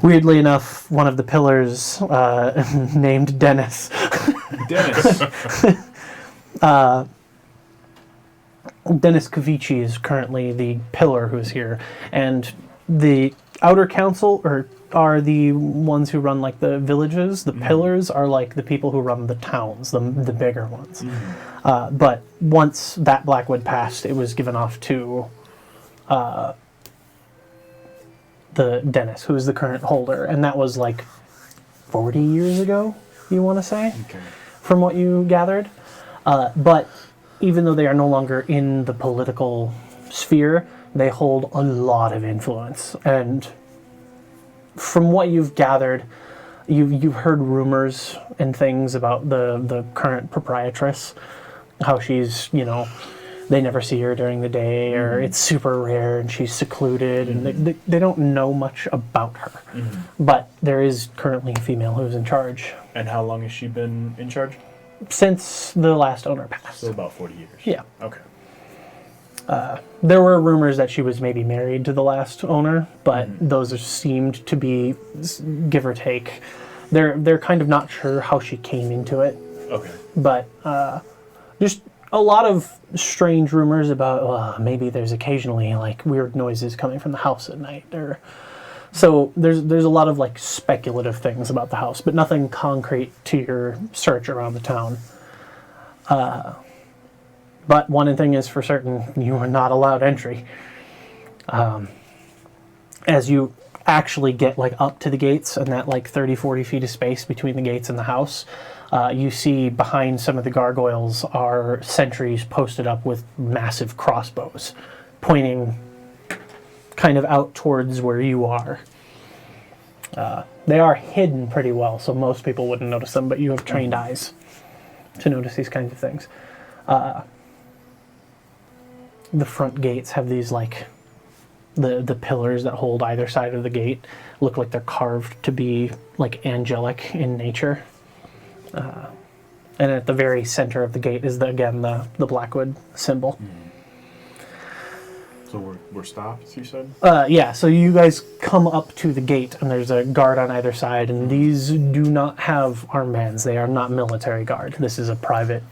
weirdly enough, one of the pillars named Dennis. Dennis. Dennis Kavici is currently the pillar who's here, and the outer council are the ones who run like the villages. The pillars are like the people who run the towns, the bigger ones. But once that Blackwood passed, it was given off to the Dennis, who is the current holder, and that was like 40 years ago, you want to say, from what you gathered. But even though they are no longer in the political sphere, they hold a lot of influence. And from what you've gathered, you've heard rumors and things about the current proprietress, how she's, they never see her during the day, or it's super rare and she's secluded, and they don't know much about her. But there is currently a female who's in charge. And how long has she been in charge? Since the last owner passed. So about 40 years. Yeah. Okay. There were rumors that she was maybe married to the last owner, but those seemed to be, give or take. They're kind of not sure how she came into it. Okay. But just a lot of strange rumors about maybe there's occasionally like weird noises coming from the house at night, or so there's a lot of like speculative things about the house, but nothing concrete to your search around the town. But one thing is for certain, you are not allowed entry. As you actually get like up to the gates and that like 30-40 feet of space between the gates and the house, you see behind some of the gargoyles are sentries posted up with massive crossbows pointing kind of out towards where you are. They are hidden pretty well, so most people wouldn't notice them, but you have trained eyes to notice these kinds of things. The front gates have these like the pillars that hold either side of the gate look like they're carved to be like angelic in nature. And at the very center of the gate is the Blackwood symbol. So we're stopped, you said? Yeah, so you guys come up to the gate, and there's a guard on either side, and these do not have armbands. They are not military guard. This is a private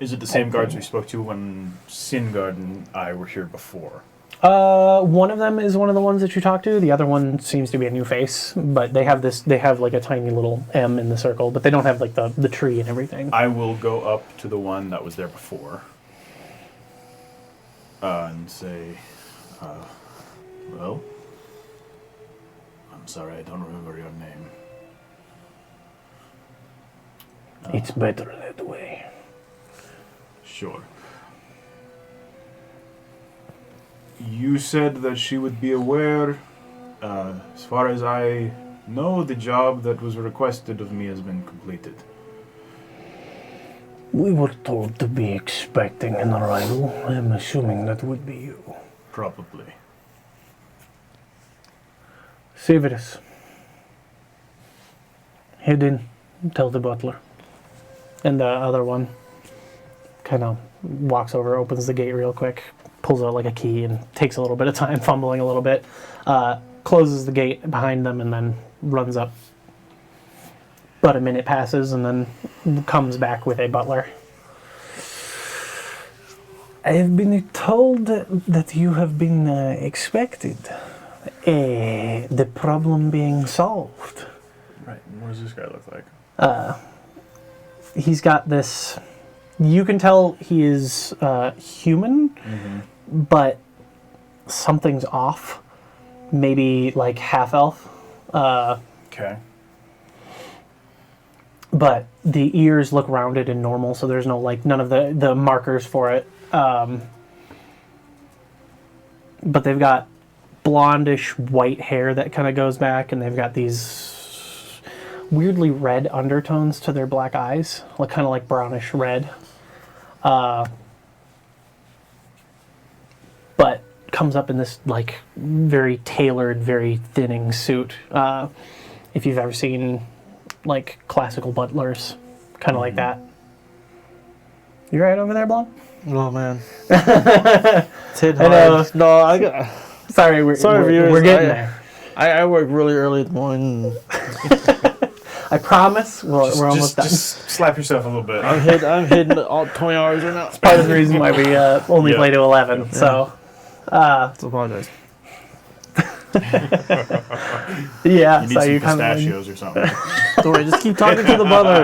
Is it the same guards we spoke to when Singard and I were here before? One of them is one of the ones that you talked to. The other one seems to be a new face, but they have this. They have like a tiny little M in the circle, but they don't have like the tree and everything. I will go up to the one that was there before and say, well, I'm sorry, I don't remember your name. It's better that way. Sure. You said that she would be aware. As far as I know, the job that was requested of me has been completed. We were told to be expecting an arrival. I'm assuming that would be you. Probably. Severus, head in. Tell the butler. And the other one kind of walks over, opens the gate real quick, pulls out like a key, and takes a little bit of time, fumbling a little bit, closes the gate behind them, and then runs up. About a minute passes, and then comes back with a butler. I have been told that you have been expected. The problem being solved. Right. What does this guy look like? He's got this. You can tell he is human, but something's off. Maybe like half elf. Okay. But the ears look rounded and normal, so there's no like none of the markers for it. But they've got blondish white hair that kind of goes back, and they've got these weirdly red undertones to their black eyes, like kind of like brownish red. But comes up in this like very tailored, very thinning suit. If you've ever seen like classical butlers, kind of like that. You right over there, Blonde? Oh man, it's hit hard. I know. No, I got. Sorry, we're viewers, getting there. I work really early in the morning. I promise we're almost done. Just slap yourself a little bit. I'm hitting all 20 hours right now. Part of the reason why we only play to 11. Yeah. So, I apologize. yeah. You need So some you kind of pistachios or something. Don't worry, just keep talking to the butler.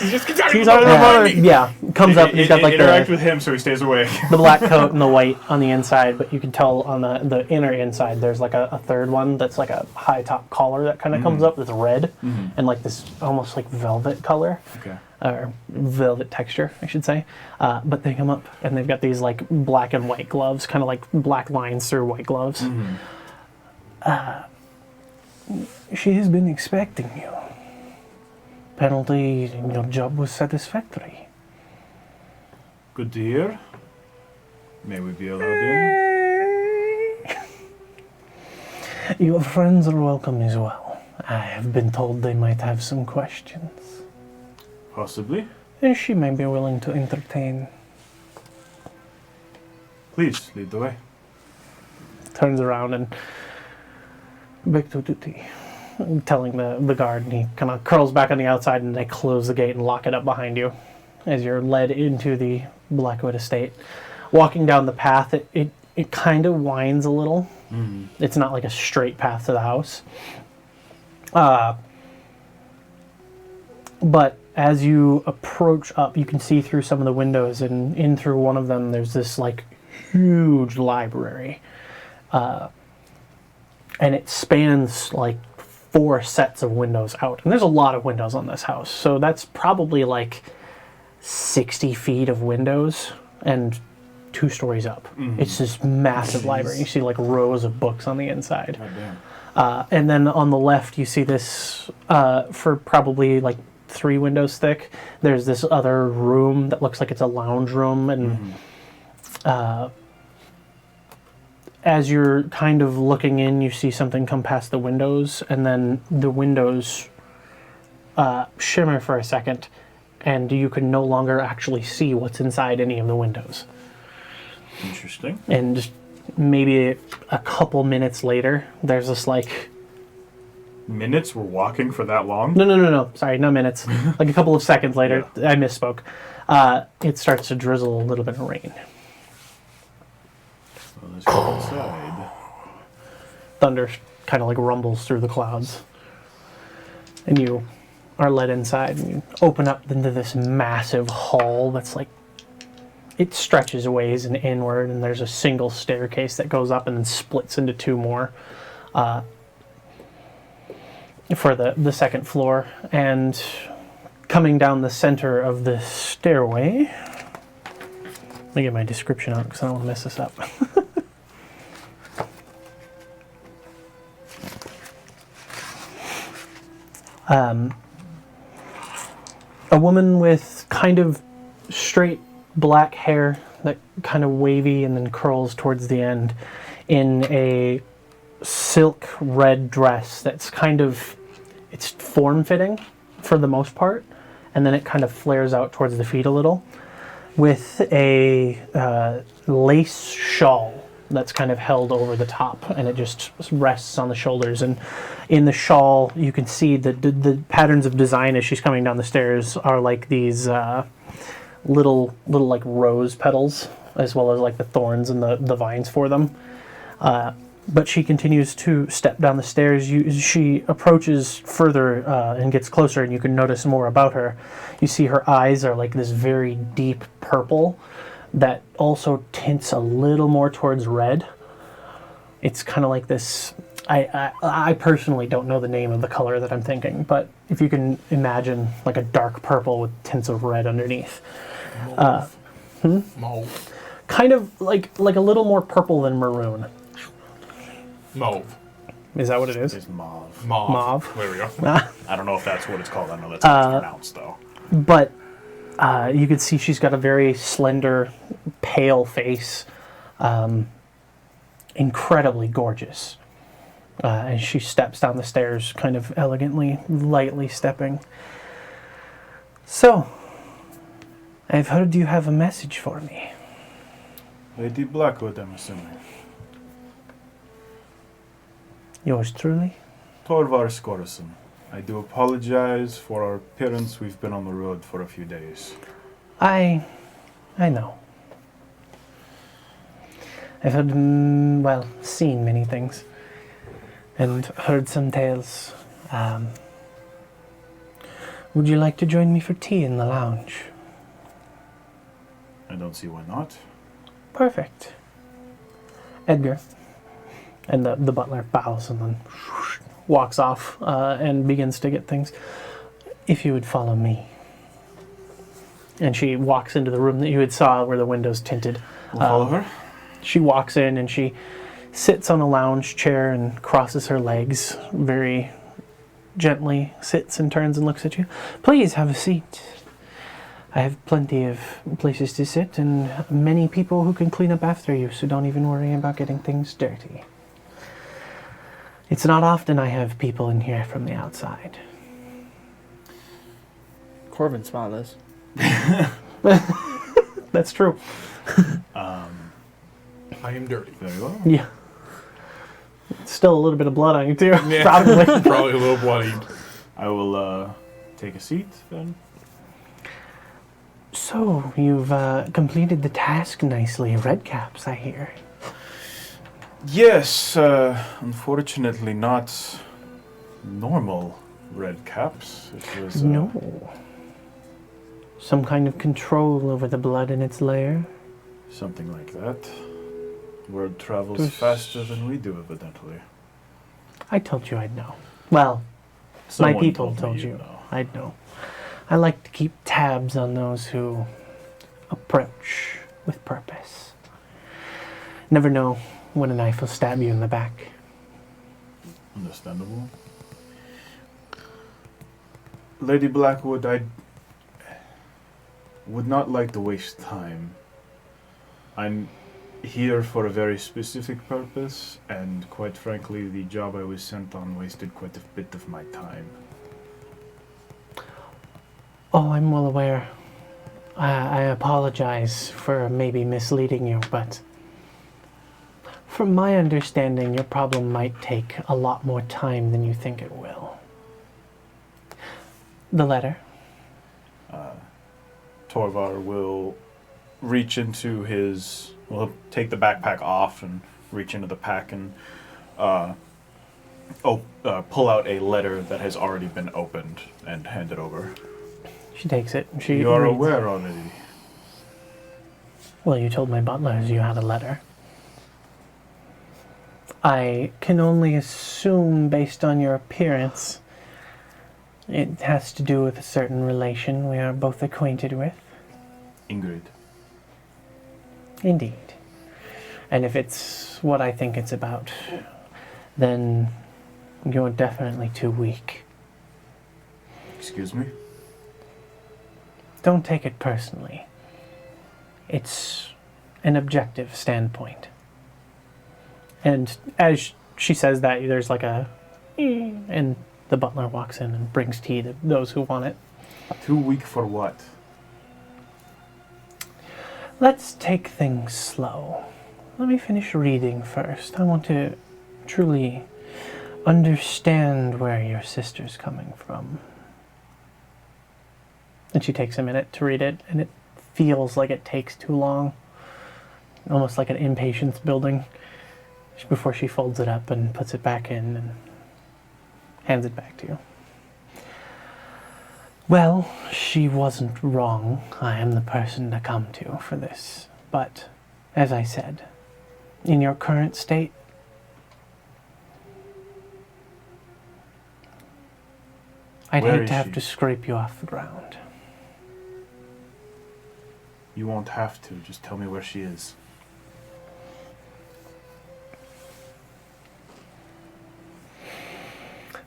Just keep talking Keep about talking about it. it. yeah. Comes up. He's got like Interact with him so he stays awake. the black coat and the white on the inside, but you can tell on the inner inside there's like a third one that's like a high top collar that kind of comes up that's red and like this almost like velvet color. Okay. Or velvet texture, I should say. But they come up and they've got these like black and white gloves, kind of like black lines through white gloves. She has been expecting you. Penalty, your job was satisfactory. Good to hear. May we be allowed in? Your friends are welcome as well. I have been told they might have some questions. Possibly. And she may be willing to entertain. Please, lead the way. Turns around and Back to duty. telling the guard, and he kind of curls back on the outside, and they close the gate and lock it up behind you as you're led into the Blackwood estate. Walking down the path, it kind of winds a little. It's not like a straight path to the house. But as you approach up, you can see through some of the windows, and in through one of them, there's this like huge library. And it spans like 4 sets of windows out. And there's a lot of windows on this house. So that's probably like 60 feet of windows and 2 stories up. It's this massive library. You see like rows of books on the inside. And then on the left, you see this, for probably like 3 windows thick, there's this other room that looks like it's a lounge room. And as you're kind of looking in, you see something come past the windows, and then the windows shimmer for a second, and you can no longer actually see what's inside any of the windows. Interesting. And just maybe a couple minutes later, there's this like... Minutes? We're walking for that long? No. Sorry, no minutes. Like a couple of seconds later, I misspoke. it starts to drizzle a little bit of rain. Well, let's go inside. Thunder kind of like rumbles through the clouds. And you are led inside and you open up into this massive hall that's like, it stretches a ways and inward, and there's a single staircase that goes up and then splits into two more for the second floor. And coming down the center of the stairway, let me get my description out because I don't want to mess this up. A woman with kind of straight black hair that kind of wavy and then curls towards the end in a silk red dress that's kind of, it's form-fitting for the most part, and then it kind of flares out towards the feet a little, with a lace shawl that's kind of held over the top, and it just rests on the shoulders. And in the shawl, you can see the patterns of design as she's coming down the stairs are like these little like rose petals, as well as like the thorns and the vines for them. But she continues to step down the stairs. She approaches further and gets closer, and you can notice more about her. You see her eyes are like this very deep purple that also tints a little more towards red. It's kind of like this, I personally don't know the name of the color that I'm thinking, but if you can imagine like a dark purple with tints of red underneath. Mauve. Kind of like a little more purple than maroon. Mauve. Is that what it is? It's mauve. Mauve. There we go. I don't know if that's what it's called. I know that's how it's pronounced, though. But you can see she's got a very slender, pale face. Incredibly gorgeous. And she steps down the stairs kind of elegantly, lightly stepping. So, I've heard you have a message for me. Lady Blackwood, I'm assuming. Yours truly? Torvar Skorson. I do apologize for our appearance. We've been on the road for a few days. I know. I've heard, seen many things. And heard some tales. Would you like to join me for tea in the lounge? I don't see why not. Perfect. Edgar. And the butler bows and then walks off and begins to get things. If you would follow me. And she walks into the room that you had saw where the window's tinted. We'll follow her. She walks in and she sits on a lounge chair and crosses her legs very gently, sits and turns and looks at you. Please have a seat. I have plenty of places to sit and many people who can clean up after you, so don't even worry about getting things dirty. It's not often I have people in here from the outside. Corbin spotless. That's true. I am dirty. Very well. Yeah. Still a little bit of blood on you too. Yeah. Probably. Probably a little bloody. I will take a seat then. So, you've completed the task nicely, Redcaps, I hear. Yes, unfortunately not normal red caps. It was No. Some kind of control over the blood in its lair? something like that. Word travels There's- faster than we do, evidently. I told you I'd know. Well, Someone my people me told you. know. I'd know. I like to keep tabs on those who approach with purpose. Never know when a knife will stab you in the back. Understandable. Lady Blackwood, I would not like to waste time. I'm here for a very specific purpose, and quite frankly, the job I was sent on wasted quite a bit of my time. Oh, I'm well aware. I apologize for maybe misleading you, but from my understanding, your problem might take a lot more time than you think it will. The letter. Torvar will reach into his... Will take the backpack off and reach into the pack and pull out a letter that has already been opened and hand it over. She takes it. And she You are reads. aware already. Well, you told my butlers you had a letter. I can only assume, based on your appearance, it has to do with a certain relation we are both acquainted with. Ingrid. Indeed. And if it's what I think it's about, then you're definitely too weak. Excuse me? Don't take it personally. It's an objective standpoint. And as she says that, there's like a... and the butler walks in and brings tea to those who want it. Too weak for what? Let's take things slow. Let me finish reading first. I want to truly understand where your sister's coming from. And she takes a minute to read it, and it feels like it takes too long. Almost like an impatience building before she folds it up and puts it back in and hands it back to you. Well, she wasn't wrong. I am the person to come to for this. But, as I said, in your current state, I'd Where hate is to have she? to scrape you off the ground. You won't have to. Just tell me where she is.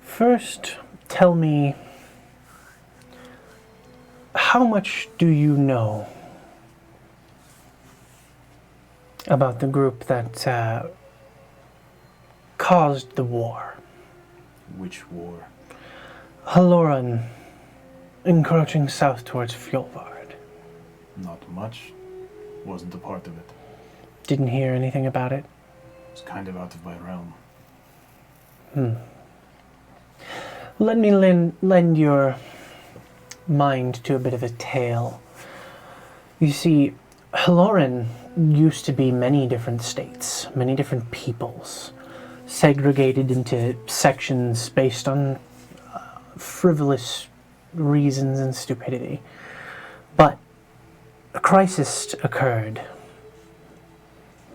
First, tell me, how much do you know about the group that caused the war? Which war? Haloran encroaching south towards Fjolvard. Not much. Wasn't a part of it. Didn't hear anything about it? It's kind of out of my realm. Let me lend your mind to a bit of a tale. You see, Haloran used to be many different states, many different peoples, segregated into sections based on frivolous reasons and stupidity. But a crisis occurred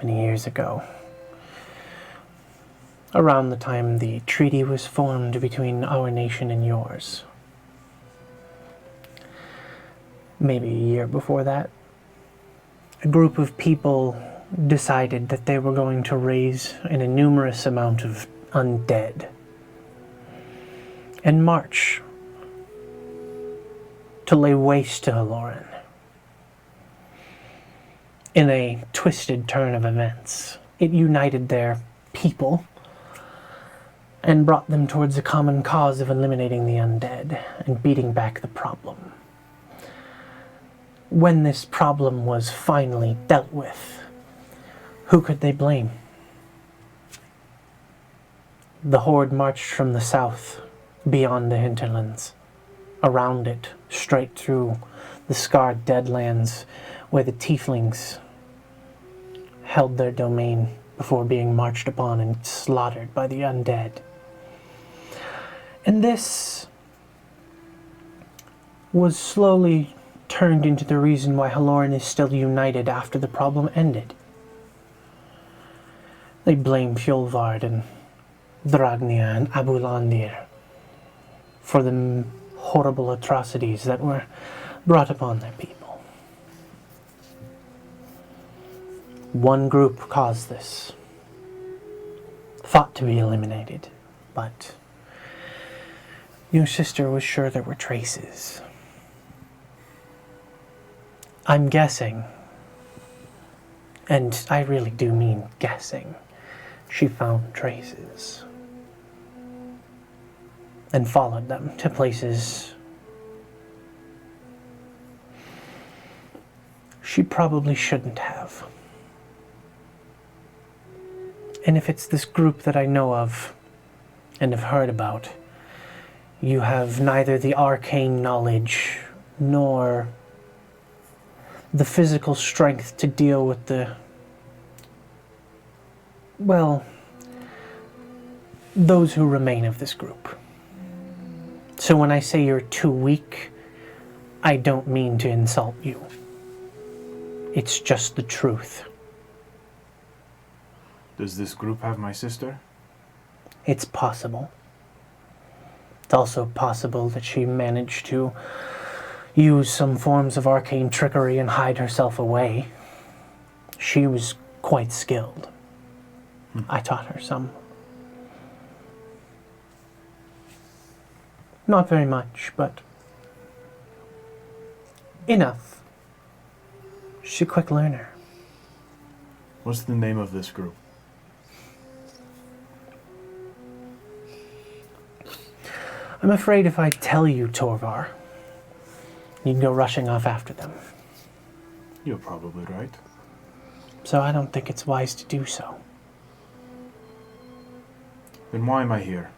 many years ago, around the time the treaty was formed between our nation and yours. Maybe a year before that, a group of people decided that they were going to raise an innumerous amount of undead and march to lay waste to Haloran. In a twisted turn of events, it united their people and brought them towards a common cause of eliminating the undead and beating back the problem. When this problem was finally dealt with, who could they blame? The horde marched from the south, beyond the hinterlands, around it, straight through the scarred deadlands where the tieflings held their domain before being marched upon and slaughtered by the undead. And this was slowly turned into the reason why Haloran is still united after the problem ended. They blame Fjolvard and Dragnia and Abulandir for the horrible atrocities that were brought upon their people. One group caused this, thought to be eliminated, but your sister was sure there were traces. I'm guessing, and I really do mean guessing, she found traces and followed them to places she probably shouldn't have. And if it's this group that I know of and have heard about, you have neither the arcane knowledge nor the physical strength to deal with those who remain of this group. So when I say you're too weak, I don't mean to insult you. It's just the truth. Does this group have my sister? It's possible. It's also possible that she managed to use some forms of arcane trickery and hide herself away. She was quite skilled. I taught her some. Not very much, but enough. She's a quick learner. What's the name of this group? I'm afraid if I tell you, Torvar, you'd go rushing off after them. You're probably right. So I don't think it's wise to do so. Then why am I here?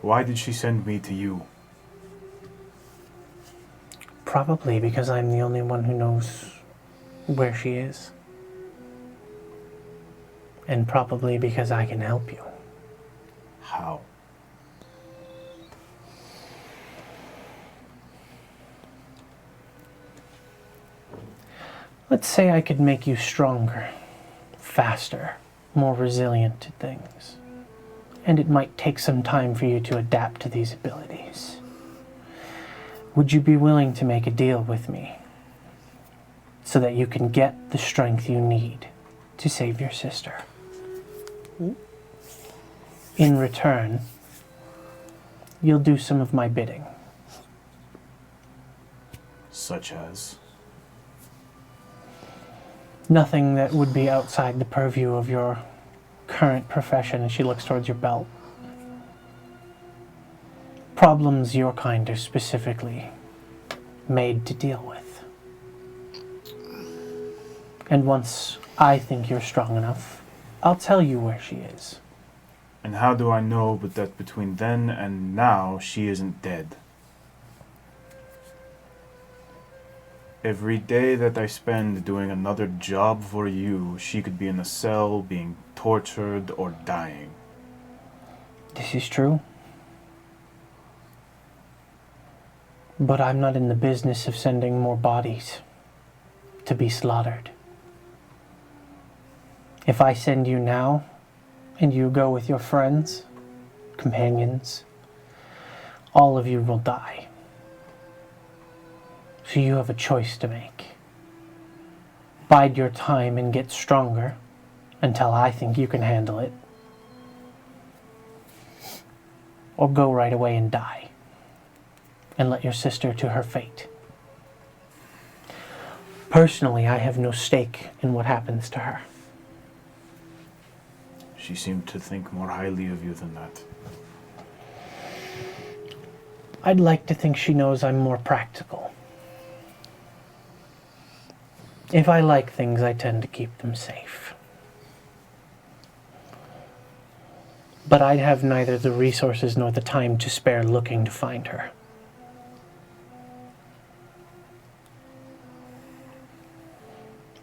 Why did she send me to you? Probably because I'm the only one who knows where she is. And probably because I can help you. How? Let's say I could make you stronger, faster, more resilient to things. And it might take some time for you to adapt to these abilities. Would you be willing to make a deal with me so that you can get the strength you need to save your sister? In return, you'll do some of my bidding. Such as? Nothing that would be outside the purview of your current profession, and she looks towards your belt. Problems your kind are specifically made to deal with. And once I think you're strong enough, I'll tell you where she is. And how do I know but that between then and now she isn't dead? Every day that I spend doing another job for you, she could be in a cell, being tortured or dying. This is true. But I'm not in the business of sending more bodies to be slaughtered. If I send you now, and you go with your friends, companions, all of you will die. So you have a choice to make. Bide your time and get stronger until I think you can handle it. Or go right away and die. And let your sister to her fate. Personally, I have no stake in what happens to her. She seemed to think more highly of you than that. I'd like to think she knows I'm more practical. If I like things, I tend to keep them safe. But I'd have neither the resources nor the time to spare looking to find her.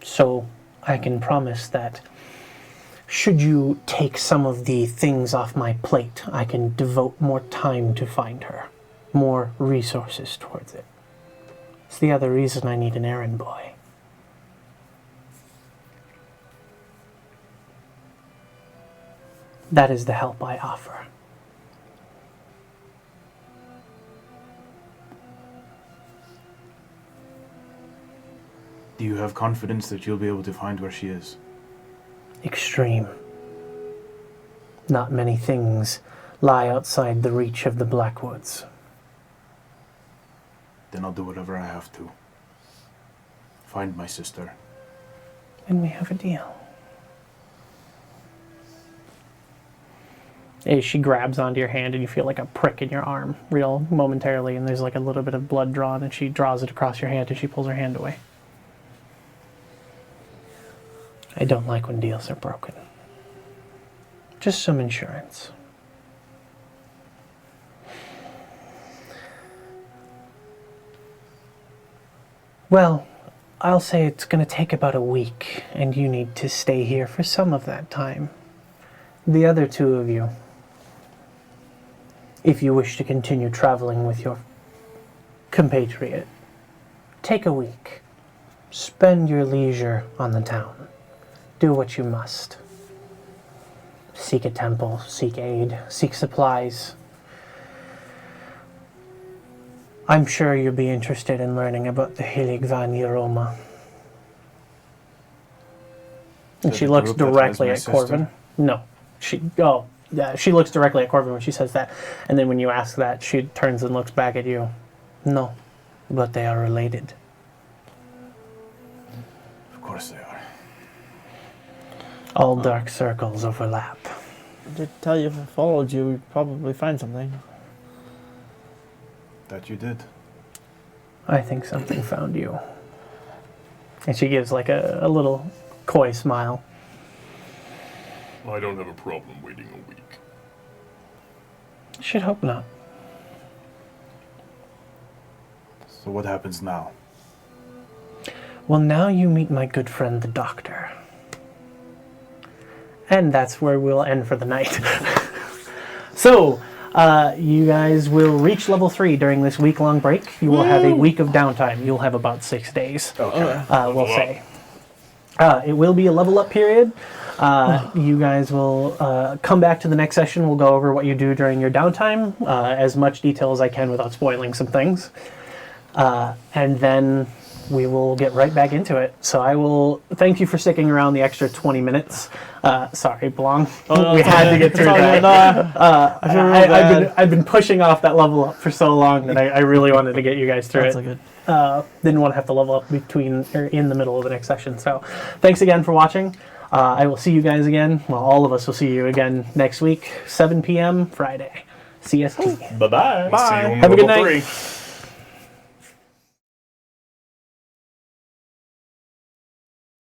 So I can promise that should you take some of the things off my plate, I can devote more time to find her, more resources towards it. It's the other reason I need an errand boy. That is the help I offer. Do you have confidence that you'll be able to find where she is? Extreme. Not many things lie outside the reach of the Blackwoods. Then I'll do whatever I have to. Find my sister. And we have a deal. As she grabs onto your hand and you feel like a prick in your arm, real momentarily, and there's like a little bit of blood drawn, and she draws it across your hand and she pulls her hand away. I don't like when deals are broken. Just some insurance. Well, I'll say it's going to take about a week, and you need to stay here for some of that time. The other two of you, if you wish to continue traveling with your compatriot, take a week. Spend your leisure on the town. Do what you must. Seek a temple, seek aid, seek supplies. I'm sure you'll be interested in learning about the Hilig van Jeroma. And she looks directly at Corvin. No. She looks directly at Corvin when she says that. And then when you ask that, she turns and looks back at you. No, but they are related. Of course they are. All dark circles overlap. I did tell you if I followed you, we'd probably find something. That you did. I think something found you. And she gives like a little coy smile. I don't have a problem waiting a week. Should hope not. So what happens now? Well, now you meet my good friend, the Doctor. And that's where we'll end for the night. So, you guys will reach level 3 during this week-long break. You will have a week of downtime. You'll have about 6 days, we'll say. It will be a level-up period. You guys will come back to the next session. We'll go over what you do during your downtime, as much detail as I can without spoiling some things. And then we will get right back into it. So I will thank you for sticking around the extra 20 minutes. Sorry, Blong. We had to get through that. I've been pushing off that level up for so long that I really wanted to get you guys through it. Didn't want to have to level up in the middle of the next session. So thanks again for watching. I will see you guys again. Well, all of us will see you again next week, 7 p.m. Friday, CST. Bye-bye. Bye. See you on Have a good level night. 3.